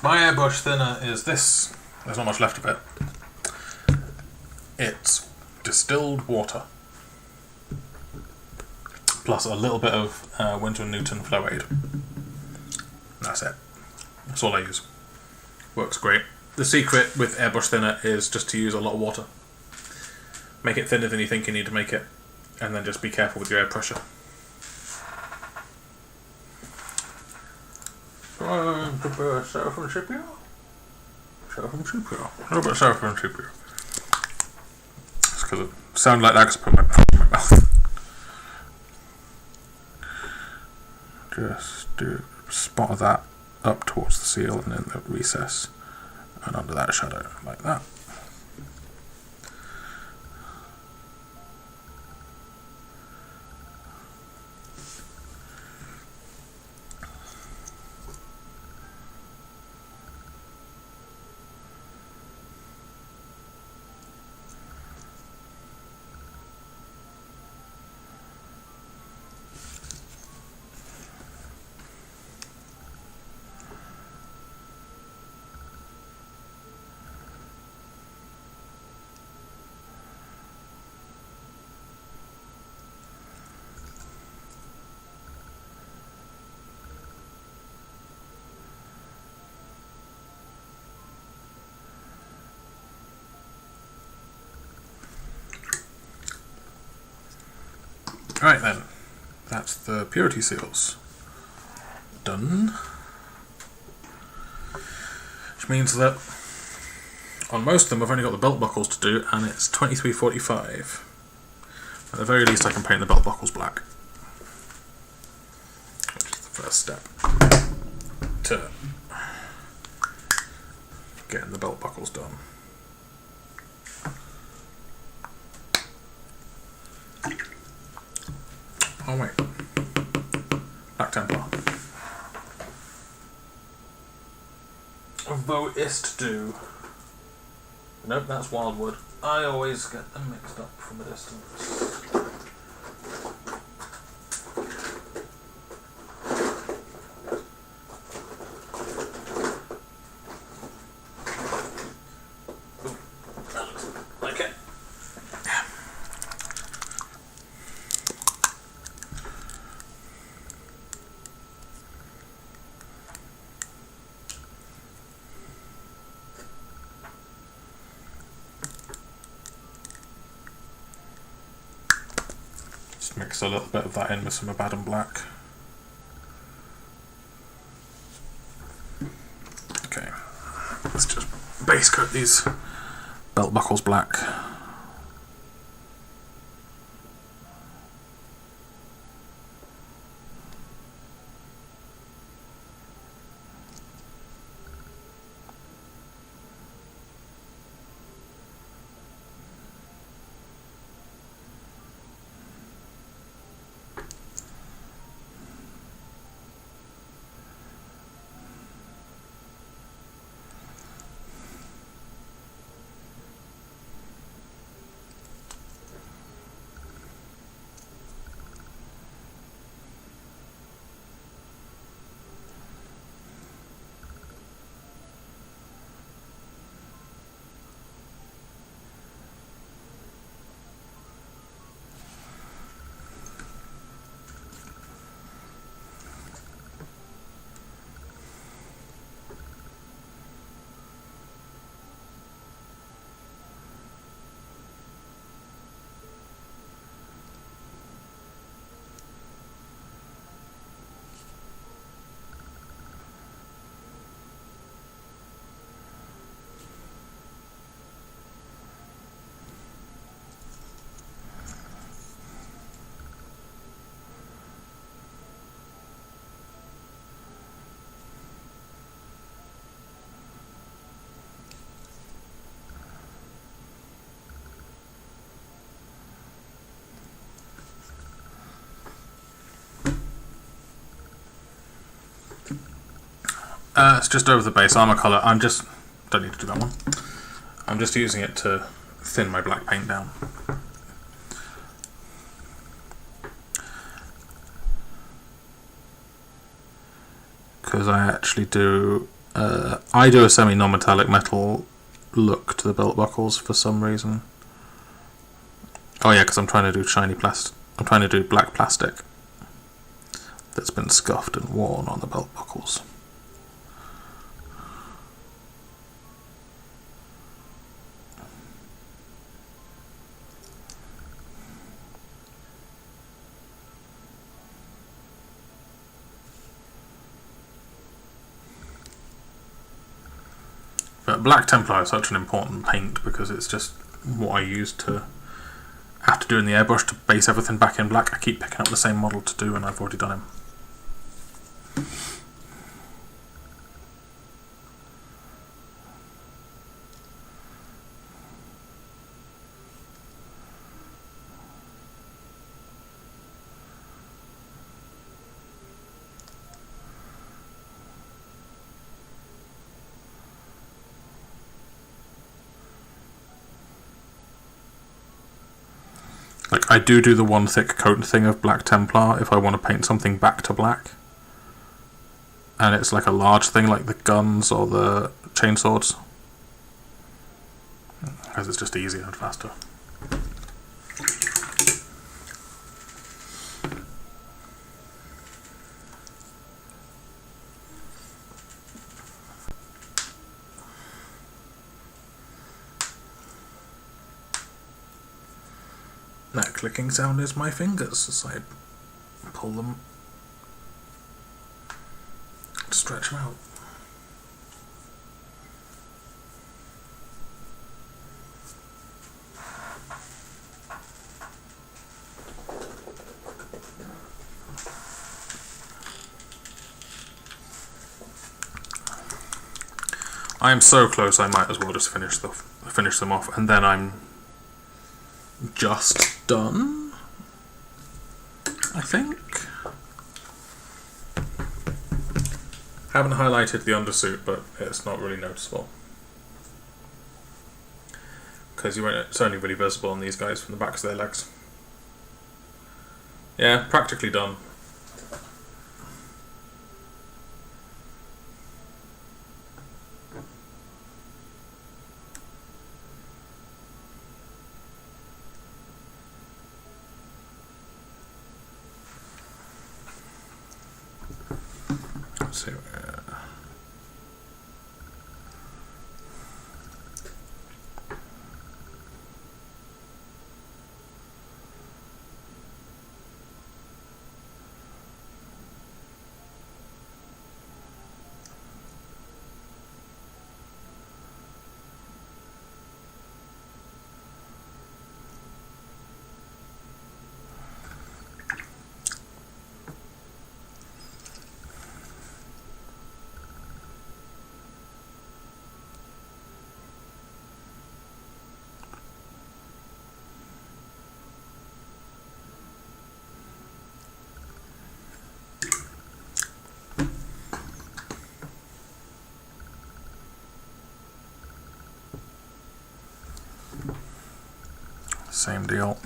My airbrush thinner is this. There's not much left of it. It's distilled water. Plus a little bit of Winter & Newton Flow Aid. That's it. That's all I use. Works great. The secret with airbrush thinner is just to use a lot of water. Make it thinner than you think you need to make it. And then just be careful with your air pressure. Seraphim Scipio? Seraphim Scipio. A little bit of Seraphim Scipio. Just because it sounded like that because I put my phone in my mouth. Just do a spot of that up towards the seal and in the recess and under that shadow, like that. Right then, that's the purity seals done. Which means that on most of them I've only got the belt buckles to do, and it's 23.45. At the very least I can paint the belt buckles black, which is the first step to getting the belt buckles done. Oh wait, Black Templar. Voist do. Nope, that's Wildwood. I always get them mixed up from a distance. Ooh, that looks like it. Mix a little bit of that in with some Abaddon Black. Okay, let's just base coat these belt buckles black. It's just over the base armor colour. Don't need to do that one. I'm just using it to thin my black paint down. Because I actually do... I do a semi-non-metallic metal look to the belt buckles for some reason. Oh yeah, because I'm trying to do shiny plastic. I'm trying to do black plastic that's been scuffed and worn on the belt buckles. But Black Templar is such an important paint because it's just what I use to have to do in the airbrush to base everything back in black. I keep picking up the same model to do and I've already done him. Like, I do the one thick coat thing of Black Templar if I want to paint something back to black. And it's like a large thing like the guns or the chainswords. Because it's just easier and faster. That clicking sound is my fingers as I pull them to stretch them out. I am so close I might as well just finish them off and then I'm just done, I think. Haven't highlighted the undersuit, but it's not really noticeable because it's only really visible on these guys from the backs of their legs. Yeah, practically done. So, same deal.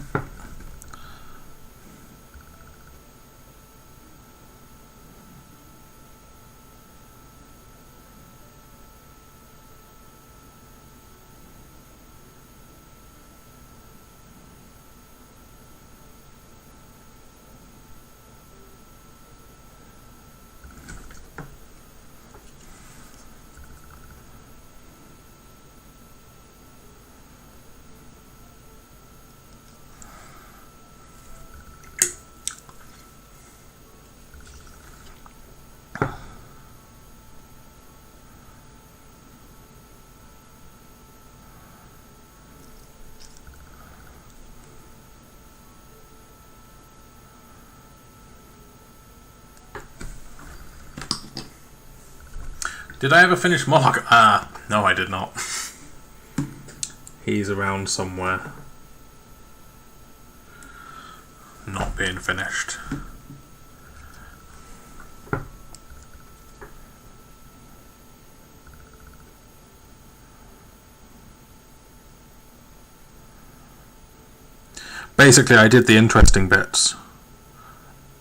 Did I ever finish Moloch? No I did not. He's around somewhere. Not being finished. Basically, I did the interesting bits,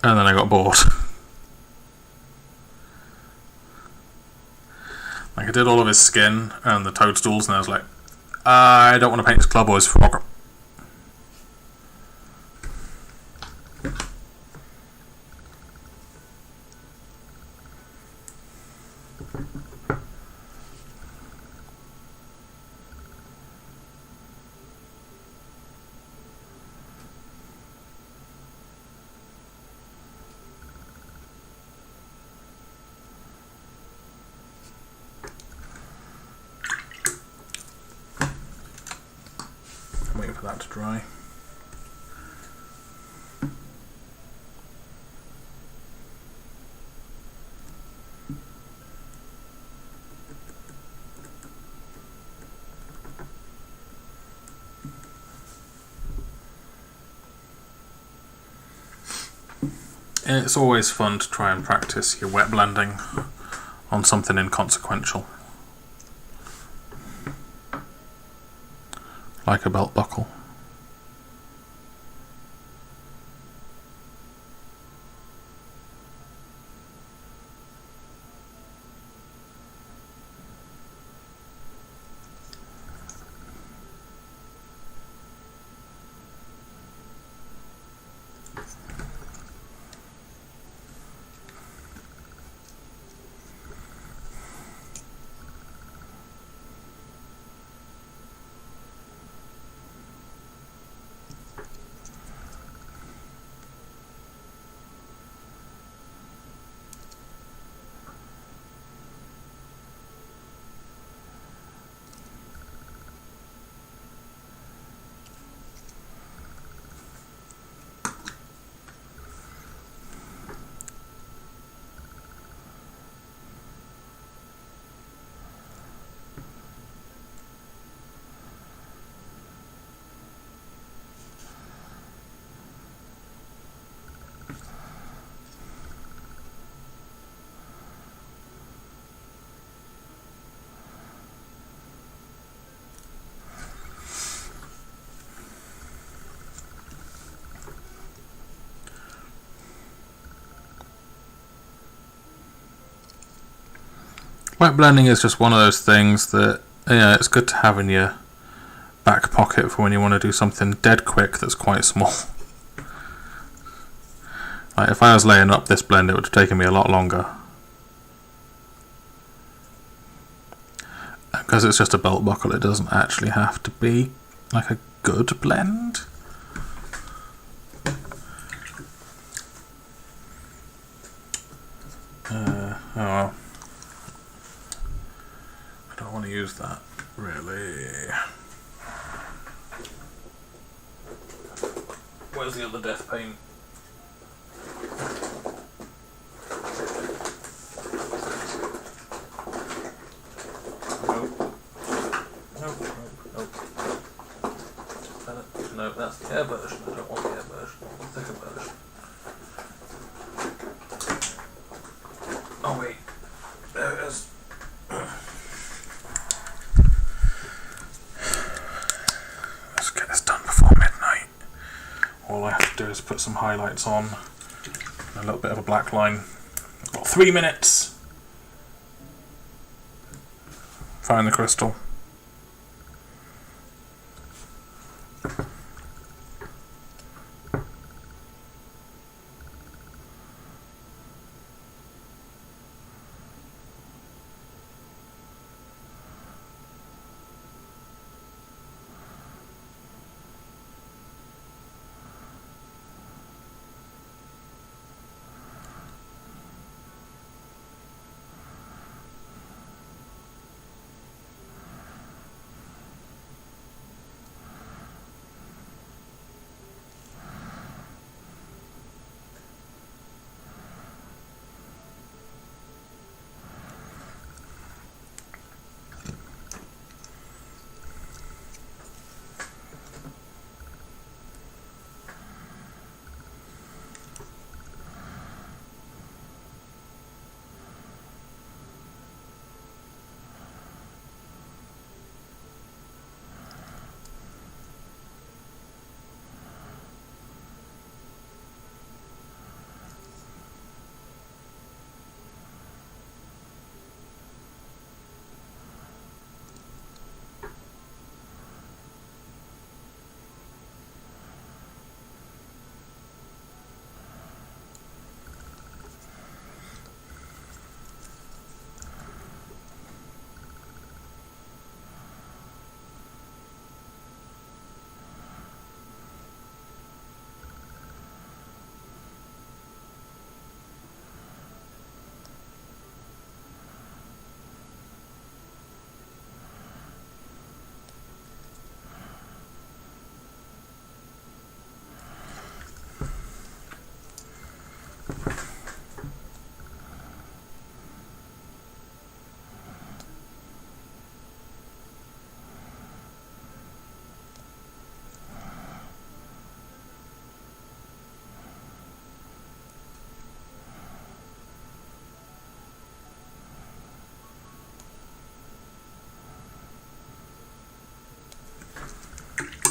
and then I got bored. Like, I did all of his skin and the toadstools, and I was like, I don't want to paint his club or his frog. I'm waiting for that to dry. It's always fun to try and practice your wet blending on something inconsequential, like a belt buckle. Wet blending is just one of those things that, it's good to have in your back pocket for when you want to do something dead quick that's quite small. Like, if I was laying up this blend, it would have taken me a lot longer. Because it's just a belt buckle, it doesn't actually have to be like a good blend. Oh well. I don't want to use that, really. Where's the other death paint? No, that's the air version. I don't want the air version. I want the thicker version. Oh wait, there it is. Let's get this done before midnight. All I have to do is put some highlights on and a little bit of a black line. I've got 3 minutes. Find the crystal.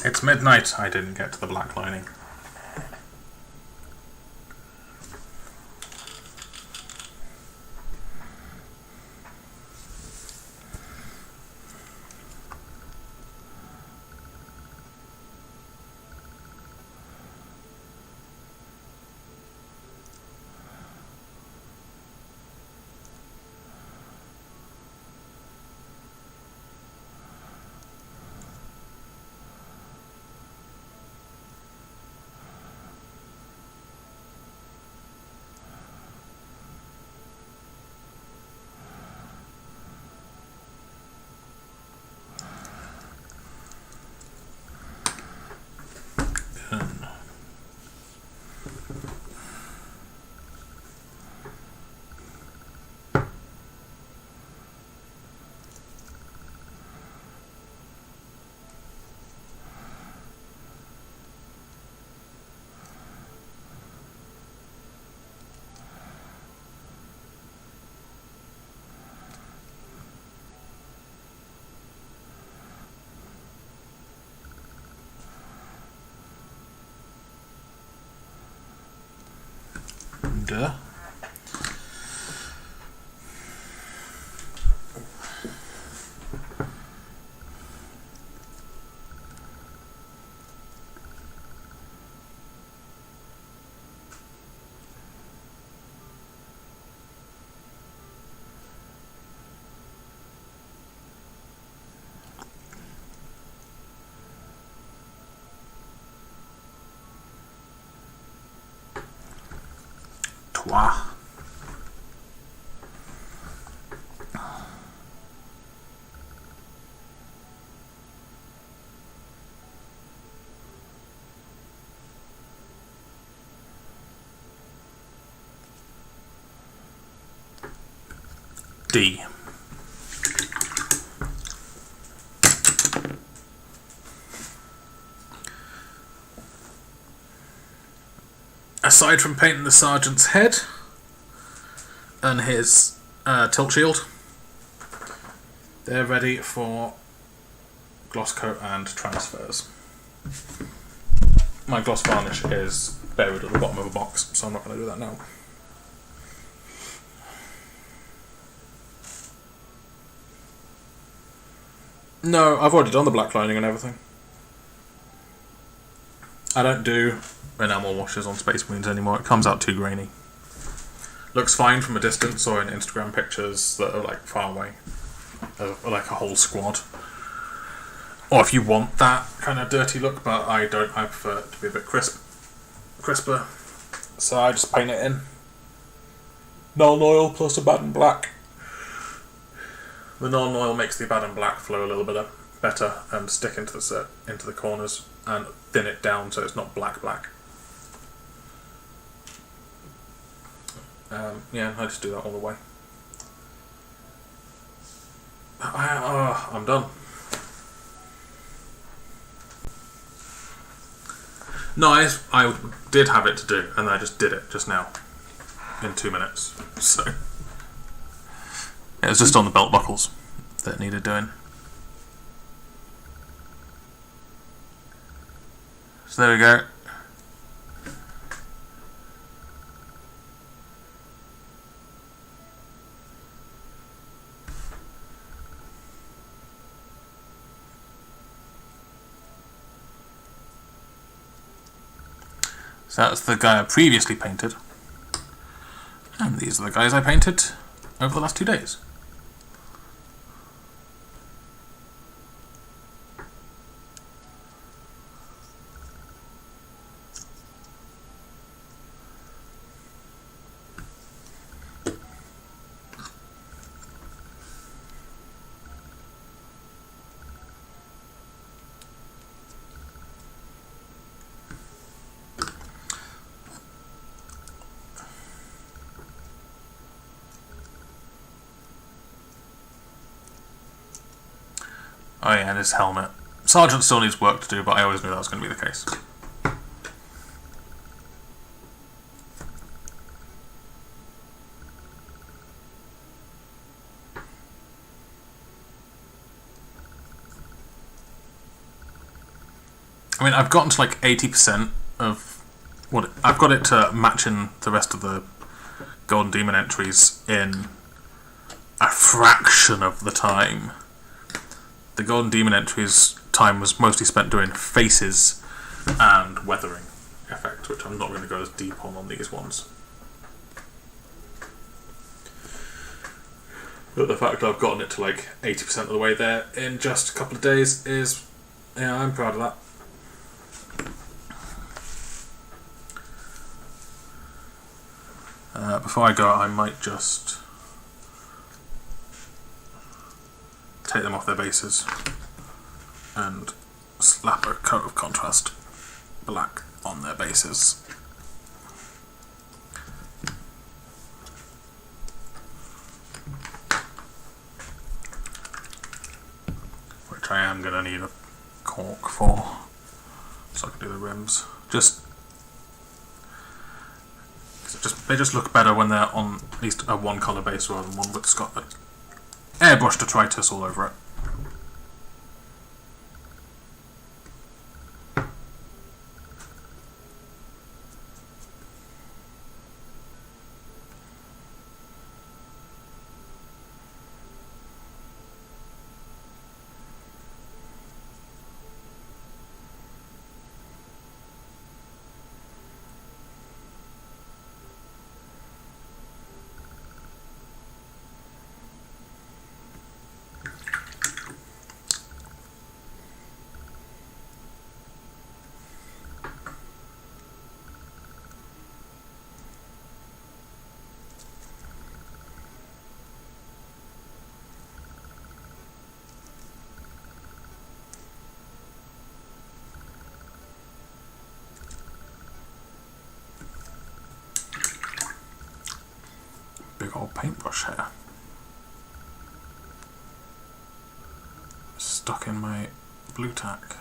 It's midnight. I didn't get to the black lining. Duh. Toi. D. Aside from painting the sergeant's head and his tilt shield, they're ready for gloss coat and transfers. My gloss varnish is buried at the bottom of a box, so I'm not going to do that now. No, I've already done the black lining and everything. I don't do enamel washes on Space Marines anymore. It comes out too grainy. Looks fine from a distance or in Instagram pictures that are like far away, like a whole squad. Or if you want that kind of dirty look, but I don't. I prefer it to be a bit crisper. So I just paint it in non-oil plus a bad and black. The non-oil makes the bad and black flow a little bit better and stick into the corners and thin it down so it's not black. Yeah, I just do that all the way. I'm done. No, I did have it to do, and I just did it just now in 2 minutes. So it was just on the belt buckles that needed doing. So there we go. So that's the guy I previously painted. And these are the guys I painted over the last 2 days. Oh yeah, and his helmet. Sergeant still needs work to do, but I always knew that was going to be the case. I mean, I've gotten to like 80% of what I've got it to matching the rest of the Golden Demon entries in a fraction of the time. The Golden Demon entries time was mostly spent doing faces and weathering effect, which I'm not going to go as deep on these ones. But the fact that I've gotten it to like 80% of the way there in just a couple of days is, yeah, I'm proud of that. Before I go, I might just take them off their bases and slap a coat of contrast black on their bases. Which I am going to need a cork for, so I can do the rims. They just look better when they're on at least a one colour base rather than one that's got like airbrushed detritus all over it. Big old paintbrush hair stuck in my blue tack.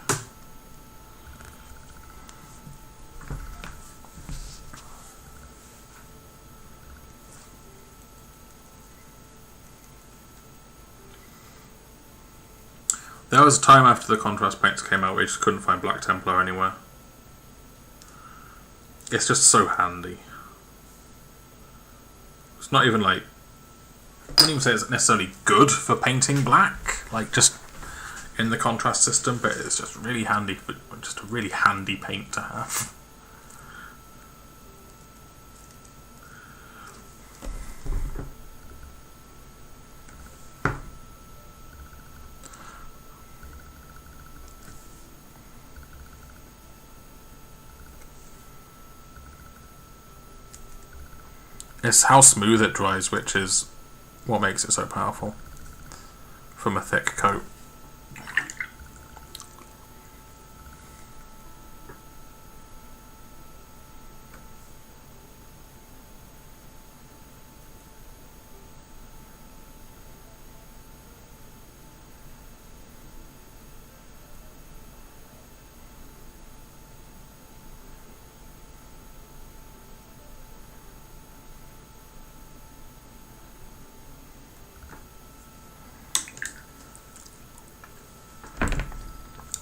There was a time after the contrast paints came out where you just couldn't find Black Templar anywhere. It's just so handy. It's not even like, I wouldn't even say it's necessarily good for painting black, like just in the contrast system, but it's just really handy, just a really handy paint to have. It's how smooth it dries, which is what makes it so powerful from a thick coat.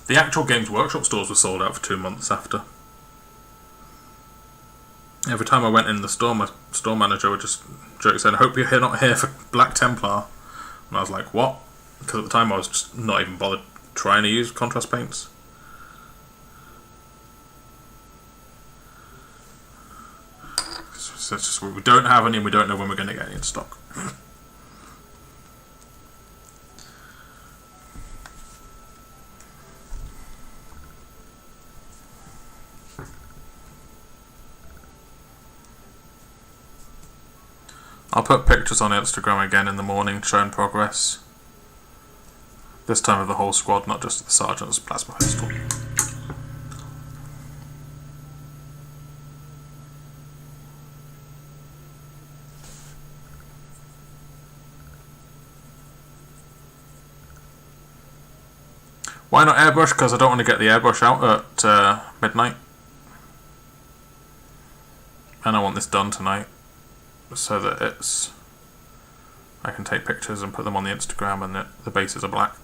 The actual Games Workshop stores were sold out for 2 months after. Every time I went in the store, my store manager would just joke saying, "I hope you're not here for Black Templar." And I was like, what? Because at the time I was just not even bothered trying to use contrast paints. So it's just, we don't have any and we don't know when we're going to get any in stock. I'll put pictures on Instagram again in the morning showing progress. This time of the whole squad, not just the sergeant's plasma pistol. Why not airbrush? Because I don't want to get the airbrush out at midnight. And I want this done tonight, so that I can take pictures and put them on the Instagram and the bases are black.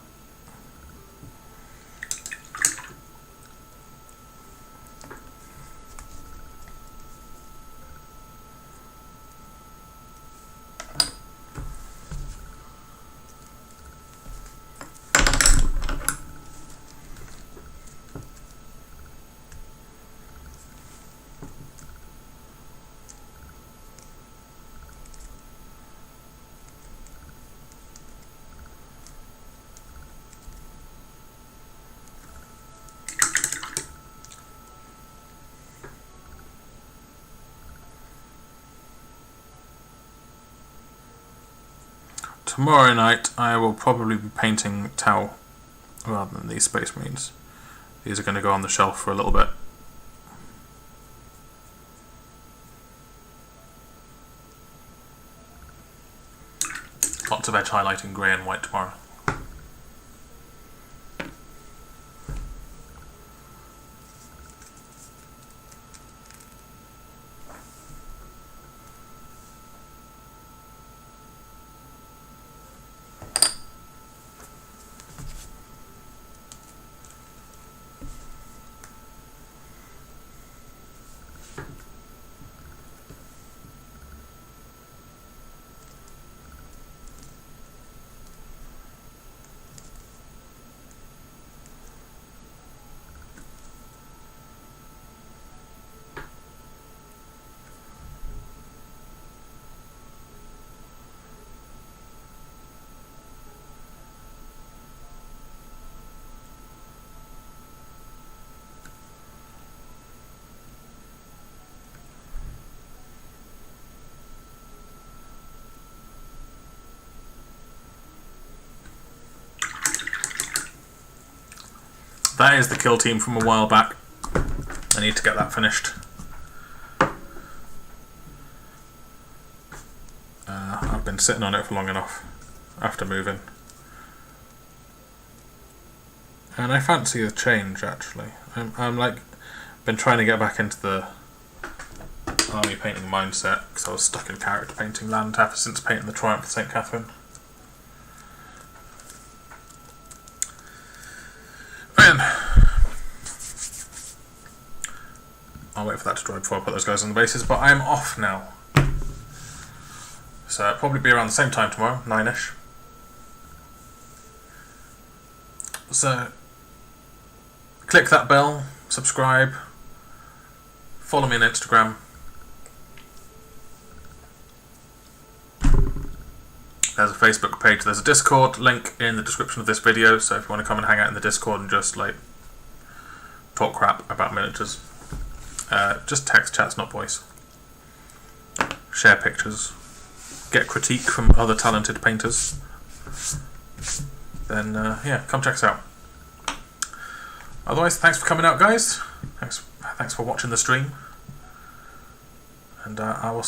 tomorrow night I will probably be painting Tau rather than these Space Marines. These are going to go on the shelf for a little bit. Lots of edge highlighting grey and white tomorrow. That is the kill team from a while back. I need to get that finished. I've been sitting on it for long enough after moving. And I fancy the change, actually. I'm like, been trying to get back into the army painting mindset because I was stuck in character painting land ever since painting the Triumph of St. Catherine. I'll wait for that to dry before I put those guys on the bases, but I am off now. So it'll probably be around the same time tomorrow, 9ish. So click that bell, subscribe, follow me on Instagram. There's a Facebook page, there's a Discord link in the description of this video, so if you want to come and hang out in the Discord and just like talk crap about miniatures, just text chats, not voice. Share pictures, get critique from other talented painters. Then yeah, come check us out. Otherwise, thanks for coming out, guys. Thanks for watching the stream, and I will